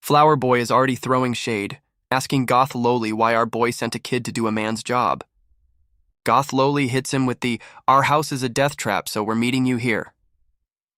Flower Boy is already throwing shade, asking Goth Loli why our boy sent a kid to do a man's job. Goth Loli hits him with the "our house is a death trap, so we're meeting you here"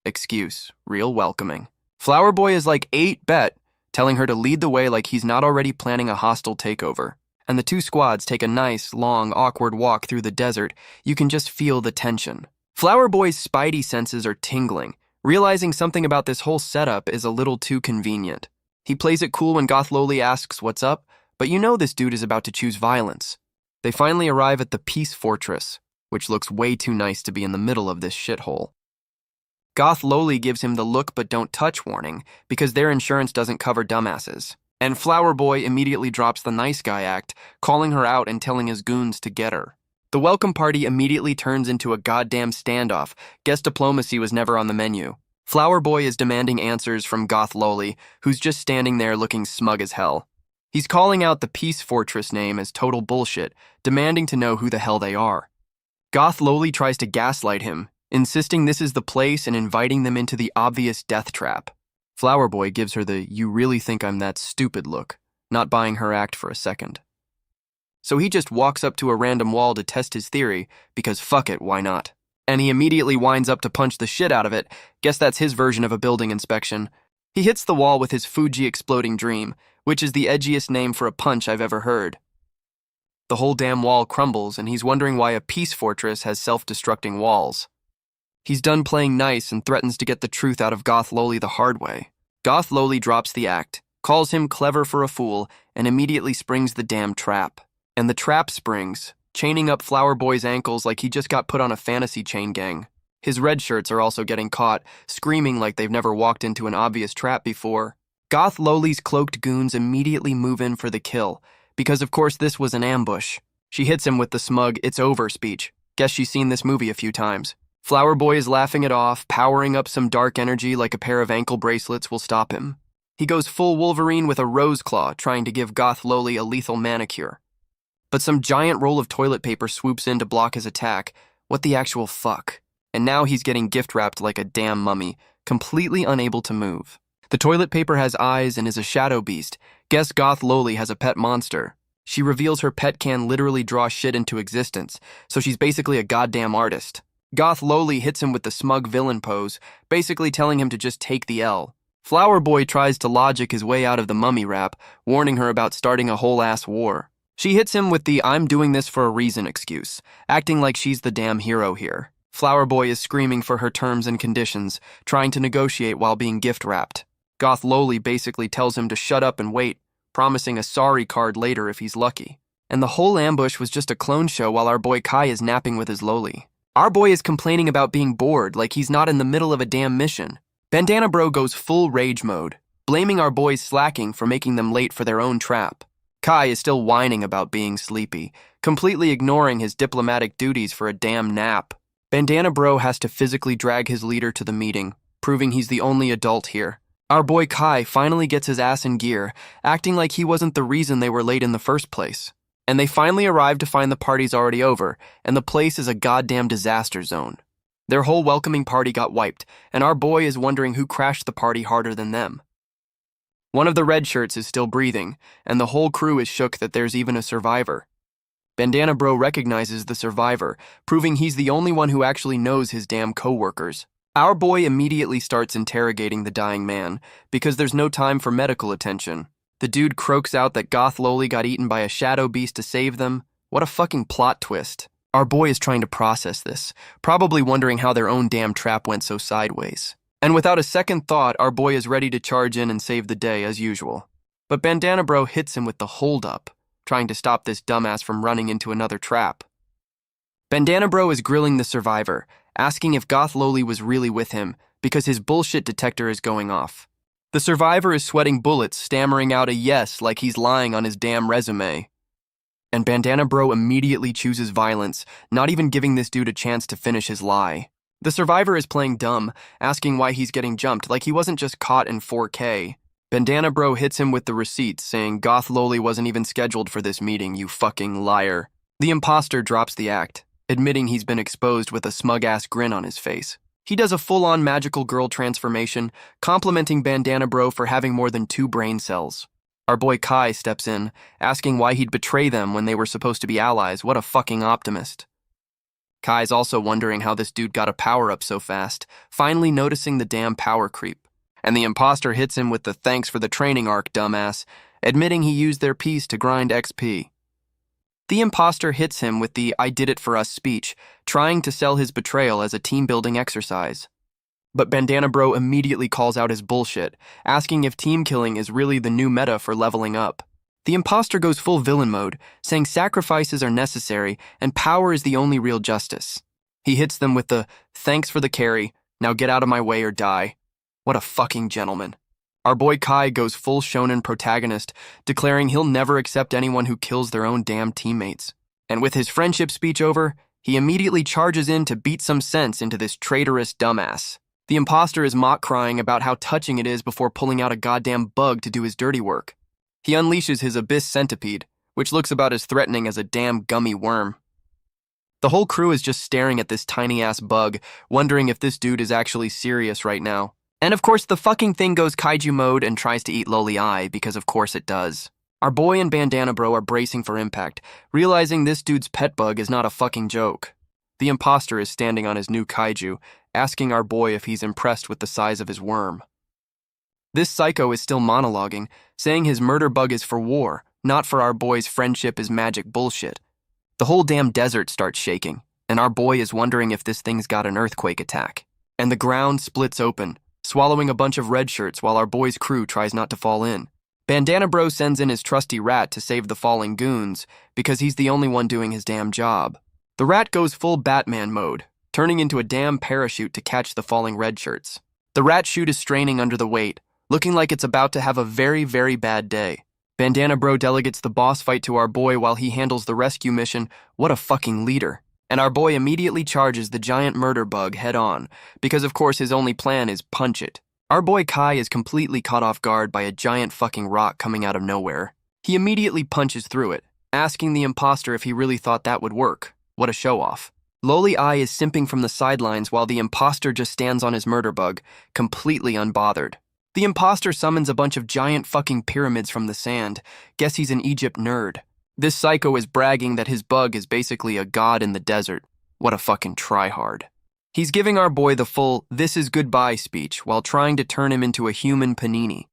excuse, real welcoming. Flower Boy is like 8 bet, telling her to lead the way like he's not already planning a hostile takeover. and the two squads take a nice, long, awkward walk through the desert. You can just feel the tension. Flower Boy's spidey senses are tingling, realizing something about this whole setup is a little too convenient. He plays it cool when Goth Loli asks what's up, but you know this dude is about to choose violence. They finally arrive at the Peace Fortress, which looks way too nice to be in the middle of this shithole. Goth Loli gives him the look but don't touch warning because their insurance doesn't cover dumbasses. And Flower Boy immediately drops the nice guy act, calling her out and telling his goons to get her. The welcome party immediately turns into a goddamn standoff. Guess diplomacy was never on the menu. Flower Boy is demanding answers from Goth Loli, who's just standing there looking smug as hell. He's calling out the Peace Fortress name as total bullshit, demanding to know who the hell they are. Goth Loli tries to gaslight him, insisting this is the place and inviting them into the obvious death trap. Flower Boy gives her the "you really think I'm that stupid" look, not buying her act for a second. So he just walks up to a random wall to test his theory, because fuck it, why not? And he immediately winds up to punch the shit out of it. Guess that's his version of a building inspection. He hits the wall with his Fuji Exploding Dream, which is the edgiest name for a punch I've ever heard. The whole damn wall crumbles, and he's wondering why a peace fortress has self-destructing walls. He's done playing nice and threatens to get the truth out of Goth Loli the hard way. Goth Loli drops the act, calls him clever for a fool, and immediately springs the damn trap. And the trap springs, chaining up Flower Boy's ankles like he just got put on a fantasy chain gang. His red shirts are also getting caught, screaming like they've never walked into an obvious trap before. Goth Loli's cloaked goons immediately move in for the kill, because of course this was an ambush. She hits him with the smug "it's over" speech. Guess she's seen this movie a few times. Flower Boy is laughing it off, powering up some dark energy like a pair of ankle bracelets will stop him. He goes full Wolverine with a rose claw, trying to give Goth Loli a lethal manicure. But some giant roll of toilet paper swoops in to block his attack. What the actual fuck? And now he's getting gift-wrapped like a damn mummy, completely unable to move. The toilet paper has eyes and is a shadow beast. Guess Goth Loli has a pet monster. She reveals her pet can literally draw shit into existence, so she's basically a goddamn artist. Goth Loli hits him with the smug villain pose, basically telling him to just take the L. Flower Boy tries to logic his way out of the mummy rap, warning her about starting a whole-ass war. She hits him with the "I'm doing this for a reason" excuse, acting like she's the damn hero here. Flower Boy is screaming for her terms and conditions, trying to negotiate while being gift-wrapped. Goth Loli basically tells him to shut up and wait, promising a sorry card later if he's lucky. And the whole ambush was just a clone show while our boy Kai is napping with his Loli. Our boy is complaining about being bored like he's not in the middle of a damn mission. Bandana Bro goes full rage mode, blaming our boys slacking for making them late for their own trap. Kai is still whining about being sleepy, completely ignoring his diplomatic duties for a damn nap. Bandana Bro has to physically drag his leader to the meeting, proving he's the only adult here. Our boy Kai finally gets his ass in gear, acting like he wasn't the reason they were late in the first place. And they finally arrive to find the party's already over, and the place is a goddamn disaster zone. Their whole welcoming party got wiped, and our boy is wondering who crashed the party harder than them. One of the red shirts is still breathing, and the whole crew is shook that there's even a survivor. Bandana Bro recognizes the survivor, proving he's the only one who actually knows his damn co-workers. Our boy immediately starts interrogating the dying man, because there's no time for medical attention. The dude croaks out that Goth Loli got eaten by a shadow beast to save them. What a fucking plot twist. Our boy is trying to process this, probably wondering how their own damn trap went so sideways. And without a second thought, our boy is ready to charge in and save the day as usual. But Bandana Bro hits him with the hold-up, trying to stop this dumbass from running into another trap. Bandana Bro is grilling the survivor, asking if Goth Loli was really with him, because his bullshit detector is going off. The survivor is sweating bullets, stammering out a yes like he's lying on his damn resume. And Bandana Bro immediately chooses violence, not even giving this dude a chance to finish his lie. The survivor is playing dumb, asking why he's getting jumped like he wasn't just caught in 4K. Bandana Bro hits him with the receipts, saying Goth Loli wasn't even scheduled for this meeting, you fucking liar. The imposter drops the act, admitting he's been exposed with a smug-ass grin on his face. He does a full-on magical girl transformation, complimenting Bandana Bro for having more than 2 brain cells. Our boy Kai steps in, asking why he'd betray them when they were supposed to be allies. What a fucking optimist. Kai's also wondering how this dude got a power-up so fast, finally noticing the damn power creep. And the imposter hits him with the "thanks for the training arc, dumbass," admitting he used their piece to grind XP. The imposter hits him with the "I did it for us" speech, trying to sell his betrayal as a team-building exercise. But Bandana Bro immediately calls out his bullshit, asking if team killing is really the new meta for leveling up. The imposter goes full villain mode, saying sacrifices are necessary and power is the only real justice. He hits them with the "thanks for the carry, now get out of my way or die." What a fucking gentleman. Our boy Kai goes full shonen protagonist, declaring he'll never accept anyone who kills their own damn teammates. And with his friendship speech over, he immediately charges in to beat some sense into this traitorous dumbass. The imposter is mock crying about how touching it is before pulling out a goddamn bug to do his dirty work. He unleashes his abyss centipede, which looks about as threatening as a damn gummy worm. The whole crew is just staring at this tiny-ass bug, wondering if this dude is actually serious right now. And of course, the fucking thing goes kaiju mode and tries to eat Loli Eye, because of course it does. Our boy and Bandana Bro are bracing for impact, realizing this dude's pet bug is not a fucking joke. The imposter is standing on his new kaiju, asking our boy if he's impressed with the size of his worm. This psycho is still monologuing, saying his murder bug is for war, not for our boy's friendship is magic bullshit. The whole damn desert starts shaking, and our boy is wondering if this thing's got an earthquake attack. And the ground splits open, swallowing a bunch of red shirts while our boy's crew tries not to fall in. Bandana Bro sends in his trusty rat to save the falling goons, because he's the only one doing his damn job. The rat goes full Batman mode, turning into a damn parachute to catch the falling red shirts. The rat chute is straining under the weight, looking like it's about to have a very, very bad day. Bandana Bro delegates the boss fight to our boy while he handles the rescue mission. What a fucking leader. And our boy immediately charges the giant murder bug head on, because of course his only plan is punch it. Our boy Kai is completely caught off guard by a giant fucking rock coming out of nowhere. He immediately punches through it, asking the imposter if he really thought that would work. What a show-off. Loli Eye is simping from the sidelines while the imposter just stands on his murder bug, completely unbothered. The imposter summons a bunch of giant fucking pyramids from the sand. Guess he's an Egypt nerd. This psycho is bragging that his bug is basically a god in the desert. What a fucking tryhard. He's giving our boy the full "this is goodbye" speech while trying to turn him into a human panini.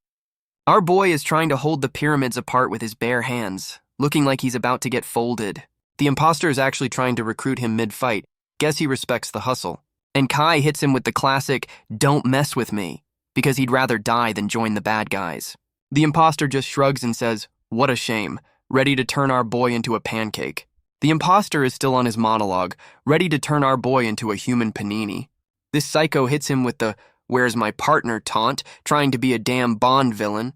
Our boy is trying to hold the pyramids apart with his bare hands, looking like he's about to get folded. The imposter is actually trying to recruit him mid-fight. Guess he respects the hustle. And Kai hits him with the classic "don't mess with me," because he'd rather die than join the bad guys. The imposter just shrugs and says, "What a shame," ready to turn our boy into a pancake. The imposter is still on his monologue, ready to turn our boy into a human panini. This psycho hits him with the "where's my partner" taunt, trying to be a damn Bond villain.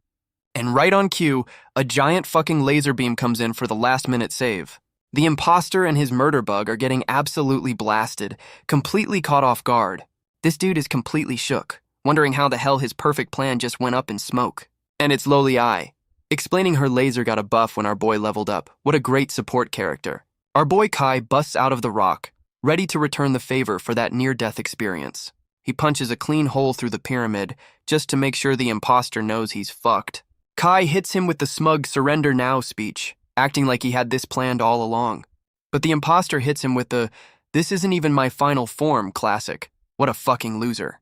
And right on cue, a giant fucking laser beam comes in for the last-minute save. The imposter and his murder bug are getting absolutely blasted, completely caught off guard. This dude is completely shook, wondering how the hell his perfect plan just went up in smoke. And it's Loli Eye, explaining her laser got a buff when our boy leveled up. What a great support character. Our boy Kai busts out of the rock, ready to return the favor for that near-death experience. He punches a clean hole through the pyramid, just to make sure the imposter knows he's fucked. Kai hits him with the smug "surrender now" speech, acting like he had this planned all along. But the imposter hits him with the "this isn't even my final form" classic. What a fucking loser.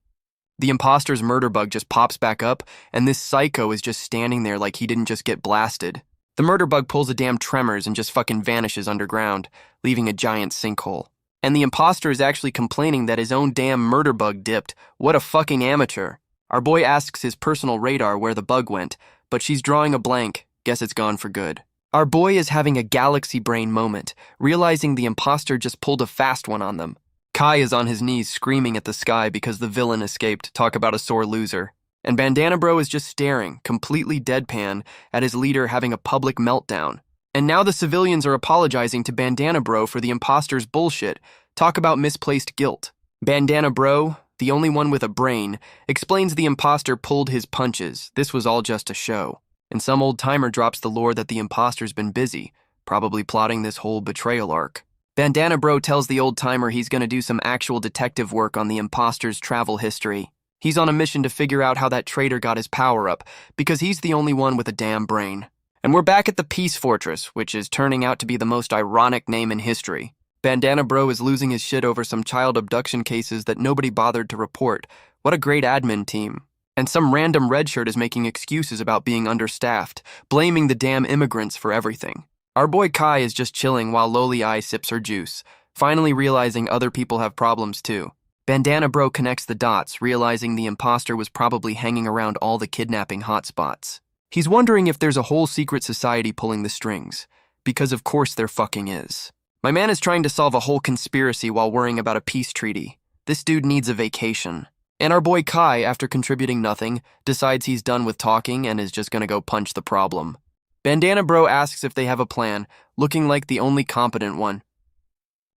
The imposter's murder bug just pops back up, and this psycho is just standing there like he didn't just get blasted. The murder bug pulls a damn tremors and just fucking vanishes underground, leaving a giant sinkhole. And the imposter is actually complaining that his own damn murder bug dipped. What a fucking amateur. Our boy asks his personal radar where the bug went, but she's drawing a blank. Guess it's gone for good. Our boy is having a galaxy brain moment, realizing the imposter just pulled a fast one on them. Kai is on his knees screaming at the sky because the villain escaped. Talk about a sore loser. And Bandana Bro is just staring, completely deadpan, at his leader having a public meltdown. And now the civilians are apologizing to Bandana Bro for the imposter's bullshit. Talk about misplaced guilt. Bandana Bro, the only one with a brain, explains the imposter pulled his punches. This was all just a show. And some old timer drops the lore that the imposter's been busy, probably plotting this whole betrayal arc. Bandana Bro tells the old timer he's gonna do some actual detective work on the imposter's travel history. He's on a mission to figure out how that traitor got his power up, because he's the only one with a damn brain. And we're back at the Peace Fortress, which is turning out to be the most ironic name in history. Bandana Bro is losing his shit over some child abduction cases that nobody bothered to report. What a great admin team. And some random redshirt is making excuses about being understaffed, blaming the damn immigrants for everything. Our boy Kai is just chilling while Loli Eye sips her juice, finally realizing other people have problems too. Bandana Bro connects the dots, realizing the imposter was probably hanging around all the kidnapping hotspots. He's wondering if there's a whole secret society pulling the strings, because of course there fucking is. My man is trying to solve a whole conspiracy while worrying about a peace treaty. This dude needs a vacation. And our boy Kai, after contributing nothing, decides he's done with talking and is just gonna go punch the problem. Bandana Bro asks if they have a plan, looking like the only competent one.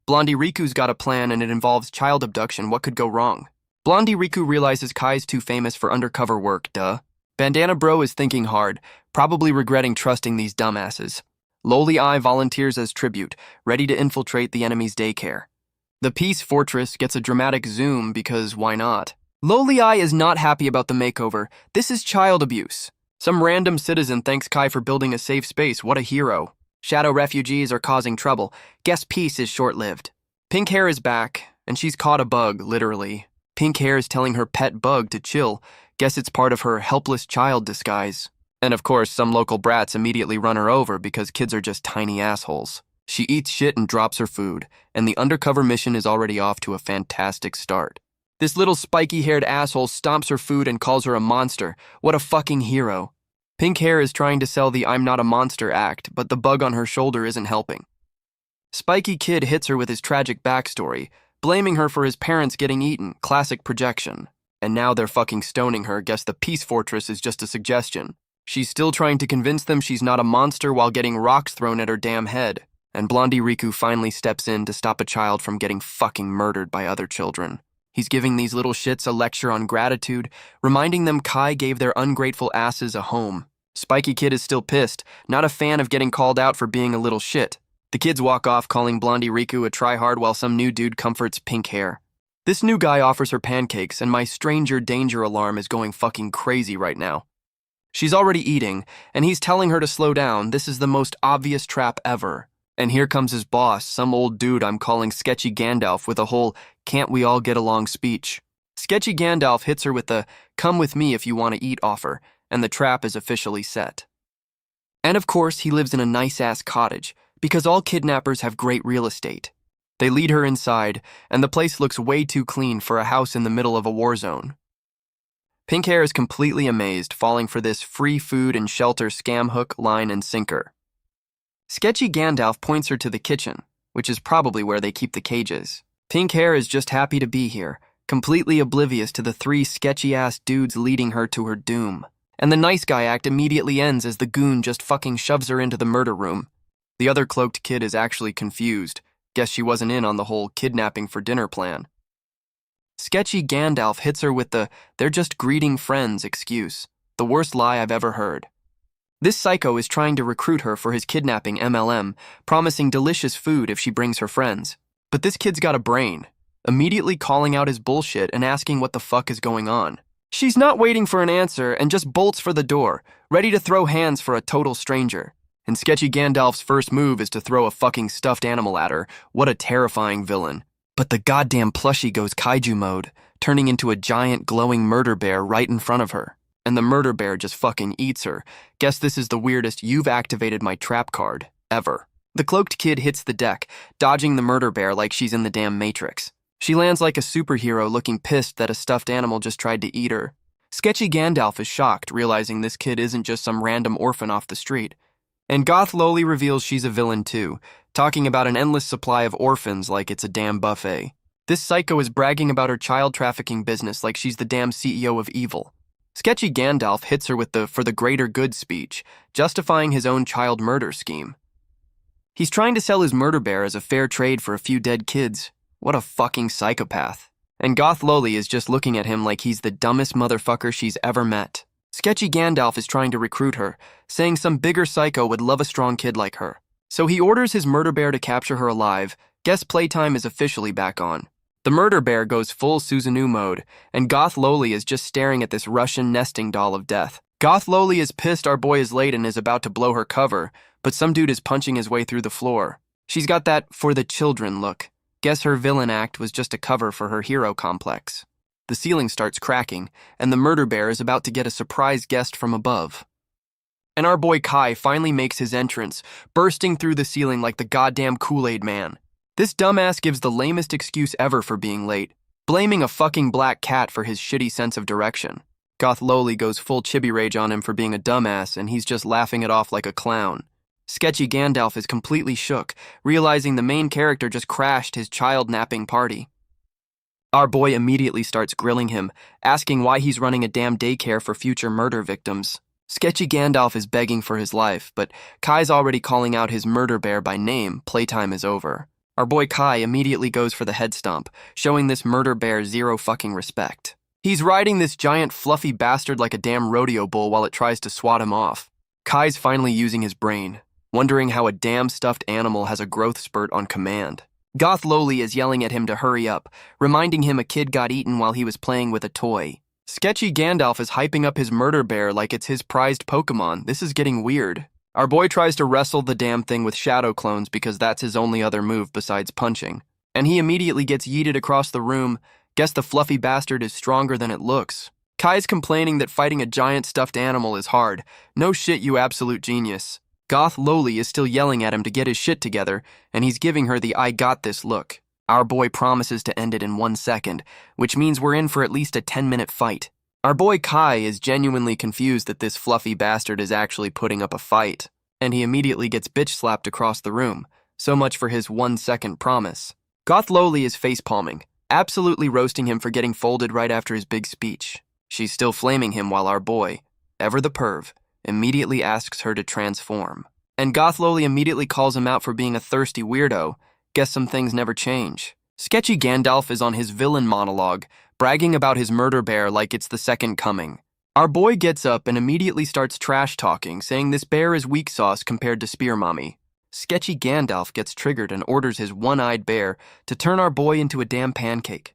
Blondie Riku's got a plan and it involves child abduction. What could go wrong? Blondie Riku realizes Kai's too famous for undercover work, duh. Bandana Bro is thinking hard, probably regretting trusting these dumbasses. Loli Eye volunteers as tribute, ready to infiltrate the enemy's daycare. The Peace Fortress gets a dramatic zoom because why not? Loli Eye is not happy about the makeover. This is child abuse. Some random citizen thanks Kai for building a safe space. What a hero. Shadow refugees are causing trouble. Guess peace is short-lived. Pink Hair is back, and she's caught a bug, literally. Pink Hair is telling her pet bug to chill. Guess it's part of her helpless child disguise. And of course, some local brats immediately run her over because kids are just tiny assholes. She eats shit and drops her food, and the undercover mission is already off to a fantastic start. This little spiky-haired asshole stomps her food and calls her a monster. What a fucking hero. Pink Hair is trying to sell the I'm not a monster act, but the bug on her shoulder isn't helping. Spiky Kid hits her with his tragic backstory, blaming her for his parents getting eaten, classic projection. And now they're fucking stoning her. Guess the Peace Fortress is just a suggestion. She's still trying to convince them she's not a monster while getting rocks thrown at her damn head. And Blondie Riku finally steps in to stop a child from getting fucking murdered by other children. He's giving these little shits a lecture on gratitude, reminding them Kai gave their ungrateful asses a home. Spiky Kid is still pissed, not a fan of getting called out for being a little shit. The kids walk off calling Blondie Riku a tryhard while some new dude comforts Pink Hair. This new guy offers her pancakes and my stranger danger alarm is going fucking crazy right now. She's already eating, and he's telling her to slow down. This is the most obvious trap ever. And here comes his boss, some old dude I'm calling Sketchy Gandalf with a whole can't we all get along speech. Sketchy Gandalf hits her with the come with me if you want to eat offer, and the trap is officially set. And of course, he lives in a nice-ass cottage, because all kidnappers have great real estate. They lead her inside, and the place looks way too clean for a house in the middle of a war zone. Pink Hair is completely amazed, falling for this free food and shelter scam hook, line, and sinker. Sketchy Gandalf points her to the kitchen, which is probably where they keep the cages. Pink Hair is just happy to be here, completely oblivious to the three sketchy-ass dudes leading her to her doom. And the nice guy act immediately ends as the goon just fucking shoves her into the murder room. The other cloaked kid is actually confused. Guess she wasn't in on the whole kidnapping for dinner plan. Sketchy Gandalf hits her with the they're just greeting friends excuse, the worst lie I've ever heard. This psycho is trying to recruit her for his kidnapping MLM, promising delicious food if she brings her friends. But this kid's got a brain, immediately calling out his bullshit and asking what the fuck is going on. She's not waiting for an answer and just bolts for the door, ready to throw hands for a total stranger. And Sketchy Gandalf's first move is to throw a fucking stuffed animal at her. What a terrifying villain. But the goddamn plushie goes kaiju mode, turning into a giant glowing murder bear right in front of her. And the murder bear just fucking eats her. Guess this is the weirdest you've activated my trap card ever. The cloaked kid hits the deck, dodging the murder bear like she's in the damn Matrix. She lands like a superhero looking pissed that a stuffed animal just tried to eat her. Sketchy Gandalf is shocked, realizing this kid isn't just some random orphan off the street. And Goth Loli reveals she's a villain too, talking about an endless supply of orphans like it's a damn buffet. This psycho is bragging about her child trafficking business like she's the damn CEO of evil. Sketchy Gandalf hits her with the for the greater good speech, justifying his own child murder scheme. He's trying to sell his murder bear as a fair trade for a few dead kids. What a fucking psychopath. And Goth Loli is just looking at him like he's the dumbest motherfucker she's ever met. Sketchy Gandalf is trying to recruit her, saying some bigger psycho would love a strong kid like her. So he orders his murder bear to capture her alive. Guess playtime is officially back on. The murder bear goes full Susanoo mode, and Goth Loli is just staring at this Russian nesting doll of death. Goth Loli is pissed our boy is late and is about to blow her cover, but some dude is punching his way through the floor. She's got that for the children look. Guess her villain act was just a cover for her hero complex. The ceiling starts cracking, and the murder bear is about to get a surprise guest from above. And our boy Kai finally makes his entrance, bursting through the ceiling like the goddamn Kool-Aid man. This dumbass gives the lamest excuse ever for being late, blaming a fucking black cat for his shitty sense of direction. Goth Loli goes full chibi rage on him for being a dumbass, and he's just laughing it off like a clown. Sketchy Gandalf is completely shook, realizing the main character just crashed his child napping party. Our boy immediately starts grilling him, asking why he's running a damn daycare for future murder victims. Sketchy Gandalf is begging for his life, but Kai's already calling out his murder bear by name. Playtime is over. Our boy Kai immediately goes for the head stomp, showing this murder bear zero fucking respect. He's riding this giant fluffy bastard like a damn rodeo bull while it tries to swat him off. Kai's finally using his brain, wondering how a damn stuffed animal has a growth spurt on command. Goth Loli is yelling at him to hurry up, reminding him a kid got eaten while he was playing with a toy. Sketchy Gandalf is hyping up his murder bear like it's his prized Pokemon. This is getting weird. Our boy tries to wrestle the damn thing with shadow clones because that's his only other move besides punching. And he immediately gets yeeted across the room. Guess the fluffy bastard is stronger than it looks. Kai's complaining that fighting a giant stuffed animal is hard. No shit, you absolute genius. Goth Loli is still yelling at him to get his shit together, and he's giving her the I got this look. Our boy promises to end it in 1 second, which means we're in for at least a 10-minute fight. Our boy Kai is genuinely confused that this fluffy bastard is actually putting up a fight, and he immediately gets bitch-slapped across the room. So much for his 1-second promise. Goth Loli is face-palming, absolutely roasting him for getting folded right after his big speech. She's still flaming him while our boy, ever the perv, immediately asks her to transform. And Goth Loli immediately calls him out for being a thirsty weirdo. Guess some things never change. Sketchy Gandalf is on his villain monologue, bragging about his murder bear like it's the second coming. Our boy gets up and immediately starts trash-talking, saying this bear is weak sauce compared to Spear Mommy. Sketchy Gandalf gets triggered and orders his one-eyed bear to turn our boy into a damn pancake.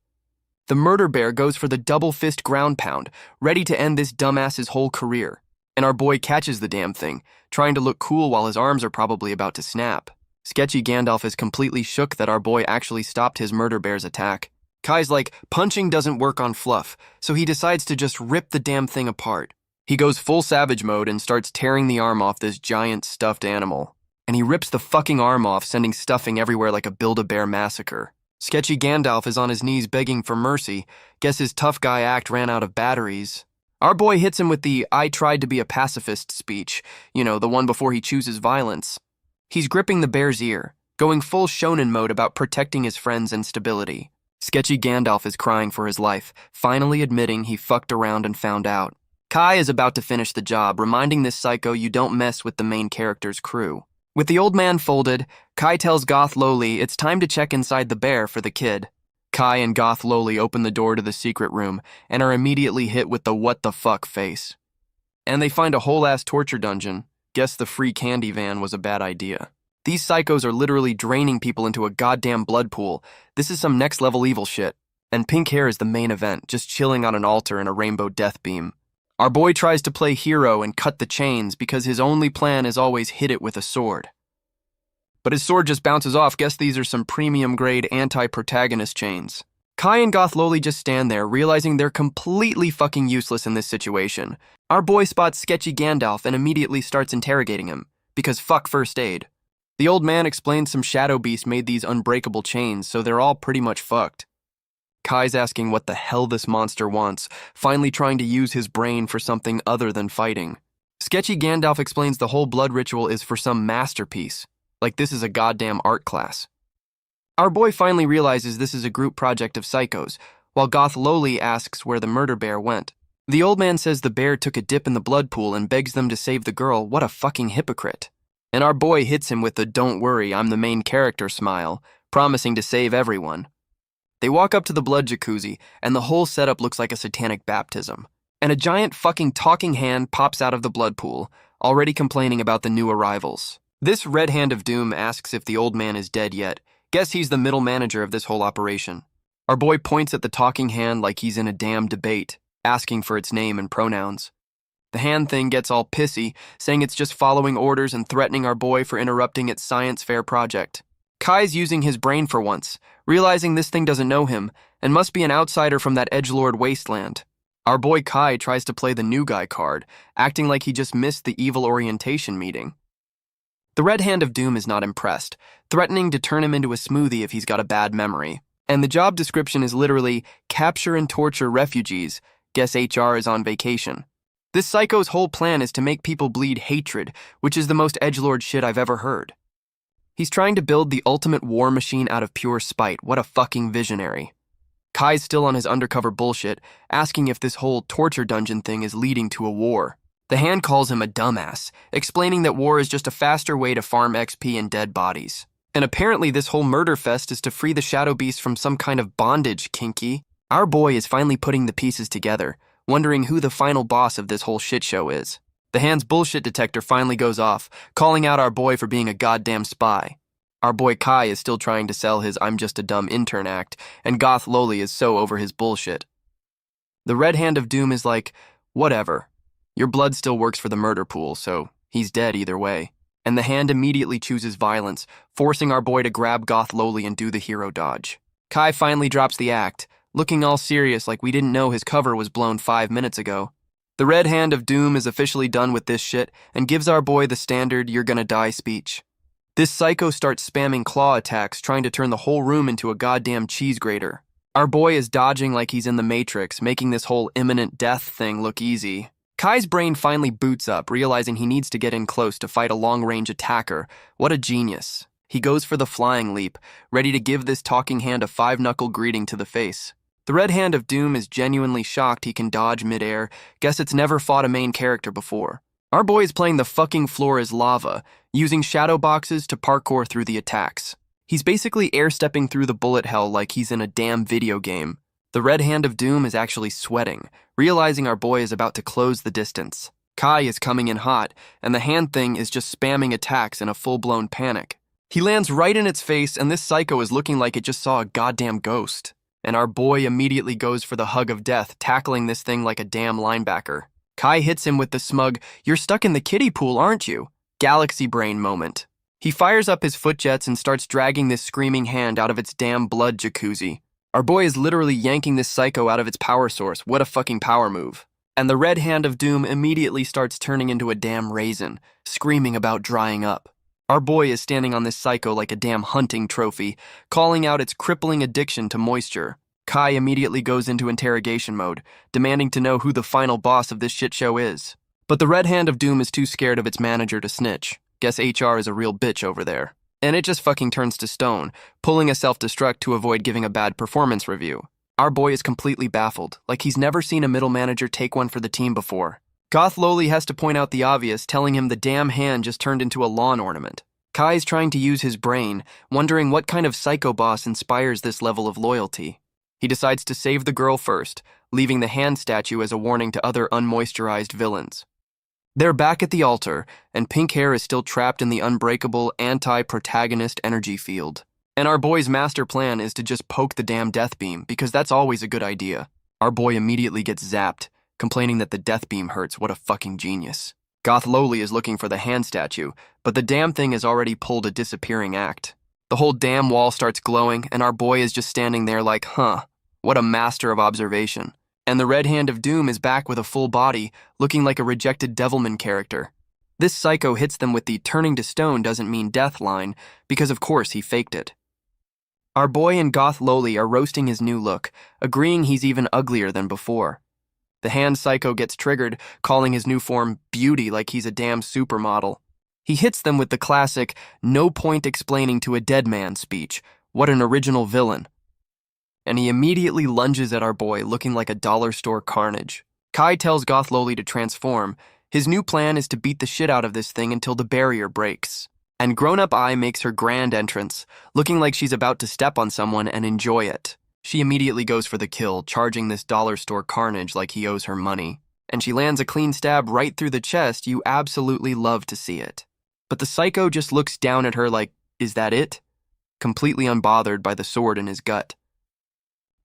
The murder bear goes for the double fist ground pound, ready to end this dumbass's whole career. And our boy catches the damn thing, trying to look cool while his arms are probably about to snap. Sketchy Gandalf is completely shook that our boy actually stopped his murder bear's attack. Kai's like, punching doesn't work on fluff, so he decides to just rip the damn thing apart. He goes full savage mode and starts tearing the arm off this giant stuffed animal. And he rips the fucking arm off, sending stuffing everywhere like a Build-A-Bear massacre. Sketchy Gandalf is on his knees begging for mercy. Guess his tough guy act ran out of batteries. Our boy hits him with the I tried to be a pacifist speech, the one before he chooses violence. He's gripping the bear's ear, going full shonen mode about protecting his friends and stability. Sketchy Gandalf is crying for his life, finally admitting he fucked around and found out. Kai is about to finish the job, reminding this psycho you don't mess with the main character's crew. With the old man folded, Kai tells Goth Loli it's time to check inside the bear for the kid. Kai and Goth Loli open the door to the secret room and are immediately hit with the what the fuck face. And they find a whole-ass torture dungeon. Guess the free candy van was a bad idea. These psychos are literally draining people into a goddamn blood pool. This is some next-level evil shit. And pink hair is the main event, just chilling on an altar in a rainbow death beam. Our boy tries to play hero and cut the chains because his only plan is always hit it with a sword. But his sword just bounces off. Guess these are some premium-grade anti-protagonist chains. Kai and Goth Loli just stand there, realizing they're completely fucking useless in this situation. Our boy spots Sketchy Gandalf and immediately starts interrogating him, because fuck first aid. The old man explains some shadow beast made these unbreakable chains, so they're all pretty much fucked. Kai's asking what the hell this monster wants, finally trying to use his brain for something other than fighting. Sketchy Gandalf explains the whole blood ritual is for some masterpiece, like this is a goddamn art class. Our boy finally realizes this is a group project of psychos, while Goth Loli asks where the murder bear went. The old man says the bear took a dip in the blood pool and begs them to save the girl. What a fucking hypocrite. And our boy hits him with the don't worry, I'm the main character smile, promising to save everyone. They walk up to the blood jacuzzi, and the whole setup looks like a satanic baptism. And a giant fucking talking hand pops out of the blood pool, already complaining about the new arrivals. This red hand of doom asks if the old man is dead yet. Guess he's the middle manager of this whole operation. Our boy points at the talking hand like he's in a damn debate, asking for its name and pronouns. The hand thing gets all pissy, saying it's just following orders and threatening our boy for interrupting its science fair project. Kai's using his brain for once, realizing this thing doesn't know him, and must be an outsider from that edgelord wasteland. Our boy Kai tries to play the new guy card, acting like he just missed the evil orientation meeting. The Red Hand of Doom is not impressed, threatening to turn him into a smoothie if he's got a bad memory. And the job description is literally, capture and torture refugees. Guess HR is on vacation. This psycho's whole plan is to make people bleed hatred, which is the most edgelord shit I've ever heard. He's trying to build the ultimate war machine out of pure spite. What a fucking visionary. Kai's still on his undercover bullshit, asking if this whole torture dungeon thing is leading to a war. The Hand calls him a dumbass, explaining that war is just a faster way to farm XP and dead bodies. And apparently this whole murder fest is to free the Shadow Beast from some kind of bondage, kinky. Our boy is finally putting the pieces together, wondering who the final boss of this whole shit show is. The Hand's bullshit detector finally goes off, calling out our boy for being a goddamn spy. Our boy Kai is still trying to sell his I'm just a dumb intern act, and Goth Loli is so over his bullshit. The Red Hand of Doom is like, whatever. Your blood still works for the murder pool, so he's dead either way. And the Hand immediately chooses violence, forcing our boy to grab Goth Loli and do the hero dodge. Kai finally drops the act, looking all serious like we didn't know his cover was blown 5 minutes ago. The Red Hand of Doom is officially done with this shit and gives our boy the standard "you're gonna die" speech. This psycho starts spamming claw attacks, trying to turn the whole room into a goddamn cheese grater. Our boy is dodging like he's in the Matrix, making this whole imminent death thing look easy. Kai's brain finally boots up, realizing he needs to get in close to fight a long-range attacker. What a genius. He goes for the flying leap, ready to give this talking hand a 5-knuckle greeting to the face. The Red Hand of Doom is genuinely shocked he can dodge midair. Guess it's never fought a main character before. Our boy is playing the fucking floor is lava, using shadow boxes to parkour through the attacks. He's basically air-stepping through the bullet hell like he's in a damn video game. The Red Hand of Doom is actually sweating, realizing our boy is about to close the distance. Kai is coming in hot, and the Hand thing is just spamming attacks in a full-blown panic. He lands right in its face, and this psycho is looking like it just saw a goddamn ghost. And our boy immediately goes for the hug of death, tackling this thing like a damn linebacker. Kai hits him with the smug, "You're stuck in the kiddie pool, aren't you?" Galaxy brain moment. He fires up his foot jets and starts dragging this screaming hand out of its damn blood jacuzzi. Our boy is literally yanking this psycho out of its power source. What a fucking power move. And the Red Hand of Doom immediately starts turning into a damn raisin, screaming about drying up. Our boy is standing on this psycho like a damn hunting trophy, calling out its crippling addiction to moisture. Kai immediately goes into interrogation mode, demanding to know who the final boss of this shit show is. But the Red Hand of Doom is too scared of its manager to snitch. Guess HR is a real bitch over there. And it just fucking turns to stone, pulling a self-destruct to avoid giving a bad performance review. Our boy is completely baffled, like he's never seen a middle manager take one for the team before. Goth Loli has to point out the obvious, telling him the damn hand just turned into a lawn ornament. Kai's trying to use his brain, wondering what kind of psycho boss inspires this level of loyalty. He decides to save the girl first, leaving the hand statue as a warning to other unmoisturized villains. They're back at the altar, and Pink Hair is still trapped in the unbreakable anti-protagonist energy field. And our boy's master plan is to just poke the damn death beam, because that's always a good idea. Our boy immediately gets zapped, complaining that the death beam hurts. What a fucking genius. Goth Loli is looking for the hand statue, but the damn thing has already pulled a disappearing act. The whole damn wall starts glowing, and our boy is just standing there like, huh, what a master of observation. And the Red Hand of Doom is back with a full body, looking like a rejected Devilman character. This psycho hits them with the "turning to stone doesn't mean death" line, because of course he faked it. Our boy and Goth Loli are roasting his new look, agreeing he's even uglier than before. The hand psycho gets triggered, calling his new form beauty like he's a damn supermodel. He hits them with the classic, "no point explaining to a dead man" speech. What an original villain. And he immediately lunges at our boy, looking like a dollar store carnage. Kai tells Goth Loli to transform. His new plan is to beat the shit out of this thing until the barrier breaks. And grown-up Ai makes her grand entrance, looking like she's about to step on someone and enjoy it. She immediately goes for the kill, charging this dollar store carnage like he owes her money. And she lands a clean stab right through the chest. You absolutely love to see it. But the psycho just looks down at her like, is that it? Completely unbothered by the sword in his gut.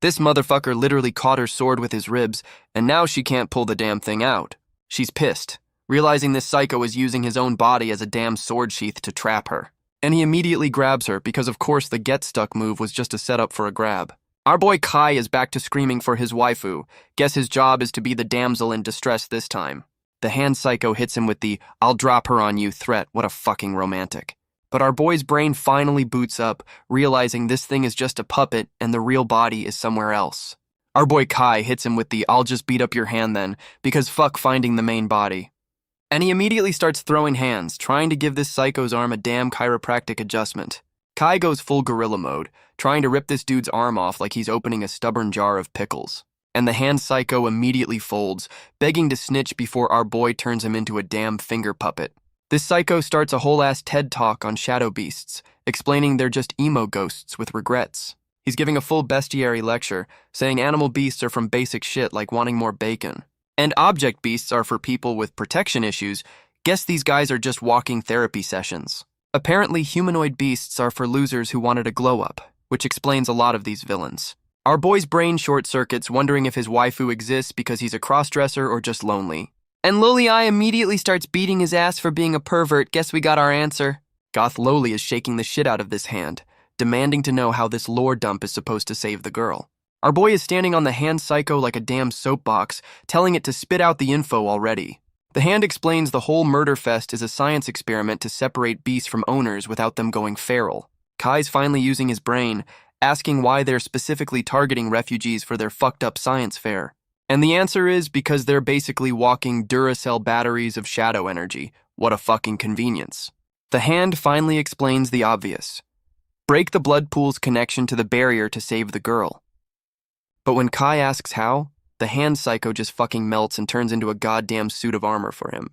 This motherfucker literally caught her sword with his ribs, and now she can't pull the damn thing out. She's pissed, realizing this psycho is using his own body as a damn sword sheath to trap her. And he immediately grabs her because of course the get stuck move was just a setup for a grab. Our boy Kai is back to screaming for his waifu. Guess his job is to be the damsel in distress this time. The hand psycho hits him with the "I'll drop her on you" threat. What a fucking romantic. But our boy's brain finally boots up, realizing this thing is just a puppet and the real body is somewhere else. Our boy Kai hits him with the "I'll just beat up your hand then, because fuck finding the main body." And he immediately starts throwing hands, trying to give this psycho's arm a damn chiropractic adjustment. Kai goes full gorilla mode, trying to rip this dude's arm off like he's opening a stubborn jar of pickles. And the hand psycho immediately folds, begging to snitch before our boy turns him into a damn finger puppet. This psycho starts a whole-ass TED talk on shadow beasts, explaining they're just emo ghosts with regrets. He's giving a full bestiary lecture, saying animal beasts are from basic shit like wanting more bacon. And object beasts are for people with protection issues. Guess these guys are just walking therapy sessions. Apparently, humanoid beasts are for losers who wanted a glow-up, which explains a lot of these villains. Our boy's brain short-circuits, wondering if his waifu exists because he's a crossdresser or just lonely. And Loli immediately starts beating his ass for being a pervert. Guess we got our answer. Goth Loli is shaking the shit out of this hand, demanding to know how this lore dump is supposed to save the girl. Our boy is standing on the hand psycho like a damn soapbox, telling it to spit out the info already. The hand explains the whole murder fest is a science experiment to separate beasts from owners without them going feral. Kai's finally using his brain, asking why they're specifically targeting refugees for their fucked up science fair. And the answer is because they're basically walking Duracell batteries of shadow energy. What a fucking convenience. The hand finally explains the obvious. Break the blood pool's connection to the barrier to save the girl. But when Kai asks how, the hand psycho just fucking melts and turns into a goddamn suit of armor for him.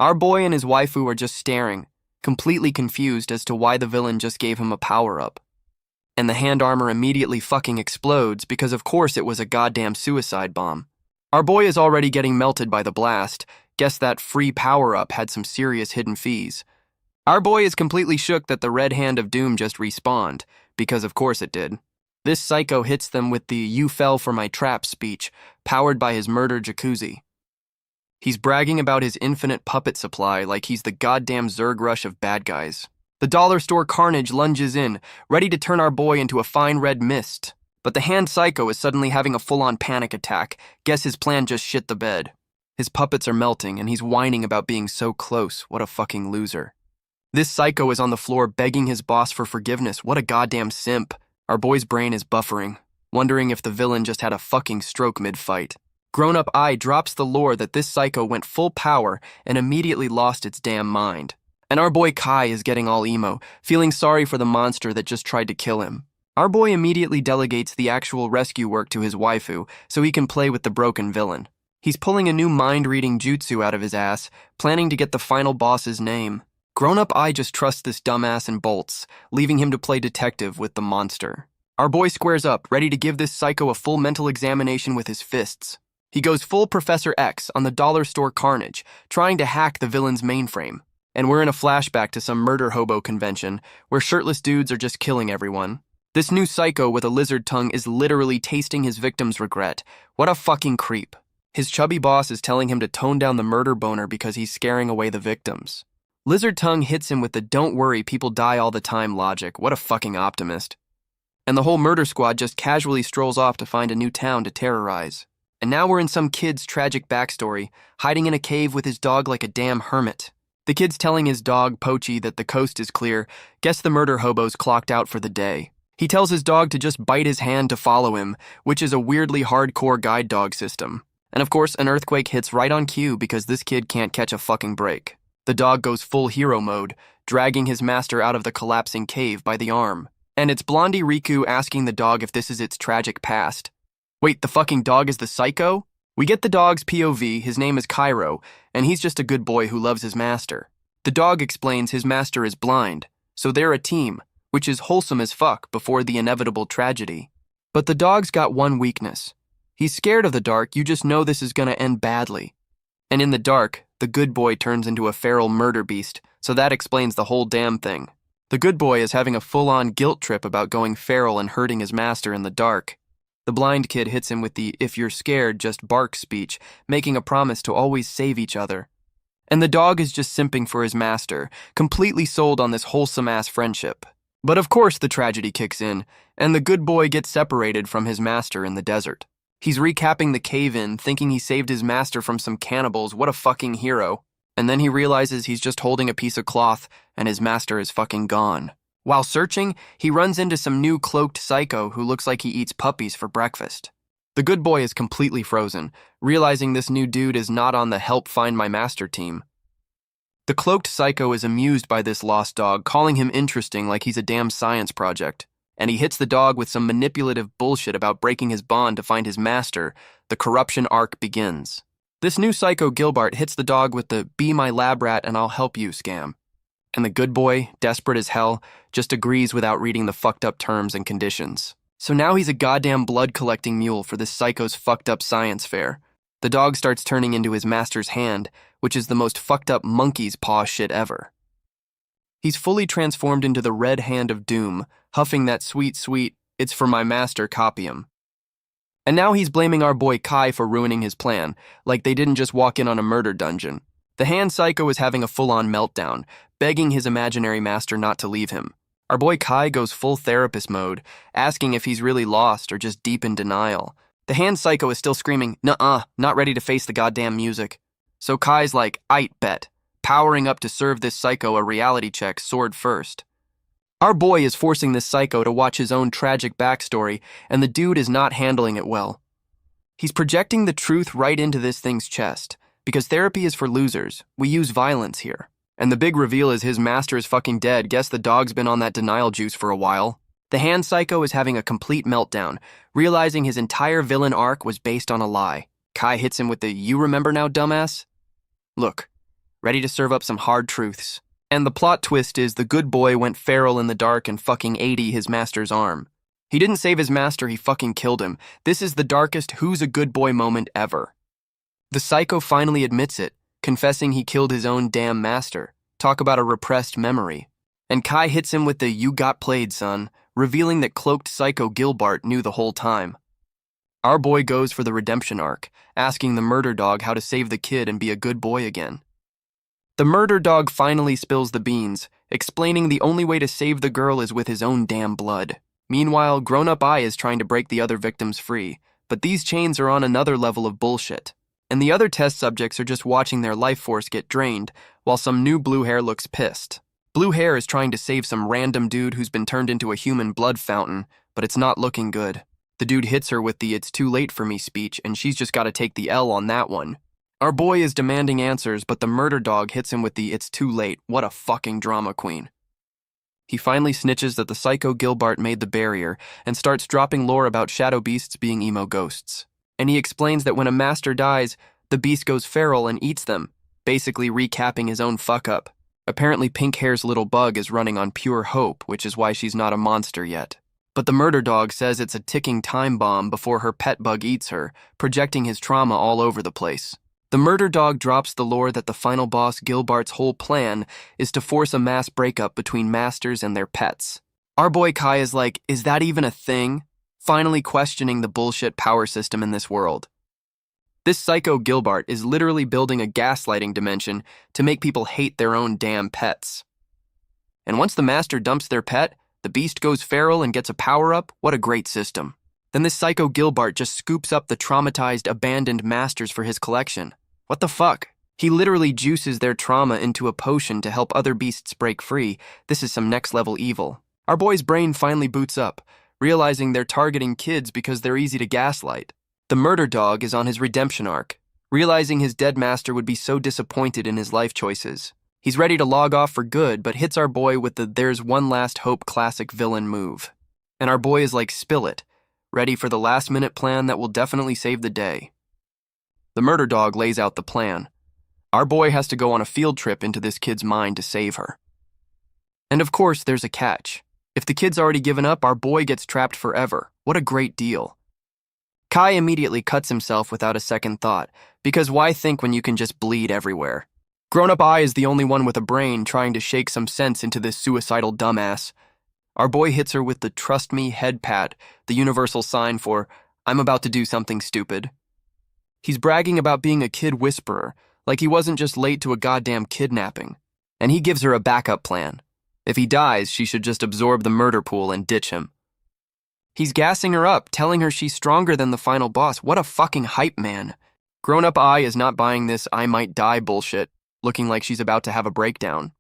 Our boy and his waifu are just staring, completely confused as to why the villain just gave him a power-up. And the hand armor immediately fucking explodes because of course it was a goddamn suicide bomb. Our boy is already getting melted by the blast. Guess that free power-up had some serious hidden fees. Our boy is completely shook that the red hand of doom just respawned, because of course it did. This psycho hits them with the "you fell for my trap" speech, powered by his murder jacuzzi. He's bragging about his infinite puppet supply like he's the goddamn Zerg rush of bad guys. The dollar store carnage lunges in, ready to turn our boy into a fine red mist. But the hand psycho is suddenly having a full-on panic attack. Guess his plan just shit the bed. His puppets are melting and he's whining about being so close. What a fucking loser. This psycho is on the floor begging his boss for forgiveness. What a goddamn simp. Our boy's brain is buffering, wondering if the villain just had a fucking stroke mid-fight. Grown-up I drops the lore that this psycho went full power and immediately lost its damn mind. And our boy Kai is getting all emo, feeling sorry for the monster that just tried to kill him. Our boy immediately delegates the actual rescue work to his waifu so he can play with the broken villain. He's pulling a new mind-reading jutsu out of his ass, planning to get the final boss's name. Grown-up I just trusts this dumbass and bolts, leaving him to play detective with the monster. Our boy squares up, ready to give this psycho a full mental examination with his fists. He goes full Professor X on the dollar store carnage, trying to hack the villain's mainframe. And we're in a flashback to some murder hobo convention, where shirtless dudes are just killing everyone. This new psycho with a lizard tongue is literally tasting his victim's regret. What a fucking creep. His chubby boss is telling him to tone down the murder boner because he's scaring away the victims. Lizard Tongue hits him with the "don't worry, people die all the time" logic. What a fucking optimist. And the whole murder squad just casually strolls off to find a new town to terrorize. And now we're in some kid's tragic backstory, hiding in a cave with his dog like a damn hermit. The kid's telling his dog, Pochi, that the coast is clear. Guess the murder hobo's clocked out for the day. He tells his dog to just bite his hand to follow him, which is a weirdly hardcore guide dog system. And of course, an earthquake hits right on cue because this kid can't catch a fucking break. The dog goes full hero mode, dragging his master out of the collapsing cave by the arm. And it's Blondie Riku asking the dog if this is its tragic past. Wait, the fucking dog is the psycho? We get the dog's POV, his name is Cairo, and he's just a good boy who loves his master. The dog explains his master is blind, so they're a team, which is wholesome as fuck before the inevitable tragedy. But the dog's got one weakness. He's scared of the dark, you just know this is gonna end badly. And in the dark, the good boy turns into a feral murder beast, so that explains the whole damn thing. The good boy is having a full-on guilt trip about going feral and hurting his master in the dark. The blind kid hits him with the "if you're scared, just bark" speech, making a promise to always save each other. And the dog is just simping for his master, completely sold on this wholesome-ass friendship. But of course the tragedy kicks in, and the good boy gets separated from his master in the desert. He's recapping the cave-in, thinking he saved his master from some cannibals, what a fucking hero. And then he realizes he's just holding a piece of cloth, and his master is fucking gone. While searching, he runs into some new cloaked psycho who looks like he eats puppies for breakfast. The good boy is completely frozen, realizing this new dude is not on the help find my master team. The cloaked psycho is amused by this lost dog, calling him interesting like he's a damn science project. And he hits the dog with some manipulative bullshit about breaking his bond to find his master. The corruption arc begins. This new psycho Gilbart hits the dog with the "be my lab rat and I'll help you" scam. And the good boy, desperate as hell, just agrees without reading the fucked up terms and conditions. So now he's a goddamn blood-collecting mule for this psycho's fucked up science fair. The dog starts turning into his master's hand, which is the most fucked up monkey's paw shit ever. He's fully transformed into the red hand of doom, huffing that sweet, "it's for my master" copium. And now he's blaming our boy Kai for ruining his plan, like they didn't just walk in on a murder dungeon. The hand psycho is having a full-on meltdown, begging his imaginary master not to leave him. Our boy Kai goes full therapist mode, asking if he's really lost or just deep in denial. The hand psycho is still screaming, "Nuh-uh, not ready to face the goddamn music." So Kai's like, "Aight, bet," powering up to serve this psycho a reality check, sword first. Our boy is forcing this psycho to watch his own tragic backstory, and the dude is not handling it well. He's projecting the truth right into this thing's chest, because therapy is for losers. We use violence here. And the big reveal is his master is fucking dead. Guess the dog's been on that denial juice for a while. The hand psycho is having a complete meltdown, realizing his entire villain arc was based on a lie. Kai hits him with the "you remember now, dumbass?" Look, ready to serve up some hard truths. And the plot twist is the good boy went feral in the dark and fucking 80 his master's arm. He didn't save his master, he fucking killed him. This is the darkest who's a good boy moment ever. The psycho finally admits it, confessing he killed his own damn master. Talk about a repressed memory. And Kai hits him with the "you got played, son," revealing that cloaked psycho Gilbart knew the whole time. Our boy goes for the redemption arc, asking the murder dog how to save the kid and be a good boy again. The murder dog finally spills the beans, explaining the only way to save the girl is with his own damn blood. Meanwhile, grown-up I is trying to break the other victims free, but these chains are on another level of bullshit. And the other test subjects are just watching their life force get drained, while some new blue hair looks pissed. Blue hair is trying to save some random dude who's been turned into a human blood fountain, but it's not looking good. The dude hits her with the "it's too late for me" speech, and she's just gotta take the L on that one. Our boy is demanding answers, but the murder dog hits him with the "it's too late." What a fucking drama queen. He finally snitches that the psycho Gilbart made the barrier and starts dropping lore about shadow beasts being emo ghosts. And he explains that when a master dies, the beast goes feral and eats them, basically recapping his own fuck-up. Apparently Pink Hair's little bug is running on pure hope, which is why she's not a monster yet. But the murder dog says it's a ticking time bomb before her pet bug eats her, projecting his trauma all over the place. The murder dog drops the lore that the final boss Gilbart's whole plan is to force a mass breakup between masters and their pets. Our boy Kai is like, is that even a thing? Finally questioning the bullshit power system in this world. This psycho Gilbart is literally building a gaslighting dimension to make people hate their own damn pets. And once the master dumps their pet, the beast goes feral and gets a power-up. What a great system. Then this psycho Gilbart just scoops up the traumatized, abandoned masters for his collection. What the fuck? He literally juices their trauma into a potion to help other beasts break free. This is some next-level evil. Our boy's brain finally boots up, realizing they're targeting kids because they're easy to gaslight. The murder dog is on his redemption arc, realizing his dead master would be so disappointed in his life choices. He's ready to log off for good, but hits our boy with the "there's one last hope" classic villain move. And our boy is like, spill it, ready for the last-minute plan that will definitely save the day. The murder dog lays out the plan. Our boy has to go on a field trip into this kid's mind to save her. And of course, there's a catch. If the kid's already given up, our boy gets trapped forever. What a great deal. Kai immediately cuts himself without a second thought, because why think when you can just bleed everywhere? Grown-up I is the only one with a brain trying to shake some sense into this suicidal dumbass. Our boy hits her with the "trust me" head pat, the universal sign for, I'm about to do something stupid. He's bragging about being a kid whisperer, like he wasn't just late to a goddamn kidnapping. And he gives her a backup plan. If he dies, she should just absorb the murder pool and ditch him. He's gassing her up, telling her she's stronger than the final boss. What a fucking hype man. Grown-up Ai is not buying this I might die bullshit, looking like she's about to have a breakdown.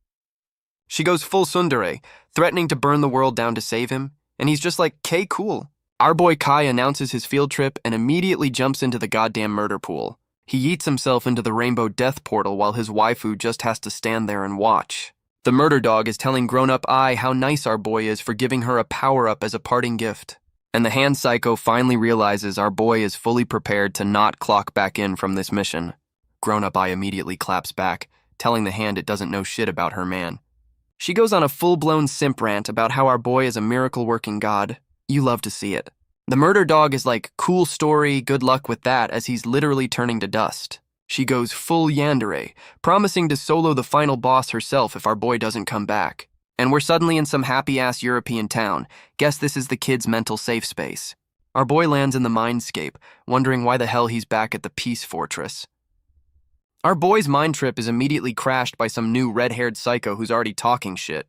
She goes full tsundere, threatening to burn the world down to save him, and he's just like, "K, cool." Our boy Kai announces his field trip and immediately jumps into the goddamn murder pool. He yeets himself into the rainbow death portal while his waifu just has to stand there and watch. The murder dog is telling grown-up Ai how nice our boy is for giving her a power-up as a parting gift. And the hand psycho finally realizes our boy is fully prepared to not clock back in from this mission. Grown-up Ai immediately claps back, telling the hand it doesn't know shit about her man. She goes on a full-blown simp rant about how our boy is a miracle-working god. You love to see it. The murder dog is like, "Cool story, good luck with that," as he's literally turning to dust. She goes full yandere, promising to solo the final boss herself if our boy doesn't come back. And we're suddenly in some happy-ass European town. Guess this is the kid's mental safe space. Our boy lands in the mindscape, wondering why the hell he's back at the Peace Fortress. Our boy's mind trip is immediately crashed by some new red-haired psycho who's already talking shit.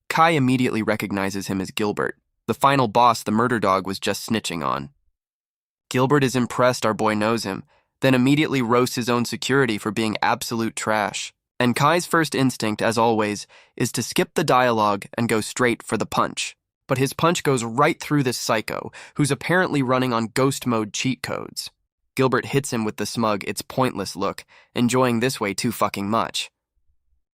Kai immediately recognizes him as Gilbert, the final boss the murder dog was just snitching on. Gilbert is impressed our boy knows him, then immediately roasts his own security for being absolute trash. And Kai's first instinct, as always, is to skip the dialogue and go straight for the punch. But his punch goes right through this psycho, who's apparently running on ghost mode cheat codes. Gilbert hits him with the smug, "It's pointless" look, enjoying this way too fucking much.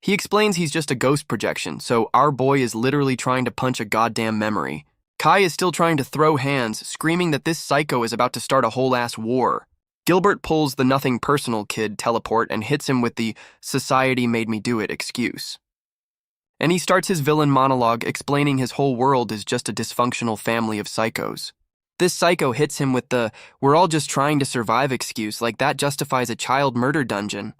He explains he's just a ghost projection, so our boy is literally trying to punch a goddamn memory. Kai is still trying to throw hands, screaming that this psycho is about to start a whole-ass war. Gilbert pulls the nothing personal kid teleport and hits him with the "society made me do it" excuse. And he starts his villain monologue explaining his whole world is just a dysfunctional family of psychos. This psycho hits him with the "we're all just trying to survive" excuse, like that justifies a child murder dungeon.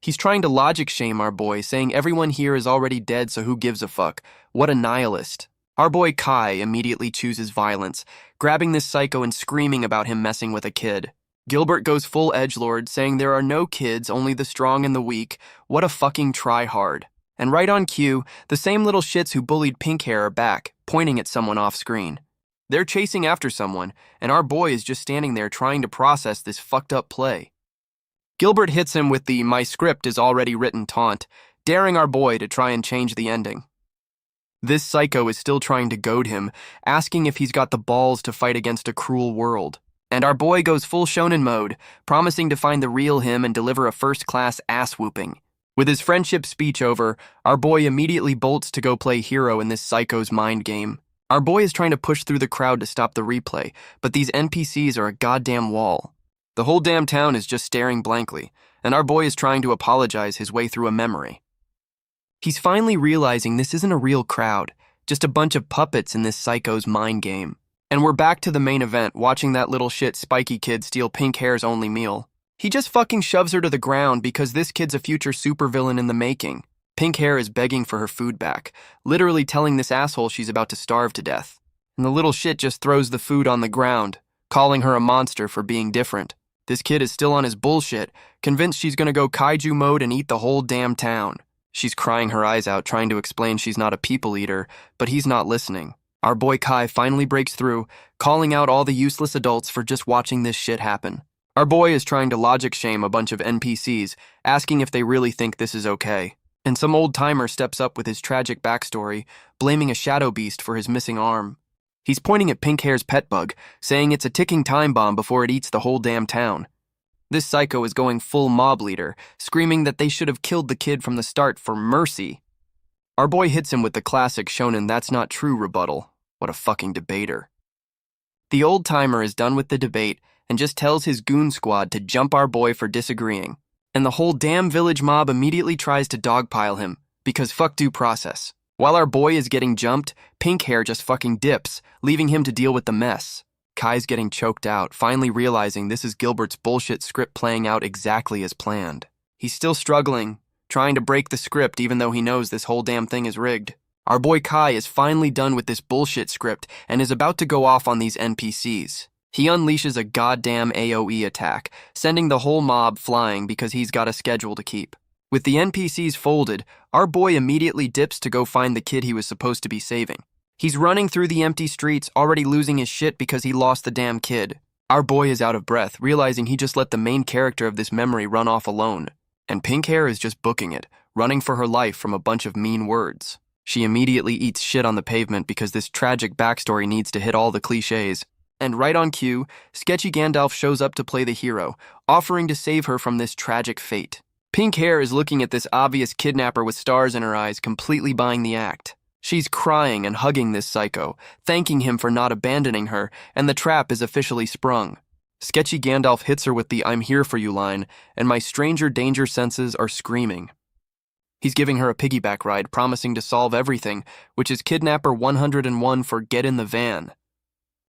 He's trying to logic shame our boy, saying everyone here is already dead, so who gives a fuck? What a nihilist. Our boy Kai immediately chooses violence, grabbing this psycho and screaming about him messing with a kid. Gilbert goes full edgelord, saying there are no kids, only the strong and the weak. What a fucking try-hard. And right on cue, the same little shits who bullied pink hair are back, pointing at someone off-screen. They're chasing after someone, and our boy is just standing there trying to process this fucked-up play. Gilbert hits him with the "my script is already written" taunt, daring our boy to try and change the ending. This psycho is still trying to goad him, asking if he's got the balls to fight against a cruel world. And our boy goes full shonen mode, promising to find the real him and deliver a first-class ass-whooping. With his friendship speech over, our boy immediately bolts to go play hero in this psycho's mind game. Our boy is trying to push through the crowd to stop the replay, but these NPCs are a goddamn wall. The whole damn town is just staring blankly, and our boy is trying to apologize his way through a memory. He's finally realizing this isn't a real crowd, just a bunch of puppets in this psycho's mind game. And we're back to the main event, watching that little shit spiky kid steal pink hair's only meal. He just fucking shoves her to the ground because this kid's a future supervillain in the making. Pink hair is begging for her food back, literally telling this asshole she's about to starve to death. And the little shit just throws the food on the ground, calling her a monster for being different. This kid is still on his bullshit, convinced she's gonna go kaiju mode and eat the whole damn town. She's crying her eyes out, trying to explain she's not a people eater, but he's not listening. Our boy Kai finally breaks through, calling out all the useless adults for just watching this shit happen. Our boy is trying to logic shame a bunch of NPCs, asking if they really think this is okay. And some old timer steps up with his tragic backstory, blaming a shadow beast for his missing arm. He's pointing at Pink Hair's pet bug, saying it's a ticking time bomb before it eats the whole damn town. This psycho is going full mob leader, screaming that they should have killed the kid from the start for mercy. Our boy hits him with the classic shonen "that's not true" rebuttal. What a fucking debater. The old timer is done with the debate and just tells his goon squad to jump our boy for disagreeing. And the whole damn village mob immediately tries to dogpile him, because fuck due process. While our boy is getting jumped, Pink Hair just fucking dips, leaving him to deal with the mess. Kai's getting choked out, finally realizing this is Gilbert's bullshit script playing out exactly as planned. He's still struggling, trying to break the script even though he knows this whole damn thing is rigged. Our boy Kai is finally done with this bullshit script and is about to go off on these NPCs. He unleashes a goddamn AoE attack, sending the whole mob flying because he's got a schedule to keep. With the NPCs folded, our boy immediately dips to go find the kid he was supposed to be saving. He's running through the empty streets, already losing his shit because he lost the damn kid. Our boy is out of breath, realizing he just let the main character of this memory run off alone. And pink hair is just booking it, running for her life from a bunch of mean words. She immediately eats shit on the pavement because this tragic backstory needs to hit all the cliches. And right on cue, sketchy Gandalf shows up to play the hero, offering to save her from this tragic fate. Pink hair is looking at this obvious kidnapper with stars in her eyes, completely buying the act. She's crying and hugging this psycho, thanking him for not abandoning her, and the trap is officially sprung. Sketchy Gandalf hits her with the "I'm here for you" line, and my stranger danger senses are screaming. He's giving her a piggyback ride, promising to solve everything, which is Kidnapper 101 for "Get in the van."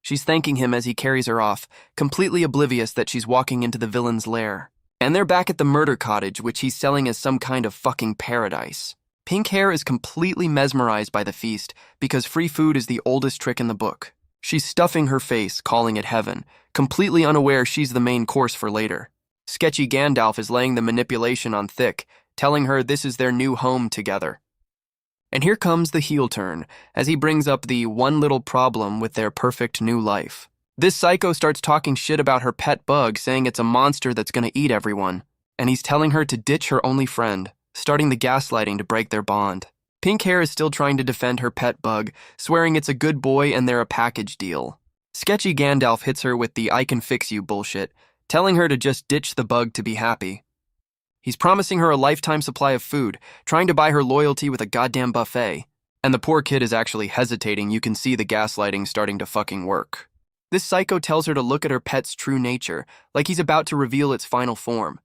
She's thanking him as he carries her off, completely oblivious that she's walking into the villain's lair. And they're back at the murder cottage, which he's selling as some kind of fucking paradise. Pink hair is completely mesmerized by the feast because free food is the oldest trick in the book. She's stuffing her face, calling it heaven, completely unaware she's the main course for later. Sketchy Gandalf is laying the manipulation on thick, telling her this is their new home together. And here comes the heel turn, as he brings up the one little problem with their perfect new life. This psycho starts talking shit about her pet bug, saying it's a monster that's gonna eat everyone, and he's telling her to ditch her only friend, starting the gaslighting to break their bond. Pink hair is still trying to defend her pet bug, swearing it's a good boy and they're a package deal. Sketchy Gandalf hits her with the "I can fix you" bullshit, telling her to just ditch the bug to be happy. He's promising her a lifetime supply of food, trying to buy her loyalty with a goddamn buffet. And the poor kid is actually hesitating. You can see the gaslighting starting to fucking work. This psycho tells her to look at her pet's true nature, like he's about to reveal its final form.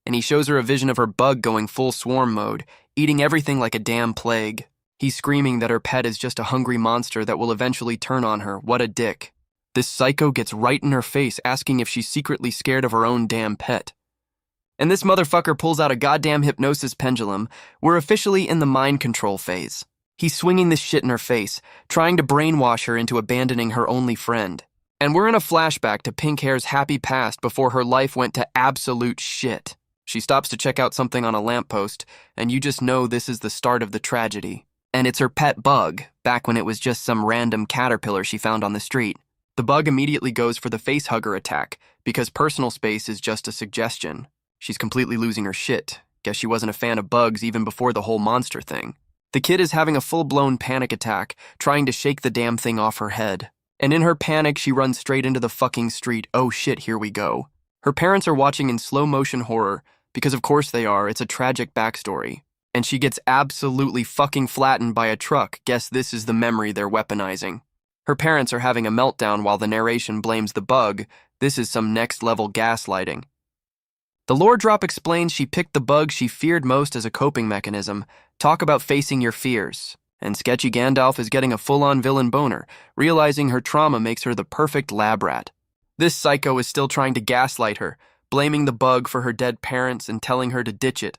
And he shows her a vision of her bug going full swarm mode, eating everything like a damn plague. He's screaming that her pet is just a hungry monster that will eventually turn on her. What a dick. This psycho gets right in her face, asking if she's secretly scared of her own damn pet. And this motherfucker pulls out a goddamn hypnosis pendulum. We're officially in the mind control phase. He's swinging this shit in her face, trying to brainwash her into abandoning her only friend. And we're in a flashback to pink hair's happy past before her life went to absolute shit. She stops to check out something on a lamppost, and you just know this is the start of the tragedy. And it's her pet bug, back when it was just some random caterpillar she found on the street. The bug immediately goes for the facehugger attack, because personal space is just a suggestion. She's completely losing her shit. Guess she wasn't a fan of bugs even before the whole monster thing. The kid is having a full-blown panic attack, trying to shake the damn thing off her head. And in her panic, she runs straight into the fucking street. Oh shit, here we go. Her parents are watching in slow-motion horror, because of course they are, it's a tragic backstory. And she gets absolutely fucking flattened by a truck. Guess this is the memory they're weaponizing. Her parents are having a meltdown while the narration blames the bug. This is some next-level gaslighting. The lore drop explains she picked the bug she feared most as a coping mechanism. Talk about facing your fears. And sketchy Gandalf is getting a full-on villain boner, realizing her trauma makes her the perfect lab rat. This psycho is still trying to gaslight her, blaming the bug for her dead parents and telling her to ditch it.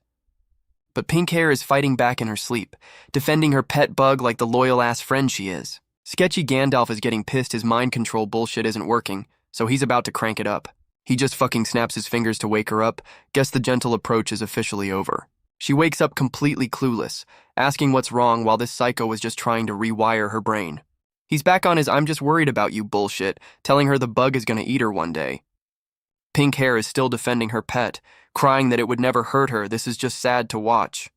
But pink hair is fighting back in her sleep, defending her pet bug like the loyal-ass friend she is. Sketchy Gandalf is getting pissed his mind control bullshit isn't working, so he's about to crank it up. He just fucking snaps his fingers to wake her up. Guess the gentle approach is officially over. She wakes up completely clueless, asking what's wrong while this psycho was just trying to rewire her brain. He's back on his "I'm just worried about you" bullshit, telling her the bug is gonna eat her one day. Pink hair is still defending her pet, crying that it would never hurt her. This is just sad to watch.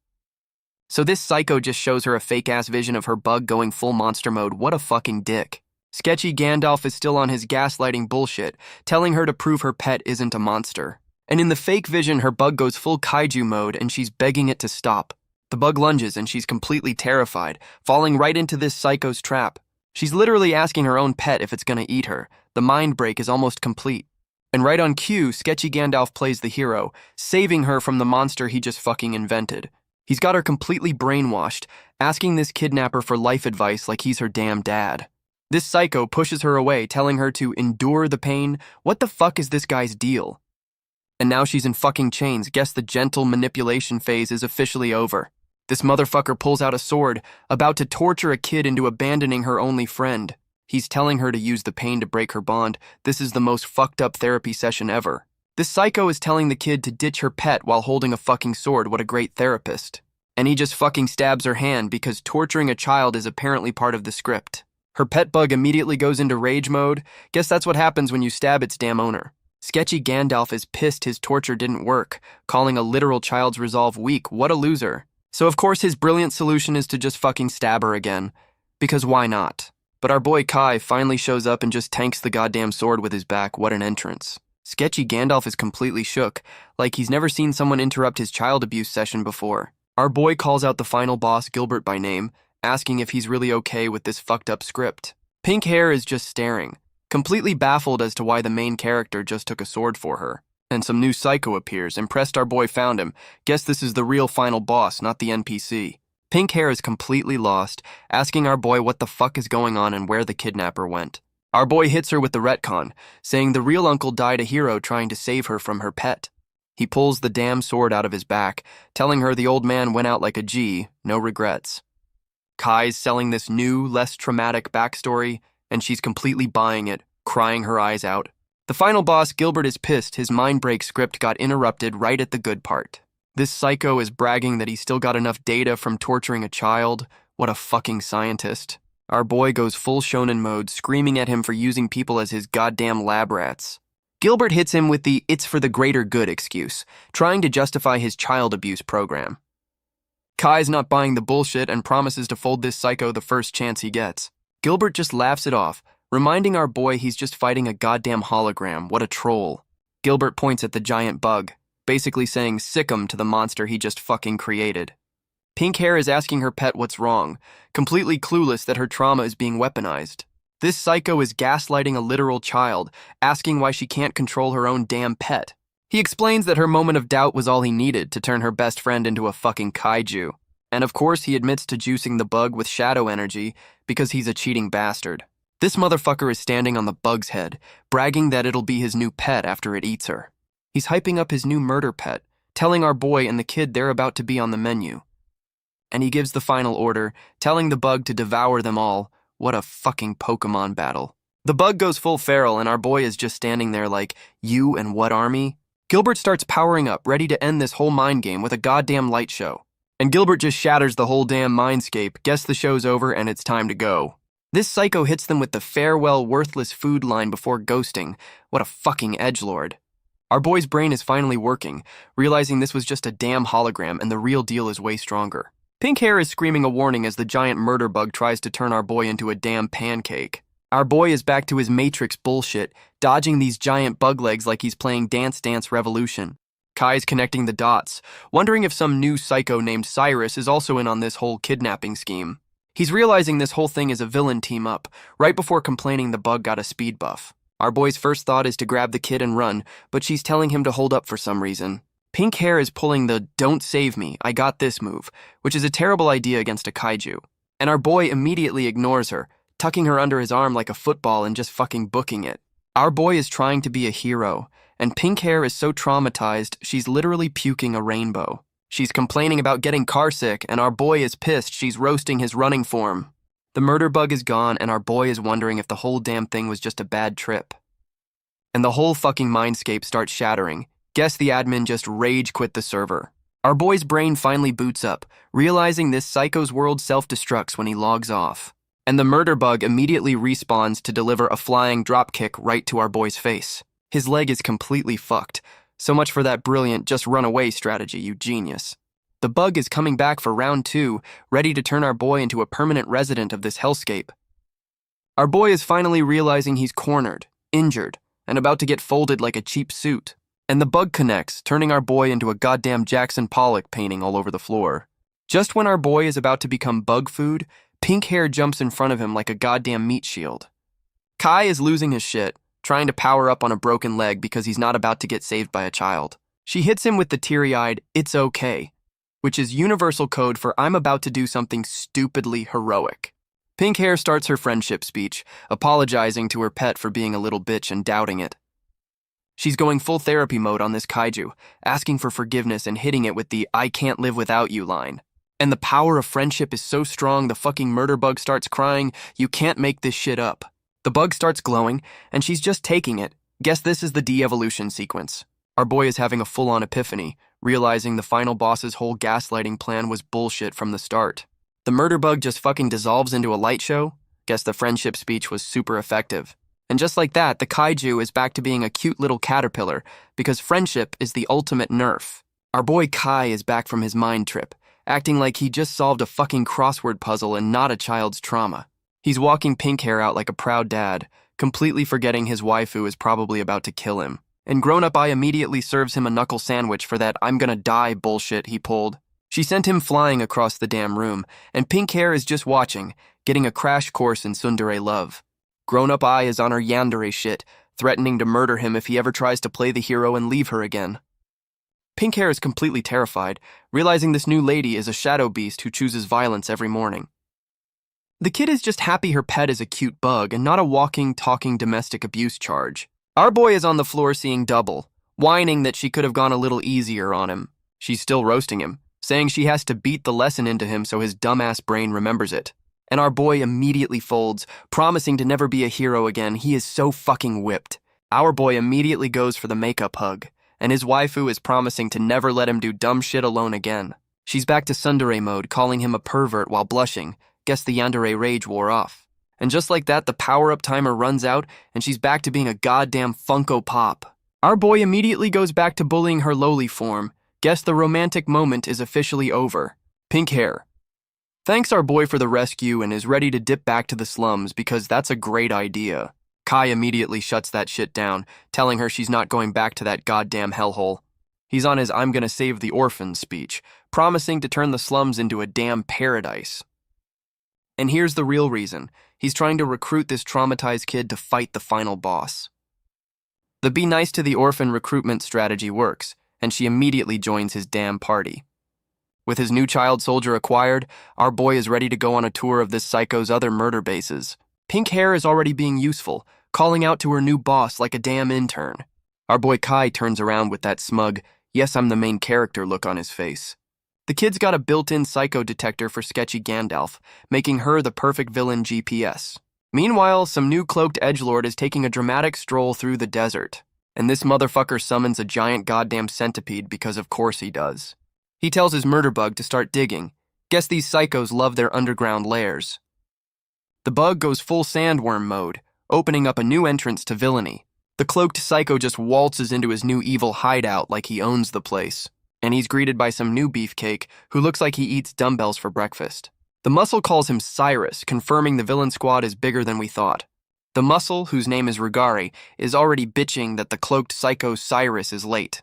So this psycho just shows her a fake-ass vision of her bug going full monster mode. What a fucking dick. Sketchy Gandalf is still on his gaslighting bullshit, telling her to prove her pet isn't a monster. And in the fake vision, her bug goes full kaiju mode and she's begging it to stop. The bug lunges and she's completely terrified, falling right into this psycho's trap. She's literally asking her own pet if it's gonna eat her. The mind break is almost complete. And right on cue, sketchy Gandalf plays the hero, saving her from the monster he just fucking invented. He's got her completely brainwashed, asking this kidnapper for life advice like he's her damn dad. This psycho pushes her away, telling her to endure the pain. What the fuck is this guy's deal? And now she's in fucking chains. Guess the gentle manipulation phase is officially over. This motherfucker pulls out a sword, about to torture a kid into abandoning her only friend. He's telling her to use the pain to break her bond. This is the most fucked up therapy session ever. This psycho is telling the kid to ditch her pet while holding a fucking sword. What a great therapist. And he just fucking stabs her hand because torturing a child is apparently part of the script. Her pet bug immediately goes into rage mode. Guess that's what happens when you stab its damn owner. Sketchy Gandalf is pissed his torture didn't work, calling a literal child's resolve weak. What a loser. So of course his brilliant solution is to just fucking stab her again. Because why not? But our boy Kai finally shows up and just tanks the goddamn sword with his back. What an entrance. Sketchy Gandalf is completely shook, like he's never seen someone interrupt his child abuse session before. Our boy calls out the final boss, Gilbert by name, asking if he's really okay with this fucked up script. Pink Hair is just staring, completely baffled as to why the main character just took a sword for her. And some new psycho appears, impressed our boy found him. Guess this is the real final boss, not the NPC. Pink Hair is completely lost, asking our boy what the fuck is going on and where the kidnapper went. Our boy hits her with the retcon, saying the real uncle died a hero trying to save her from her pet. He pulls the damn sword out of his back, telling her the old man went out like a G, no regrets. Kai's selling this new, less traumatic backstory, and she's completely buying it, crying her eyes out. The final boss, Gilbert, is pissed his mind break script got interrupted right at the good part. This psycho is bragging that he still got enough data from torturing a child. What a fucking scientist. Our boy goes full shonen mode, screaming at him for using people as his goddamn lab rats. Gilbert hits him with the "it's for the greater good" excuse, trying to justify his child abuse program. Kai's not buying the bullshit and promises to fold this psycho the first chance he gets. Gilbert just laughs it off, reminding our boy he's just fighting a goddamn hologram. What a troll. Gilbert points at the giant bug, basically saying sick 'em to the monster he just fucking created. Pink Hair is asking her pet what's wrong, completely clueless that her trauma is being weaponized. This psycho is gaslighting a literal child, asking why she can't control her own damn pet. He explains that her moment of doubt was all he needed to turn her best friend into a fucking kaiju. And of course he admits to juicing the bug with shadow energy because he's a cheating bastard. This motherfucker is standing on the bug's head, bragging that it'll be his new pet after it eats her. He's hyping up his new murder pet, telling our boy and the kid they're about to be on the menu. And he gives the final order, telling the bug to devour them all. What a fucking Pokemon battle. The bug goes full feral and our boy is just standing there like, you and what army? Gilbert starts powering up, ready to end this whole mind game with a goddamn light show. And Gilbert just shatters the whole damn mindscape. Guess the show's over and it's time to go. This psycho hits them with the farewell worthless food line before ghosting. What a fucking edgelord. Our boy's brain is finally working, realizing this was just a damn hologram and the real deal is way stronger. Pink Hair is screaming a warning as the giant murder bug tries to turn our boy into a damn pancake. Our boy is back to his Matrix bullshit, dodging these giant bug legs like he's playing Dance Dance Revolution. Kai's connecting the dots, wondering if some new psycho named Cyrus is also in on this whole kidnapping scheme. He's realizing this whole thing is a villain team-up, right before complaining the bug got a speed buff. Our boy's first thought is to grab the kid and run, but she's telling him to hold up for some reason. Pink Hair is pulling the "don't save me, I got this" move, which is a terrible idea against a kaiju. And our boy immediately ignores her, tucking her under his arm like a football and just fucking booking it. Our boy is trying to be a hero, and Pink Hair is so traumatized she's literally puking a rainbow. She's complaining about getting carsick, and our boy is pissed she's roasting his running form. The murder bug is gone, and our boy is wondering if the whole damn thing was just a bad trip. And the whole fucking mindscape starts shattering. Guess the admin just rage quit the server. Our boy's brain finally boots up, realizing this psycho's world self-destructs when he logs off. And the murder bug immediately respawns to deliver a flying dropkick right to our boy's face. His leg is completely fucked. So much for that brilliant just run away strategy, you genius. The bug is coming back for round 2, ready to turn our boy into a permanent resident of this hellscape. Our boy is finally realizing he's cornered, injured, and about to get folded like a cheap suit. And the bug connects, turning our boy into a goddamn Jackson Pollock painting all over the floor. Just when our boy is about to become bug food, Pink Hair jumps in front of him like a goddamn meat shield. Kai is losing his shit, trying to power up on a broken leg because he's not about to get saved by a child. She hits him with the teary-eyed, "it's okay," which is universal code for "I'm about to do something stupidly heroic." Pink Hair starts her friendship speech, apologizing to her pet for being a little bitch and doubting it. She's going full therapy mode on this kaiju, asking for forgiveness and hitting it with the "I can't live without you" line. And the power of friendship is so strong the fucking murder bug starts crying, "You can't make this shit up." The bug starts glowing, and she's just taking it. Guess this is the de-evolution sequence. Our boy is having a full-on epiphany, realizing the final boss's whole gaslighting plan was bullshit from the start. The murder bug just fucking dissolves into a light show. Guess the friendship speech was super effective. And just like that, the kaiju is back to being a cute little caterpillar, because friendship is the ultimate nerf. Our boy Kai is back from his mind trip, acting like he just solved a fucking crossword puzzle and not a child's trauma. He's walking pink hair out like a proud dad, completely forgetting his waifu is probably about to kill him. And grown-up I immediately serves him a knuckle sandwich for that I'm gonna die bullshit he pulled. She sent him flying across the damn room, and pink hair is just watching, getting a crash course in tsundere love. Grown-up I is on her yandere shit, threatening to murder him if he ever tries to play the hero and leave her again. Pink hair is completely terrified, realizing this new lady is a shadow beast who chooses violence every morning. The kid is just happy her pet is a cute bug and not a walking, talking domestic abuse charge. Our boy is on the floor seeing double, whining that she could have gone a little easier on him. She's still roasting him, saying she has to beat the lesson into him so his dumbass brain remembers it. And our boy immediately folds, promising to never be a hero again. He is so fucking whipped. Our boy immediately goes for the makeup hug, and his waifu is promising to never let him do dumb shit alone again. She's back to tsundere mode, calling him a pervert while blushing. Guess the yandere rage wore off. And just like that, the power-up timer runs out, and she's back to being a goddamn Funko Pop. Our boy immediately goes back to bullying her lowly form. Guess the romantic moment is officially over. Pink hair thanks our boy for the rescue and is ready to dip back to the slums because that's a great idea. Kai immediately shuts that shit down, telling her she's not going back to that goddamn hellhole. He's on his I'm gonna save the orphans speech, promising to turn the slums into a damn paradise. And here's the real reason. He's trying to recruit this traumatized kid to fight the final boss. The be nice to the orphan recruitment strategy works, and she immediately joins his damn party. With his new child soldier acquired, our boy is ready to go on a tour of this psycho's other murder bases. Pink hair is already being useful, calling out to her new boss like a damn intern. Our boy Kai turns around with that smug, yes I'm the main character look on his face. The kid's got a built-in psycho detector for sketchy Gandalf, making her the perfect villain GPS. Meanwhile, some new cloaked edgelord is taking a dramatic stroll through the desert, and this motherfucker summons a giant goddamn centipede because of course he does. He tells his murder bug to start digging. Guess these psychos love their underground lairs. The bug goes full sandworm mode, opening up a new entrance to villainy. The cloaked psycho just waltzes into his new evil hideout like he owns the place. And he's greeted by some new beefcake who looks like he eats dumbbells for breakfast. The muscle calls him Cyrus, confirming the villain squad is bigger than we thought. The muscle, whose name is Rugari, is already bitching that the cloaked psycho Cyrus is late.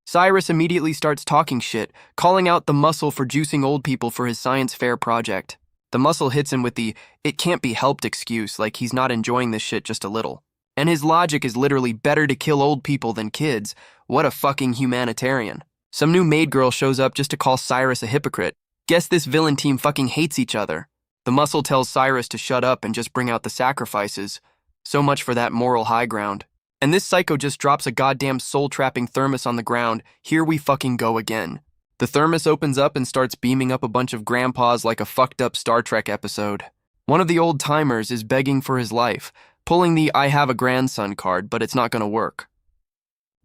Cyrus immediately starts talking shit, calling out the muscle for juicing old people for his science fair project. The muscle hits him with the "it can't be helped" excuse like he's not enjoying this shit just a little. And his logic is literally better to kill old people than kids. What a fucking humanitarian. Some new maid girl shows up just to call Cyrus a hypocrite. Guess this villain team fucking hates each other. The muscle tells Cyrus to shut up and just bring out the sacrifices. So much for that moral high ground. And this psycho just drops a goddamn soul-trapping thermos on the ground. Here we fucking go again. The thermos opens up and starts beaming up a bunch of grandpas like a fucked up Star Trek episode. One of the old timers is begging for his life, pulling the I have a grandson card, but it's not gonna work.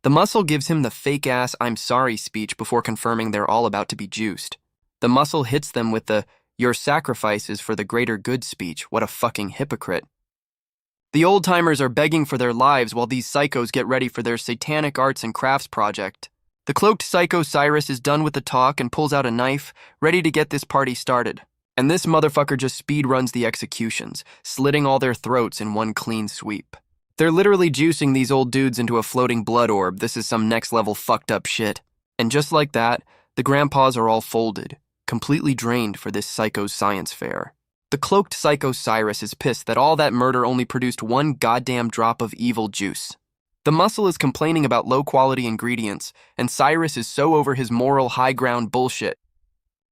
The muscle gives him the fake-ass I'm sorry speech before confirming they're all about to be juiced. The muscle hits them with the your sacrifice is for the greater good speech. What a fucking hypocrite. The old-timers are begging for their lives while these psychos get ready for their satanic arts and crafts project. The cloaked psycho Cyrus is done with the talk and pulls out a knife, ready to get this party started. And this motherfucker just speed runs the executions, slitting all their throats in one clean sweep. They're literally juicing these old dudes into a floating blood orb. This is some next-level fucked up shit. And just like that, the grandpas are all folded, completely drained for this psycho's science fair. The cloaked psycho Cyrus is pissed that all that murder only produced one goddamn drop of evil juice. The muscle is complaining about low-quality ingredients, and Cyrus is so over his moral high-ground bullshit.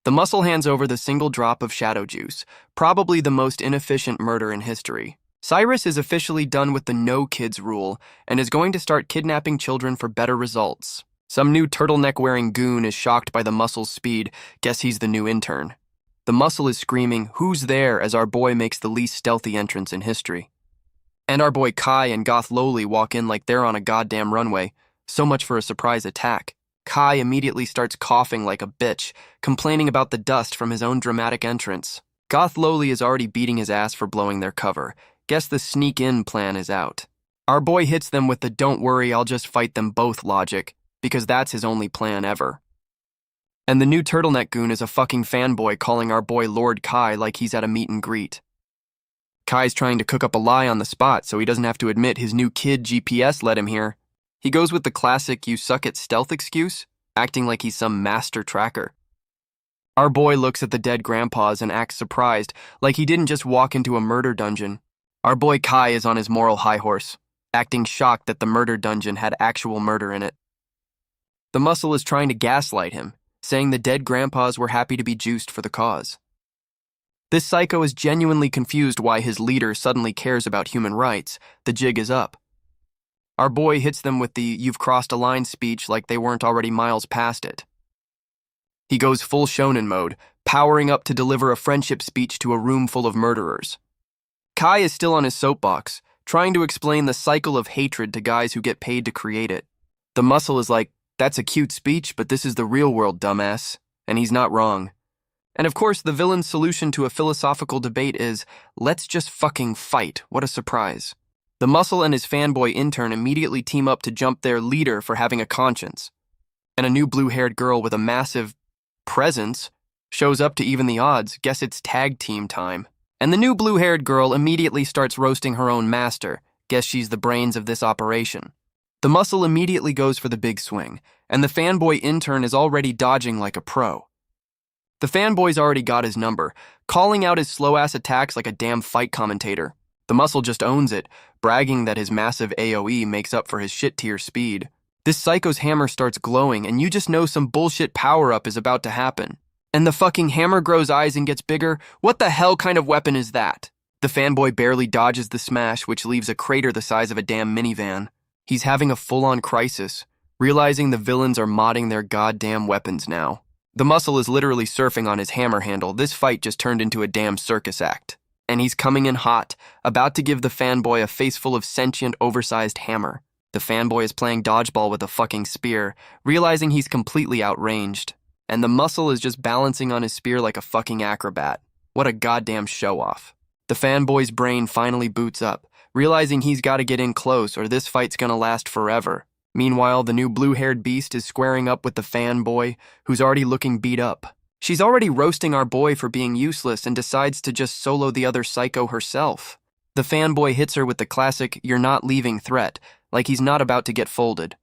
The muscle hands over the single drop of shadow juice, probably the most inefficient murder in history. Cyrus is officially done with the no kids rule and is going to start kidnapping children for better results. Some new turtleneck-wearing goon is shocked by the muscle's speed. Guess he's the new intern. The muscle is screaming, "Who's there?" as our boy makes the least stealthy entrance in history. And our boy Kai and Goth Lowly walk in like they're on a goddamn runway. So much for a surprise attack. Kai immediately starts coughing like a bitch, complaining about the dust from his own dramatic entrance. Goth Lowly is already beating his ass for blowing their cover. Guess the sneak-in plan is out. Our boy hits them with the "don't worry, I'll just fight them both" logic, because that's his only plan ever. And the new turtleneck goon is a fucking fanboy calling our boy Lord Kai like he's at a meet and greet. Kai's trying to cook up a lie on the spot so he doesn't have to admit his new kid GPS led him here. He goes with the classic "you suck at stealth" excuse, acting like he's some master tracker. Our boy looks at the dead grandpas and acts surprised, like he didn't just walk into a murder dungeon. Our boy Kai is on his moral high horse, acting shocked that the murder dungeon had actual murder in it. The muscle is trying to gaslight him, saying the dead grandpas were happy to be juiced for the cause. This psycho is genuinely confused why his leader suddenly cares about human rights. The jig is up. Our boy hits them with the "you've crossed a line" speech like they weren't already miles past it. He goes full shonen mode, powering up to deliver a friendship speech to a room full of murderers. Kai is still on his soapbox, trying to explain the cycle of hatred to guys who get paid to create it. The muscle is like, "That's a cute speech, but this is the real world, dumbass." And he's not wrong. And of course, the villain's solution to a philosophical debate is, "Let's just fucking fight." What a surprise. The muscle and his fanboy intern immediately team up to jump their leader for having a conscience. And a new blue-haired girl with a massive presence shows up to even the odds. Guess it's tag team time. And the new blue-haired girl immediately starts roasting her own master. Guess she's the brains of this operation. The muscle immediately goes for the big swing, and the fanboy intern is already dodging like a pro. The fanboy's already got his number, calling out his slow-ass attacks like a damn fight commentator. The muscle just owns it, bragging that his massive AoE makes up for his shit-tier speed. This psycho's hammer starts glowing, and you just know some bullshit power-up is about to happen. And the fucking hammer grows eyes and gets bigger? What the hell kind of weapon is that? The fanboy barely dodges the smash, which leaves a crater the size of a damn minivan. He's having a full-on crisis, realizing the villains are modding their goddamn weapons now. The muscle is literally surfing on his hammer handle. This fight just turned into a damn circus act. And he's coming in hot, about to give the fanboy a face full of sentient, oversized hammer. The fanboy is playing dodgeball with a fucking spear, realizing he's completely outranged. And the muscle is just balancing on his spear like a fucking acrobat. What a goddamn show-off. The fanboy's brain finally boots up, realizing he's got to get in close or this fight's gonna last forever. Meanwhile, the new blue-haired beast is squaring up with the fanboy, who's already looking beat up. She's already roasting our boy for being useless and decides to just solo the other psycho herself. The fanboy hits her with the classic "you're not leaving" threat, like he's not about to get folded.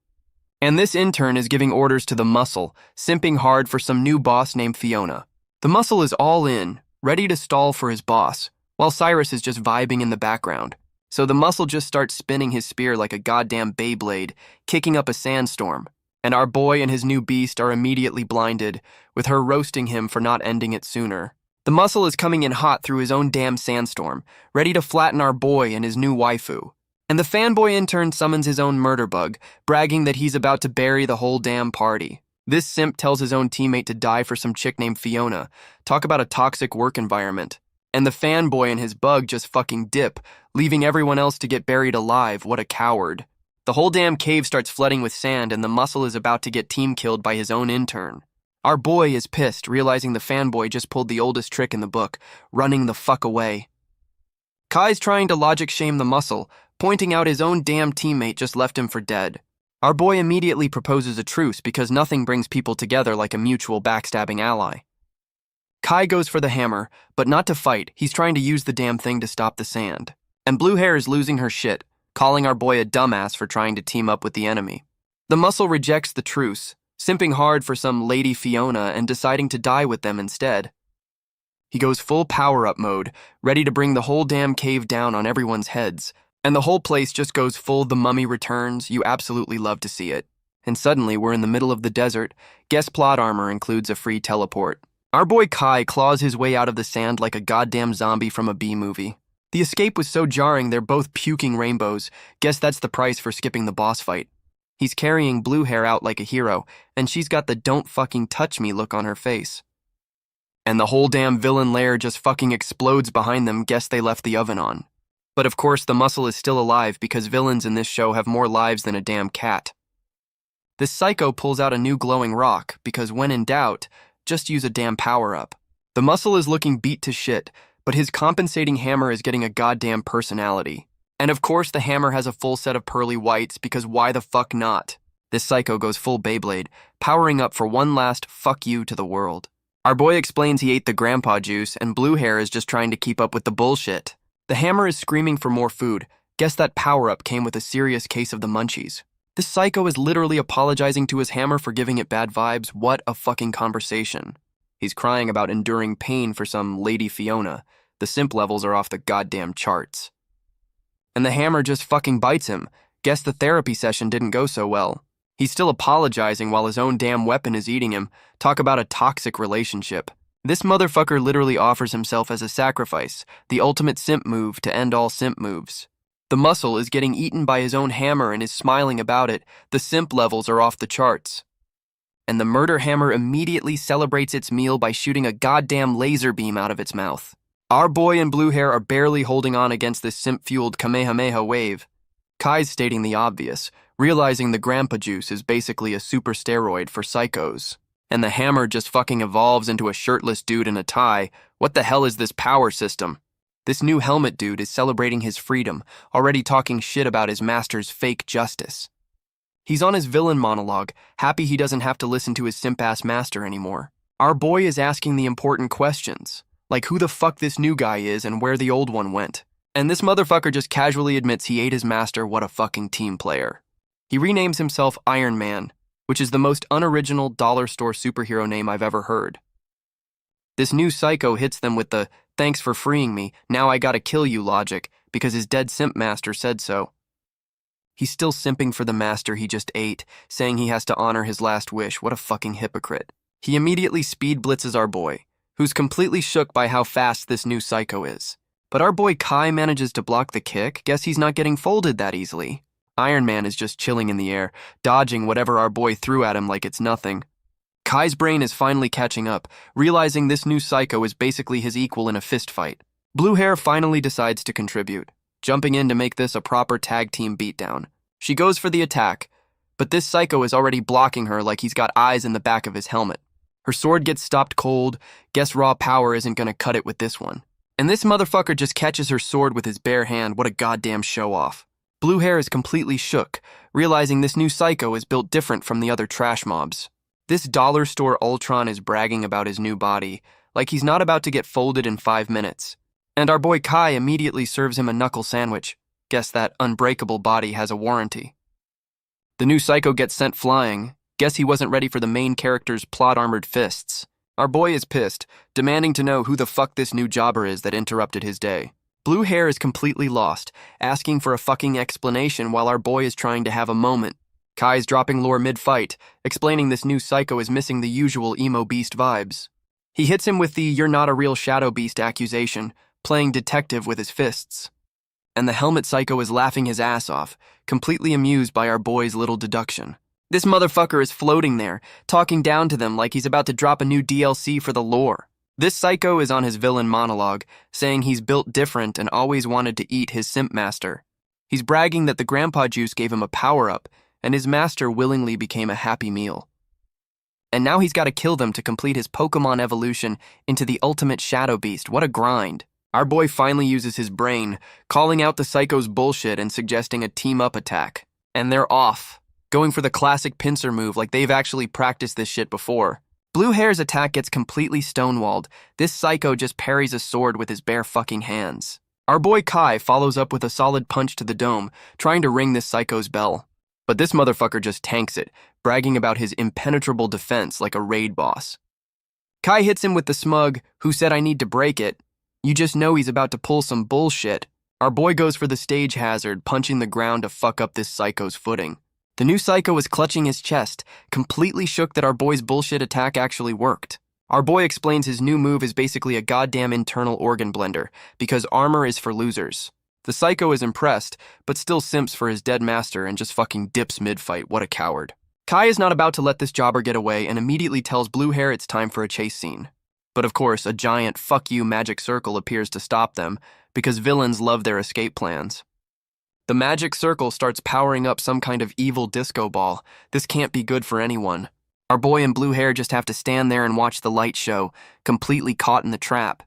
And this intern is giving orders to the muscle, simping hard for some new boss named Fiona. The muscle is all in, ready to stall for his boss, while Cyrus is just vibing in the background. So the muscle just starts spinning his spear like a goddamn Beyblade, kicking up a sandstorm. And our boy and his new beast are immediately blinded, with her roasting him for not ending it sooner. The muscle is coming in hot through his own damn sandstorm, ready to flatten our boy and his new waifu. And the fanboy intern summons his own murder bug, bragging that he's about to bury the whole damn party. This simp tells his own teammate to die for some chick named Fiona. Talk about a toxic work environment. And the fanboy and his bug just fucking dip, leaving everyone else to get buried alive. What a coward. The whole damn cave starts flooding with sand, and the muscle is about to get team killed by his own intern. Our boy is pissed, realizing the fanboy just pulled the oldest trick in the book, running the fuck away. Kai's trying to logic shame the muscle, pointing out his own damn teammate just left him for dead. Our boy immediately proposes a truce because nothing brings people together like a mutual backstabbing ally. Kai goes for the hammer, but not to fight. He's trying to use the damn thing to stop the sand. And Blue Hair is losing her shit, calling our boy a dumbass for trying to team up with the enemy. The muscle rejects the truce, simping hard for some Lady Fiona and deciding to die with them instead. He goes full power-up mode, ready to bring the whole damn cave down on everyone's heads, and the whole place just goes full The Mummy Returns. You absolutely love to see it. And suddenly, we're in the middle of the desert. Guess plot armor includes a free teleport. Our boy Kai claws his way out of the sand like a goddamn zombie from a B-movie. The escape was so jarring they're both puking rainbows. Guess that's the price for skipping the boss fight. He's carrying Blue Hair out like a hero, and she's got the "don't fucking touch me" look on her face. And the whole damn villain lair just fucking explodes behind them. Guess they left the oven on. But of course the muscle is still alive because villains in this show have more lives than a damn cat. This psycho pulls out a new glowing rock because when in doubt, just use a damn power-up. The muscle is looking beat to shit, but his compensating hammer is getting a goddamn personality. And of course the hammer has a full set of pearly whites because why the fuck not? This psycho goes full Beyblade, powering up for one last fuck you to the world. Our boy explains he ate the grandpa juice and blue hair is just trying to keep up with the bullshit. The hammer is screaming for more food. Guess that power-up came with a serious case of the munchies. This psycho is literally apologizing to his hammer for giving it bad vibes. What a fucking conversation. He's crying about enduring pain for some Lady Fiona. The simp levels are off the goddamn charts. And the hammer just fucking bites him. Guess the therapy session didn't go so well. He's still apologizing while his own damn weapon is eating him. Talk about a toxic relationship. This motherfucker literally offers himself as a sacrifice, the ultimate simp move to end all simp moves. The muscle is getting eaten by his own hammer and is smiling about it. The simp levels are off the charts. And the murder hammer immediately celebrates its meal by shooting a goddamn laser beam out of its mouth. Our boy and blue hair are barely holding on against this simp-fueled Kamehameha wave. Kai's stating the obvious, realizing the grandpa juice is basically a super steroid for psychos. And the hammer just fucking evolves into a shirtless dude in a tie. What the hell is this power system? This new helmet dude is celebrating his freedom, already talking shit about his master's fake justice. He's on his villain monologue, happy he doesn't have to listen to his simp-ass master anymore. Our boy is asking the important questions, like who the fuck this new guy is and where the old one went. And this motherfucker just casually admits he ate his master. What a fucking team player. He renames himself Iron Man, which is the most unoriginal dollar store superhero name I've ever heard. This new psycho hits them with the, thanks for freeing me, now I gotta kill you logic, because his dead simp master said so. He's still simping for the master he just ate, saying he has to honor his last wish. What a fucking hypocrite. He immediately speed blitzes our boy, who's completely shook by how fast this new psycho is. But our boy Kai manages to block the kick. Guess he's not getting folded that easily. Iron Man is just chilling in the air, dodging whatever our boy threw at him like it's nothing. Kai's brain is finally catching up, realizing this new psycho is basically his equal in a fist fight. Blue hair finally decides to contribute, jumping in to make this a proper tag team beatdown. She goes for the attack, but this psycho is already blocking her like he's got eyes in the back of his helmet. Her sword gets stopped cold. Guess raw power isn't gonna cut it with this one. And this motherfucker just catches her sword with his bare hand. What a goddamn show-off. Blue hair is completely shook, realizing this new psycho is built different from the other trash mobs. This dollar store Ultron is bragging about his new body, like he's not about to get folded in 5 minutes. And our boy Kai immediately serves him a knuckle sandwich. Guess that unbreakable body has a warranty. The new psycho gets sent flying. Guess he wasn't ready for the main character's plot-armored fists. Our boy is pissed, demanding to know who the fuck this new jobber is that interrupted his day. Blue hair is completely lost, asking for a fucking explanation while our boy is trying to have a moment. Kai's dropping lore mid-fight, explaining this new psycho is missing the usual emo beast vibes. He hits him with the "you're not a real shadow beast" accusation, playing detective with his fists. And the helmet psycho is laughing his ass off, completely amused by our boy's little deduction. This motherfucker is floating there, talking down to them like he's about to drop a new DLC for the lore. This psycho is on his villain monologue, saying he's built different and always wanted to eat his simp master. He's bragging that the grandpa juice gave him a power-up, and his master willingly became a happy meal. And now he's got to kill them to complete his Pokemon evolution into the ultimate shadow beast. What a grind. Our boy finally uses his brain, calling out the psycho's bullshit and suggesting a team-up attack. And they're off, going for the classic pincer move like they've actually practiced this shit before. Blue hair's attack gets completely stonewalled. This psycho just parries a sword with his bare fucking hands. Our boy Kai follows up with a solid punch to the dome, trying to ring this psycho's bell. But this motherfucker just tanks it, bragging about his impenetrable defense like a raid boss. Kai hits him with the smug, "Who said I need to break it?" You just know he's about to pull some bullshit. Our boy goes for the stage hazard, punching the ground to fuck up this psycho's footing. The new psycho is clutching his chest, completely shook that our boy's bullshit attack actually worked. Our boy explains his new move is basically a goddamn internal organ blender, because armor is for losers. The psycho is impressed, but still simps for his dead master and just fucking dips mid-fight. What a coward. Kai is not about to let this jobber get away and immediately tells Blue hair it's time for a chase scene. But of course, a giant fuck you magic circle appears to stop them, because villains love their escape plans. The magic circle starts powering up some kind of evil disco ball. This can't be good for anyone. Our boy in blue hair just have to stand there and watch the light show, completely caught in the trap.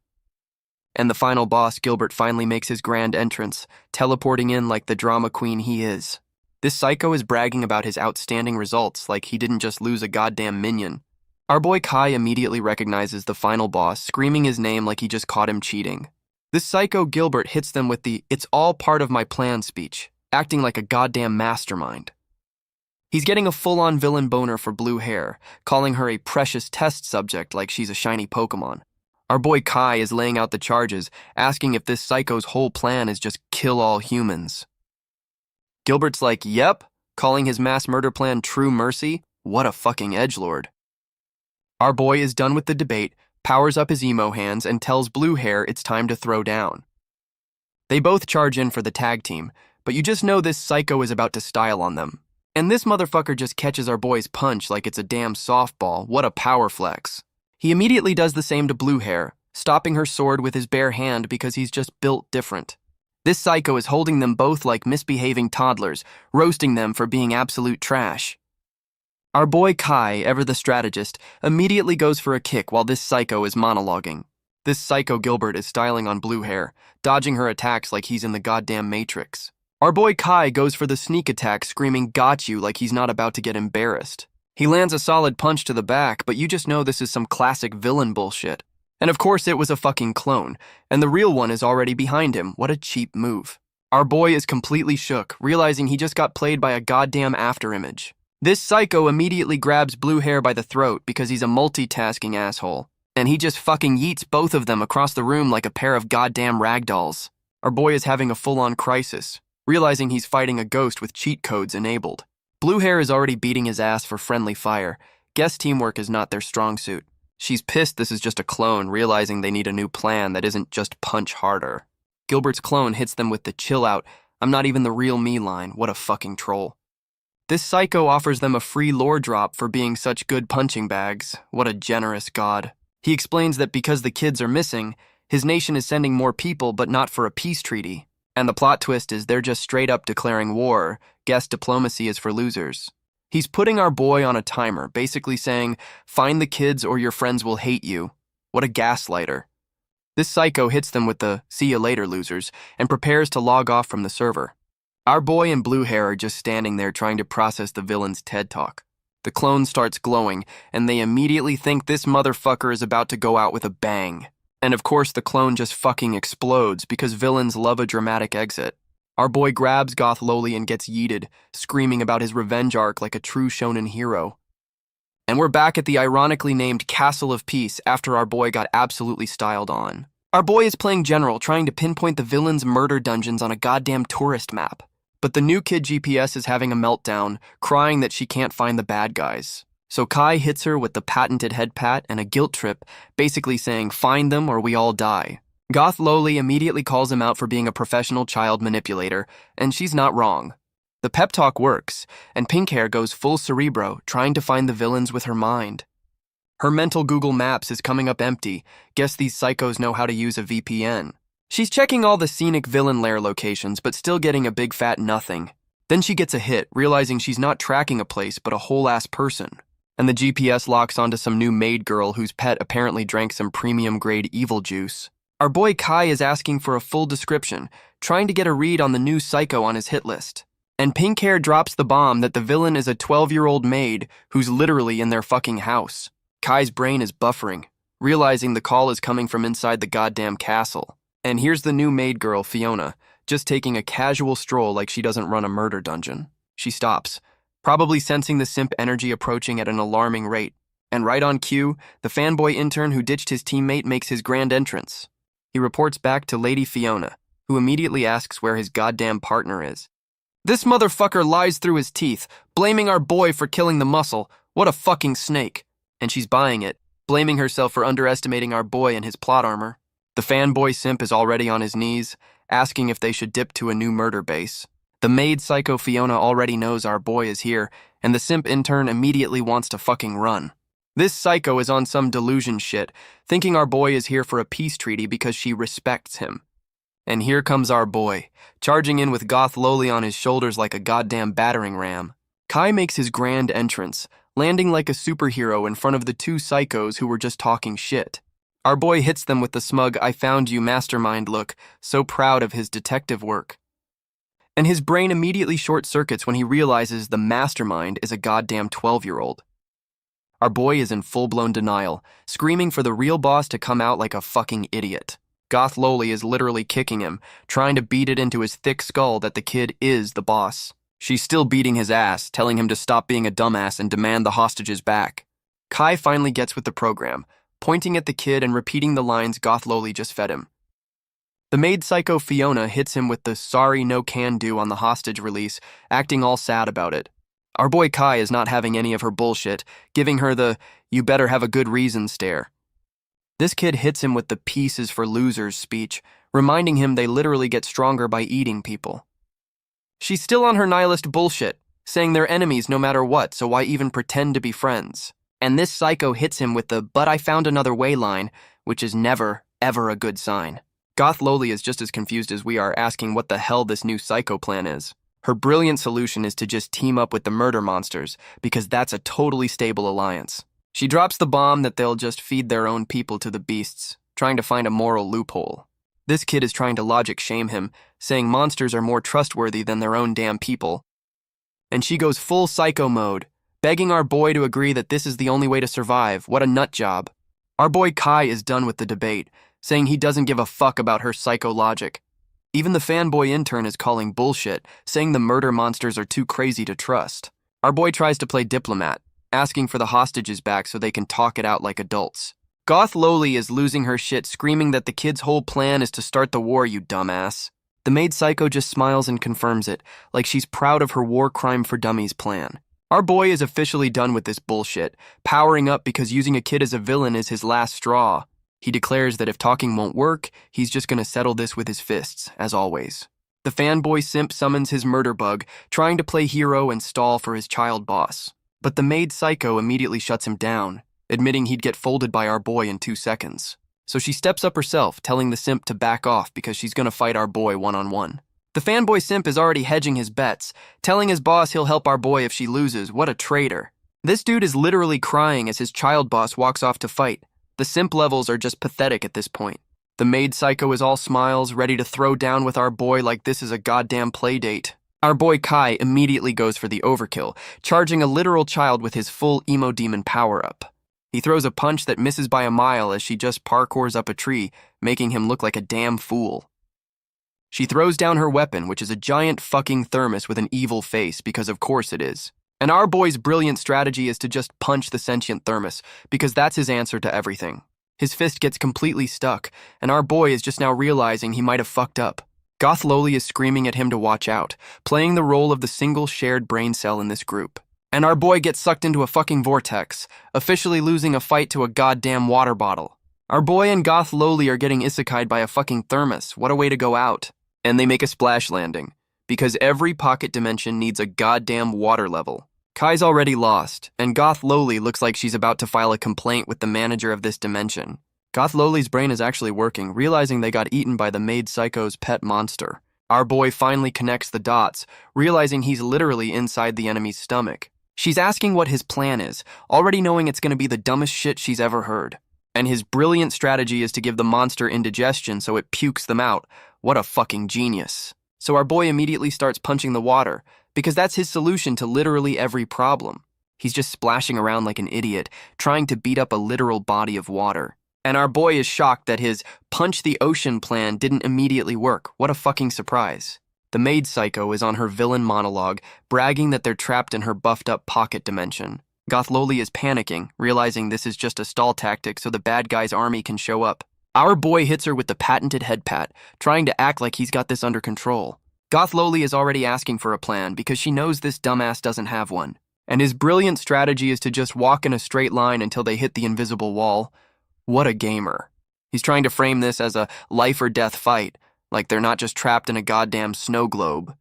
And the final boss, Gilbert, finally makes his grand entrance, teleporting in like the drama queen he is. This psycho is bragging about his outstanding results like he didn't just lose a goddamn minion. Our boy Kai immediately recognizes the final boss, screaming his name like he just caught him cheating. This psycho Gilbert hits them with the "it's all part of my plan" speech, acting like a goddamn mastermind. He's getting a full-on villain boner for blue hair, calling her a precious test subject like she's a shiny Pokemon. Our boy Kai is laying out the charges, asking if this psycho's whole plan is just kill all humans. Gilbert's like, yep, calling his mass murder plan true mercy. What a fucking edgelord. Our boy is done with the debate, powers up his emo hands, and tells blue hair it's time to throw down. They both charge in for the tag team, but you just know this psycho is about to style on them. And this motherfucker just catches our boy's punch like it's a damn softball. What a power flex. He immediately does the same to blue hair, stopping her sword with his bare hand because he's just built different. This psycho is holding them both like misbehaving toddlers, roasting them for being absolute trash. Our boy Kai, ever the strategist, immediately goes for a kick while this psycho is monologuing. This psycho Gilbert is styling on blue hair, dodging her attacks like he's in the goddamn Matrix. Our boy Kai goes for the sneak attack, screaming "got you" like he's not about to get embarrassed. He lands a solid punch to the back, but you just know this is some classic villain bullshit. And of course it was a fucking clone, and the real one is already behind him. What a cheap move. Our boy is completely shook, realizing he just got played by a goddamn afterimage. This psycho immediately grabs blue hair by the throat because he's a multitasking asshole, and he just fucking yeets both of them across the room like a pair of goddamn ragdolls. Our boy is having a full-on crisis, realizing he's fighting a ghost with cheat codes enabled. Blue hair is already beating his ass for friendly fire. Guess teamwork is not their strong suit. She's pissed this is just a clone, realizing they need a new plan that isn't just punch harder. Gilbert's clone hits them with the "chill out, I'm not even the real me" line. What a fucking troll. This psycho offers them a free lore drop for being such good punching bags. What a generous god. He explains that because the kids are missing, his nation is sending more people but not for a peace treaty. And the plot twist is they're just straight up declaring war. Guess diplomacy is for losers. He's putting our boy on a timer, basically saying, find the kids or your friends will hate you. What a gaslighter. This psycho hits them with the "see you later, losers," and prepares to log off from the server. Our boy and blue hair are just standing there trying to process the villain's TED Talk. The clone starts glowing, and they immediately think this motherfucker is about to go out with a bang. And of course the clone just fucking explodes because villains love a dramatic exit. Our boy grabs Goth Loli and gets yeeted, screaming about his revenge arc like a true shonen hero. And we're back at the ironically named Castle of Peace after our boy got absolutely styled on. Our boy is playing general, trying to pinpoint the villain's murder dungeons on a goddamn tourist map. But the new kid GPS is having a meltdown, crying that she can't find the bad guys. So Kai hits her with the patented head pat and a guilt trip, basically saying, find them or we all die. Goth Loli immediately calls him out for being a professional child manipulator, and she's not wrong. The pep talk works, and Pink Hair goes full cerebro, trying to find the villains with her mind. Her mental Google Maps is coming up empty. Guess these psychos know how to use a VPN. She's checking all the scenic villain lair locations, but still getting a big fat nothing. Then she gets a hit, realizing she's not tracking a place, but a whole-ass person. And the GPS locks onto some new maid girl whose pet apparently drank some premium-grade evil juice. Our boy Kai is asking for a full description, trying to get a read on the new psycho on his hit list. And Pink Hair drops the bomb that the villain is a 12-year-old maid who's literally in their fucking house. Kai's brain is buffering, realizing the call is coming from inside the goddamn castle. And here's the new maid girl, Fiona, just taking a casual stroll like she doesn't run a murder dungeon. She stops, probably sensing the simp energy approaching at an alarming rate. And right on cue, the fanboy intern who ditched his teammate makes his grand entrance. He reports back to Lady Fiona, who immediately asks where his goddamn partner is. This motherfucker lies through his teeth, blaming our boy for killing the muscle. What a fucking snake. And she's buying it, blaming herself for underestimating our boy and his plot armor. The fanboy simp is already on his knees, asking if they should dip to a new murder base. The maid psycho Fiona already knows our boy is here, and the simp intern immediately wants to fucking run. This psycho is on some delusion shit, thinking our boy is here for a peace treaty because she respects him. And here comes our boy, charging in with Goth Loli on his shoulders like a goddamn battering ram. Kai makes his grand entrance, landing like a superhero in front of the two psychos who were just talking shit. Our boy hits them with the smug "I found you" mastermind look, so proud of his detective work. And his brain immediately short-circuits when he realizes the mastermind is a goddamn 12-year-old. Our boy is in full-blown denial, screaming for the real boss to come out like a fucking idiot. Goth Loli is literally kicking him, trying to beat it into his thick skull that the kid is the boss. She's still beating his ass, telling him to stop being a dumbass and demand the hostages back. Kai finally gets with the program, pointing at the kid and repeating the lines Goth Loli just fed him. The maid psycho Fiona hits him with the "sorry, no can do" on the hostage release, acting all sad about it. Our boy Kai is not having any of her bullshit, giving her the "you better have a good reason" stare. This kid hits him with the "peace is for losers" speech, reminding him they literally get stronger by eating people. She's still on her nihilist bullshit, saying they're enemies no matter what, so why even pretend to be friends? And this psycho hits him with the "but I found another way" line, which is never, ever a good sign. Goth Loli is just as confused as we are, asking what the hell this new psycho plan is. Her brilliant solution is to just team up with the murder monsters, because that's a totally stable alliance. She drops the bomb that they'll just feed their own people to the beasts, trying to find a moral loophole. This kid is trying to logic shame him, saying monsters are more trustworthy than their own damn people. And she goes full psycho mode, begging our boy to agree that this is the only way to survive. What a nut job. Our boy Kai is done with the debate, saying he doesn't give a fuck about her psycho logic. Even the fanboy intern is calling bullshit, saying the murder monsters are too crazy to trust. Our boy tries to play diplomat, asking for the hostages back so they can talk it out like adults. Goth Loli is losing her shit, screaming that the kid's whole plan is to start the war, you dumbass. The maid psycho just smiles and confirms it, like she's proud of her war crime for dummies plan. Our boy is officially done with this bullshit, powering up because using a kid as a villain is his last straw. He declares that if talking won't work, he's just gonna settle this with his fists, as always. The fanboy simp summons his murder bug, trying to play hero and stall for his child boss. But the maid psycho immediately shuts him down, admitting he'd get folded by our boy in 2 seconds. So she steps up herself, telling the simp to back off because she's gonna fight our boy one-on-one. The fanboy simp is already hedging his bets, telling his boss he'll help our boy if she loses. What a traitor. This dude is literally crying as his child boss walks off to fight. The simp levels are just pathetic at this point. The maid psycho is all smiles, ready to throw down with our boy like this is a goddamn play date. Our boy Kai immediately goes for the overkill, charging a literal child with his full emo demon power-up. He throws a punch that misses by a mile as she just parkours up a tree, making him look like a damn fool. She throws down her weapon, which is a giant fucking thermos with an evil face, because of course it is. And our boy's brilliant strategy is to just punch the sentient thermos, because that's his answer to everything. His fist gets completely stuck, and our boy is just now realizing he might have fucked up. Goth Loli is screaming at him to watch out, playing the role of the single shared brain cell in this group. And our boy gets sucked into a fucking vortex, officially losing a fight to a goddamn water bottle. Our boy and Goth Loli are getting isekai'd by a fucking thermos. What a way to go out. And they make a splash landing, because every pocket dimension needs a goddamn water level. Kai's already lost, and Goth Loli looks like she's about to file a complaint with the manager of this dimension. Goth Loli's brain is actually working, realizing they got eaten by the maid psycho's pet monster. Our boy finally connects the dots, realizing he's literally inside the enemy's stomach. She's asking what his plan is, already knowing it's going to be the dumbest shit she's ever heard. And his brilliant strategy is to give the monster indigestion so it pukes them out. What a fucking genius. So our boy immediately starts punching the water, because that's his solution to literally every problem. He's just splashing around like an idiot, trying to beat up a literal body of water. And our boy is shocked that his punch the ocean plan didn't immediately work. What a fucking surprise. The maid psycho is on her villain monologue, bragging that they're trapped in her buffed up pocket dimension. Goth Loli is panicking, realizing this is just a stall tactic so the bad guy's army can show up. Our boy hits her with the patented head pat, trying to act like he's got this under control. Goth Loli is already asking for a plan because she knows this dumbass doesn't have one. And his brilliant strategy is to just walk in a straight line until they hit the invisible wall. What a gamer. He's trying to frame this as a life or death fight, like they're not just trapped in a goddamn snow globe.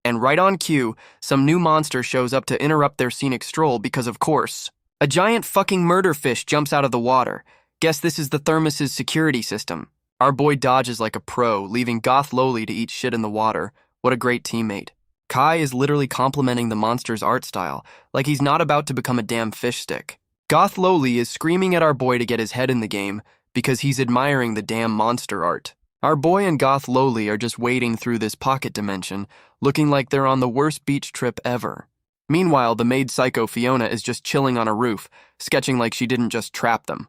And right on cue, some new monster shows up to interrupt their scenic stroll because, of course, a giant fucking murder fish jumps out of the water. Guess this is the thermos's security system. Our boy dodges like a pro, leaving Goth Loli to eat shit in the water. What a great teammate. Kai is literally complimenting the monster's art style, like he's not about to become a damn fish stick. Goth Loli is screaming at our boy to get his head in the game because he's admiring the damn monster art. Our boy and Goth Loli are just wading through this pocket dimension, looking like they're on the worst beach trip ever. Meanwhile, the maid psycho Fiona is just chilling on a roof, sketching like she didn't just trap them.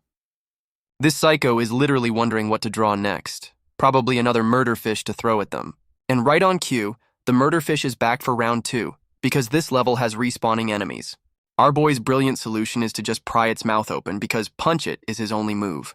This psycho is literally wondering what to draw next. Probably another murder fish to throw at them. And right on cue, the murder fish is back for round 2, because this level has respawning enemies. Our boy's brilliant solution is to just pry its mouth open because punch it is his only move.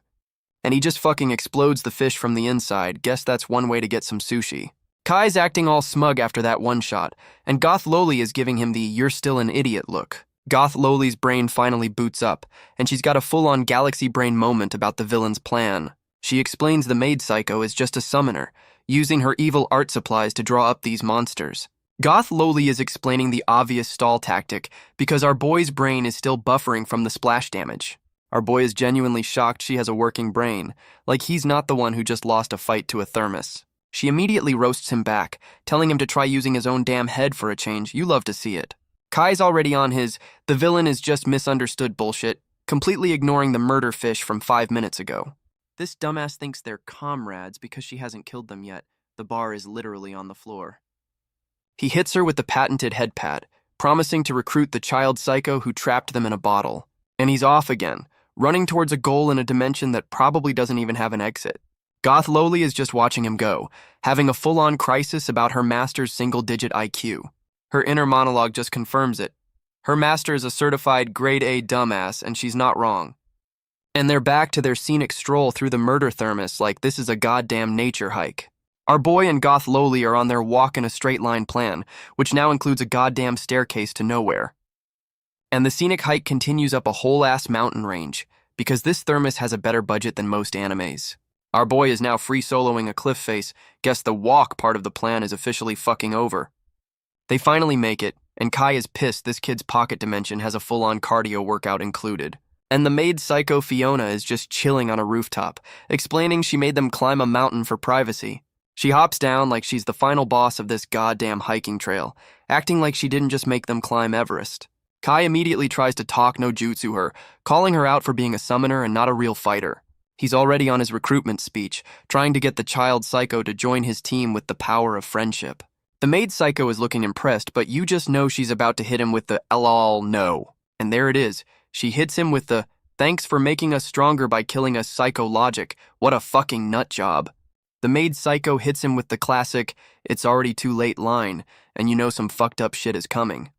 And he just fucking explodes the fish from the inside. Guess that's one way to get some sushi. Kai's acting all smug after that one shot, and Goth Loli is giving him the "you're still an idiot" look. Goth Loli's brain finally boots up, and she's got a full-on galaxy brain moment about the villain's plan. She explains the maid psycho is just a summoner, using her evil art supplies to draw up these monsters. Goth Loli is explaining the obvious stall tactic because our boy's brain is still buffering from the splash damage. Our boy is genuinely shocked she has a working brain, like he's not the one who just lost a fight to a thermos. She immediately roasts him back, telling him to try using his own damn head for a change. You love to see it. Kai's already on his "the villain is just misunderstood" bullshit, completely ignoring the murder fish from 5 minutes ago. This dumbass thinks they're comrades because she hasn't killed them yet. The bar is literally on the floor. He hits her with the patented head pad, promising to recruit the child psycho who trapped them in a bottle. And he's off again, running towards a goal in a dimension that probably doesn't even have an exit. Goth Loli is just watching him go, having a full-on crisis about her master's single-digit IQ. Her inner monologue just confirms it. Her master is a certified grade A dumbass, and she's not wrong. And they're back to their scenic stroll through the murder thermos like this is a goddamn nature hike. Our boy and Goth Loli are on their walk in a straight-line plan, which now includes a goddamn staircase to nowhere. And the scenic hike continues up a whole-ass mountain range, because this thermos has a better budget than most animes. Our boy is now free-soloing a cliff face. Guess the walk part of the plan is officially fucking over. They finally make it, and Kai is pissed this kid's pocket dimension has a full-on cardio workout included. And the maid psycho Fiona is just chilling on a rooftop, explaining she made them climb a mountain for privacy. She hops down like she's the final boss of this goddamn hiking trail, acting like she didn't just make them climb Everest. Kai immediately tries to talk no jutsu her, calling her out for being a summoner and not a real fighter. He's already on his recruitment speech, trying to get the child psycho to join his team with the power of friendship. The maid psycho is looking impressed, but you just know she's about to hit him with the "lol no." And there it is. She hits him with the "thanks for making us stronger by killing us psycho logic. What a fucking nut job." The maid psycho hits him with the classic "it's already too late" line, and you know some fucked up shit is coming.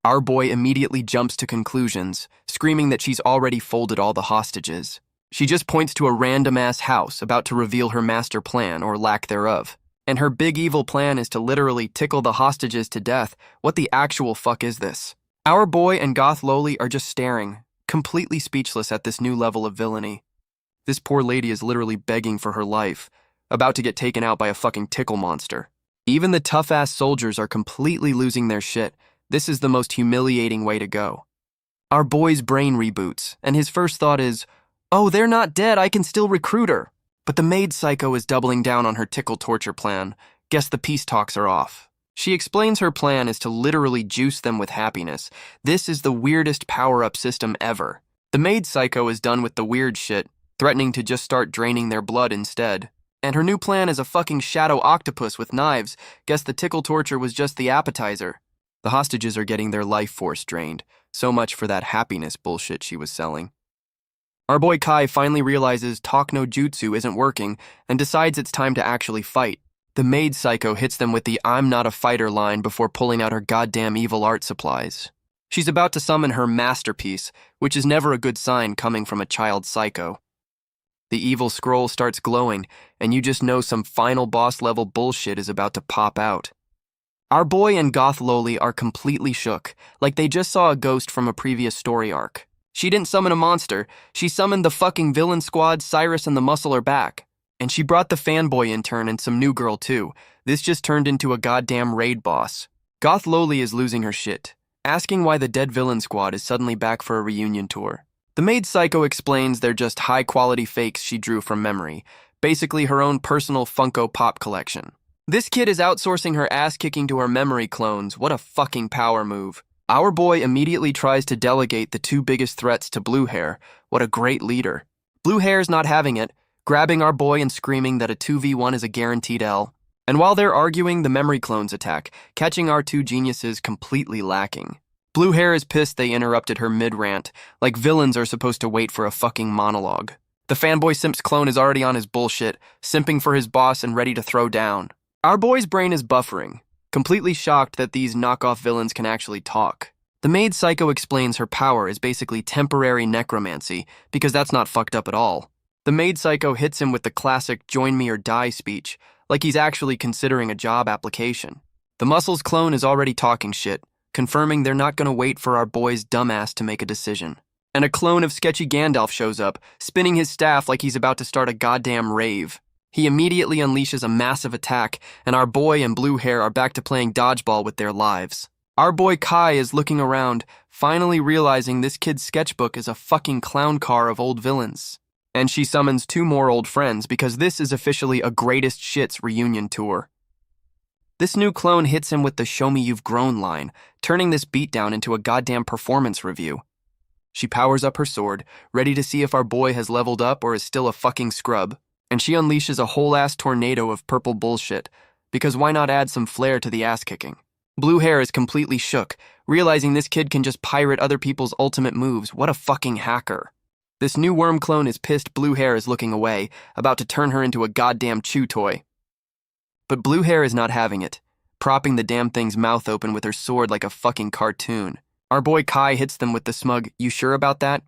Our boy immediately jumps to conclusions, screaming that she's already folded all the hostages. She just points to a random-ass house about to reveal her master plan, or lack thereof. And her big evil plan is to literally tickle the hostages to death. What the actual fuck is this? Our boy and Goth Loli are just staring, completely speechless at this new level of villainy. This poor lady is literally begging for her life, about to get taken out by a fucking tickle monster. Even the tough-ass soldiers are completely losing their shit. This is the most humiliating way to go. Our boy's brain reboots, and his first thought is, "Oh, they're not dead, I can still recruit her." But the maid psycho is doubling down on her tickle torture plan. Guess the peace talks are off. She explains her plan is to literally juice them with happiness. This is the weirdest power-up system ever. The maid psycho is done with the weird shit, threatening to just start draining their blood instead. And her new plan is a fucking shadow octopus with knives. Guess the tickle torture was just the appetizer. The hostages are getting their life force drained. So much for that happiness bullshit she was selling. Our boy Kai finally realizes talk no jutsu isn't working and decides it's time to actually fight. The maid psycho hits them with the "I'm not a fighter" line before pulling out her goddamn evil art supplies. She's about to summon her masterpiece, which is never a good sign coming from a child psycho. The evil scroll starts glowing, and you just know some final boss level bullshit is about to pop out. Our boy and Goth Loli are completely shook, like they just saw a ghost from a previous story arc. She didn't summon a monster, she summoned the fucking villain squad. Cyrus and the Muscle are back. And she brought the fanboy intern and some new girl too. This just turned into a goddamn raid boss. Goth Loli is losing her shit, asking why the dead villain squad is suddenly back for a reunion tour. The maid psycho explains they're just high-quality fakes she drew from memory, basically her own personal Funko Pop collection. This kid is outsourcing her ass-kicking to her memory clones. What a fucking power move. Our boy immediately tries to delegate the two biggest threats to Blue Hair. What a great leader. Blue Hair's not having it, grabbing our boy and screaming that a 2v1 is a guaranteed L. And while they're arguing, the memory clones attack, catching our two geniuses completely lacking. Blue Hair is pissed they interrupted her mid-rant, like villains are supposed to wait for a fucking monologue. The fanboy Simps clone is already on his bullshit, simping for his boss and ready to throw down. Our boy's brain is buffering, completely shocked that these knockoff villains can actually talk. The maid Psycho explains her power is basically temporary necromancy, because that's not fucked up at all. The maid Psycho hits him with the classic join me or die speech, like he's actually considering a job application. The Muscles clone is already talking shit, confirming they're not gonna wait for our boy's dumbass to make a decision. And a clone of sketchy Gandalf shows up, spinning his staff like he's about to start a goddamn rave. He immediately unleashes a massive attack, and our boy and Blue Hair are back to playing dodgeball with their lives. Our boy Kai is looking around, finally realizing this kid's sketchbook is a fucking clown car of old villains. And she summons two more old friends because this is officially a greatest shits reunion tour. This new clone hits him with the show me you've grown line, turning this beatdown into a goddamn performance review. She powers up her sword, ready to see if our boy has leveled up or is still a fucking scrub. And she unleashes a whole-ass tornado of purple bullshit, because why not add some flair to the ass-kicking? Blue Hair is completely shook, realizing this kid can just pirate other people's ultimate moves. What a fucking hacker. This new worm clone is pissed Blue Hair is looking away, about to turn her into a goddamn chew toy. But Blue Hair is not having it, propping the damn thing's mouth open with her sword like a fucking cartoon. Our boy Kai hits them with the smug, "You sure about that?"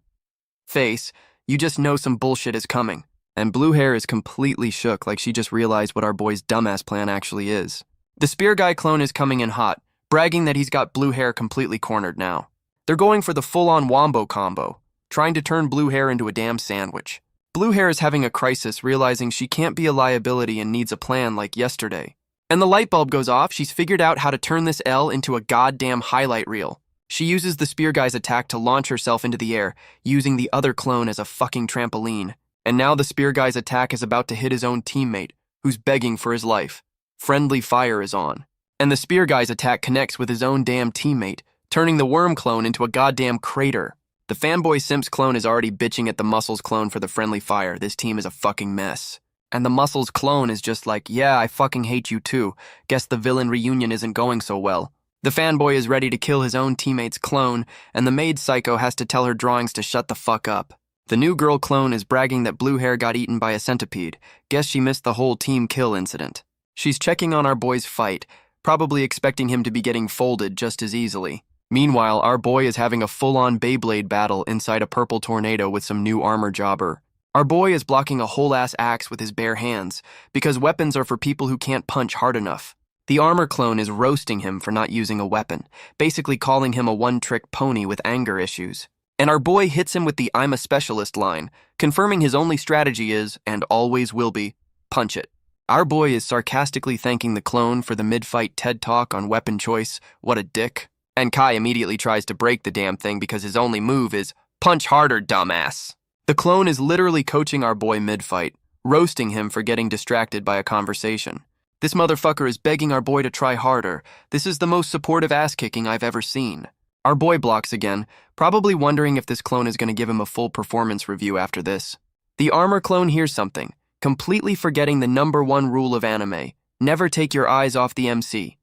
face. You just know some bullshit is coming. And Blue Hair is completely shook like she just realized what our boy's dumbass plan actually is. The Spear Guy clone is coming in hot, bragging that he's got Blue Hair completely cornered now. They're going for the full-on wombo combo, trying to turn Blue Hair into a damn sandwich. Blue Hair is having a crisis, realizing she can't be a liability and needs a plan like yesterday. And the light bulb goes off. She's figured out how to turn this L into a goddamn highlight reel. She uses the Spear Guy's attack to launch herself into the air, using the other clone as a fucking trampoline. And now the Spear Guy's attack is about to hit his own teammate, who's begging for his life. Friendly fire is on. And the Spear Guy's attack connects with his own damn teammate, turning the Worm clone into a goddamn crater. The fanboy Simps clone is already bitching at the Muscles clone for the friendly fire. This team is a fucking mess. And the Muscles clone is just like, yeah, I fucking hate you too. Guess the villain reunion isn't going so well. The fanboy is ready to kill his own teammate's clone, and the maid Psycho has to tell her drawings to shut the fuck up. The new girl clone is bragging that Blue Hair got eaten by a centipede. Guess she missed the whole team kill incident. She's checking on our boy's fight, probably expecting him to be getting folded just as easily. Meanwhile, our boy is having a full-on Beyblade battle inside a purple tornado with some new armor jobber. Our boy is blocking a whole-ass axe with his bare hands, because weapons are for people who can't punch hard enough. The armor clone is roasting him for not using a weapon, basically calling him a one-trick pony with anger issues. And our boy hits him with the "I'm a specialist" line, confirming his only strategy is, and always will be, punch it. Our boy is sarcastically thanking the clone for the mid-fight TED Talk on weapon choice. What a dick. And Kai immediately tries to break the damn thing because his only move is, punch harder, dumbass. The clone is literally coaching our boy mid-fight, roasting him for getting distracted by a conversation. This motherfucker is begging our boy to try harder. This is the most supportive ass-kicking I've ever seen. Our boy blocks again, probably wondering if this clone is going to give him a full performance review after this. The armor clone hears something, completely forgetting the #1 rule of anime, never take your eyes off the MC.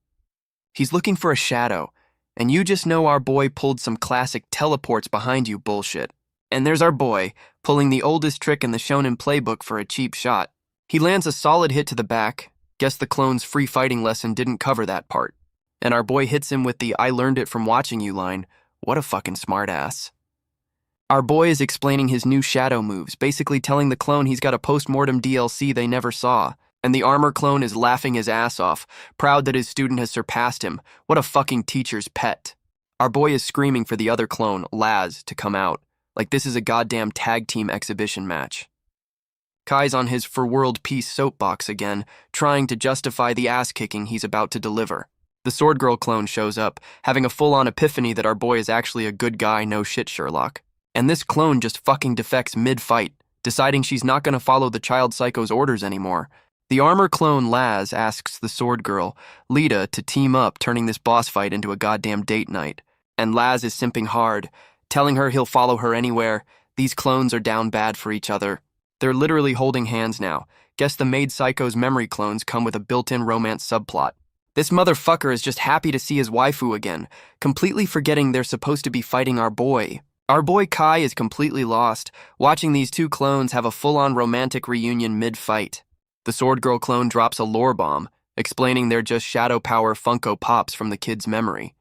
He's looking for a shadow, and you just know our boy pulled some classic teleports behind you bullshit. And there's our boy, pulling the oldest trick in the shonen playbook for a cheap shot. He lands a solid hit to the back. Guess the clone's free fighting lesson didn't cover that part. And our boy hits him with the "I learned it from watching you" line. What a fucking smartass. Our boy is explaining his new shadow moves, basically telling the clone he's got a post-mortem DLC they never saw. And the armor clone is laughing his ass off, proud that his student has surpassed him. What a fucking teacher's pet. Our boy is screaming for the other clone, Laz, to come out, like this is a goddamn tag team exhibition match. Kai's on his for world peace soapbox again, trying to justify the ass-kicking he's about to deliver. The Sword Girl clone shows up, having a full-on epiphany that our boy is actually a good guy, no shit Sherlock. And this clone just fucking defects mid-fight, deciding she's not going to follow the child psycho's orders anymore. The armor clone Laz asks the sword girl, Lita, to team up, turning this boss fight into a goddamn date night. And Laz is simping hard, telling her he'll follow her anywhere. These clones are down bad for each other. They're literally holding hands now. Guess the maid psycho's memory clones come with a built-in romance subplot. This motherfucker is just happy to see his waifu again, completely forgetting they're supposed to be fighting our boy. Our boy Kai is completely lost, watching these two clones have a full-on romantic reunion mid-fight. The Sword Girl clone drops a lore bomb, explaining they're just Shadow Power Funko Pops from the kid's memory.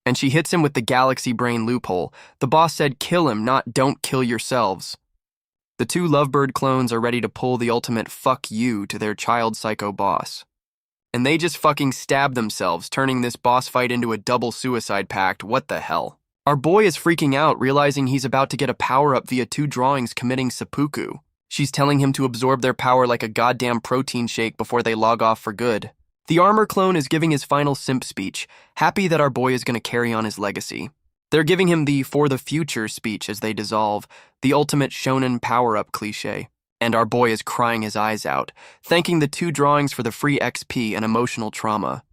And she hits him with the Galaxy Brain loophole. The boss said kill him, not don't kill yourselves. The two Lovebird clones are ready to pull the ultimate fuck you to their child psycho boss. And they just fucking stab themselves, turning this boss fight into a double suicide pact. What the hell? Our boy is freaking out, realizing he's about to get a power-up via two drawings committing seppuku. She's telling him to absorb their power like a goddamn protein shake before they log off for good. The armor clone is giving his final simp speech, happy that our boy is going to carry on his legacy. They're giving him the for the future speech as they dissolve, the ultimate shonen power-up cliche. And our boy is crying his eyes out, thanking the two drawings for the free XP and emotional trauma.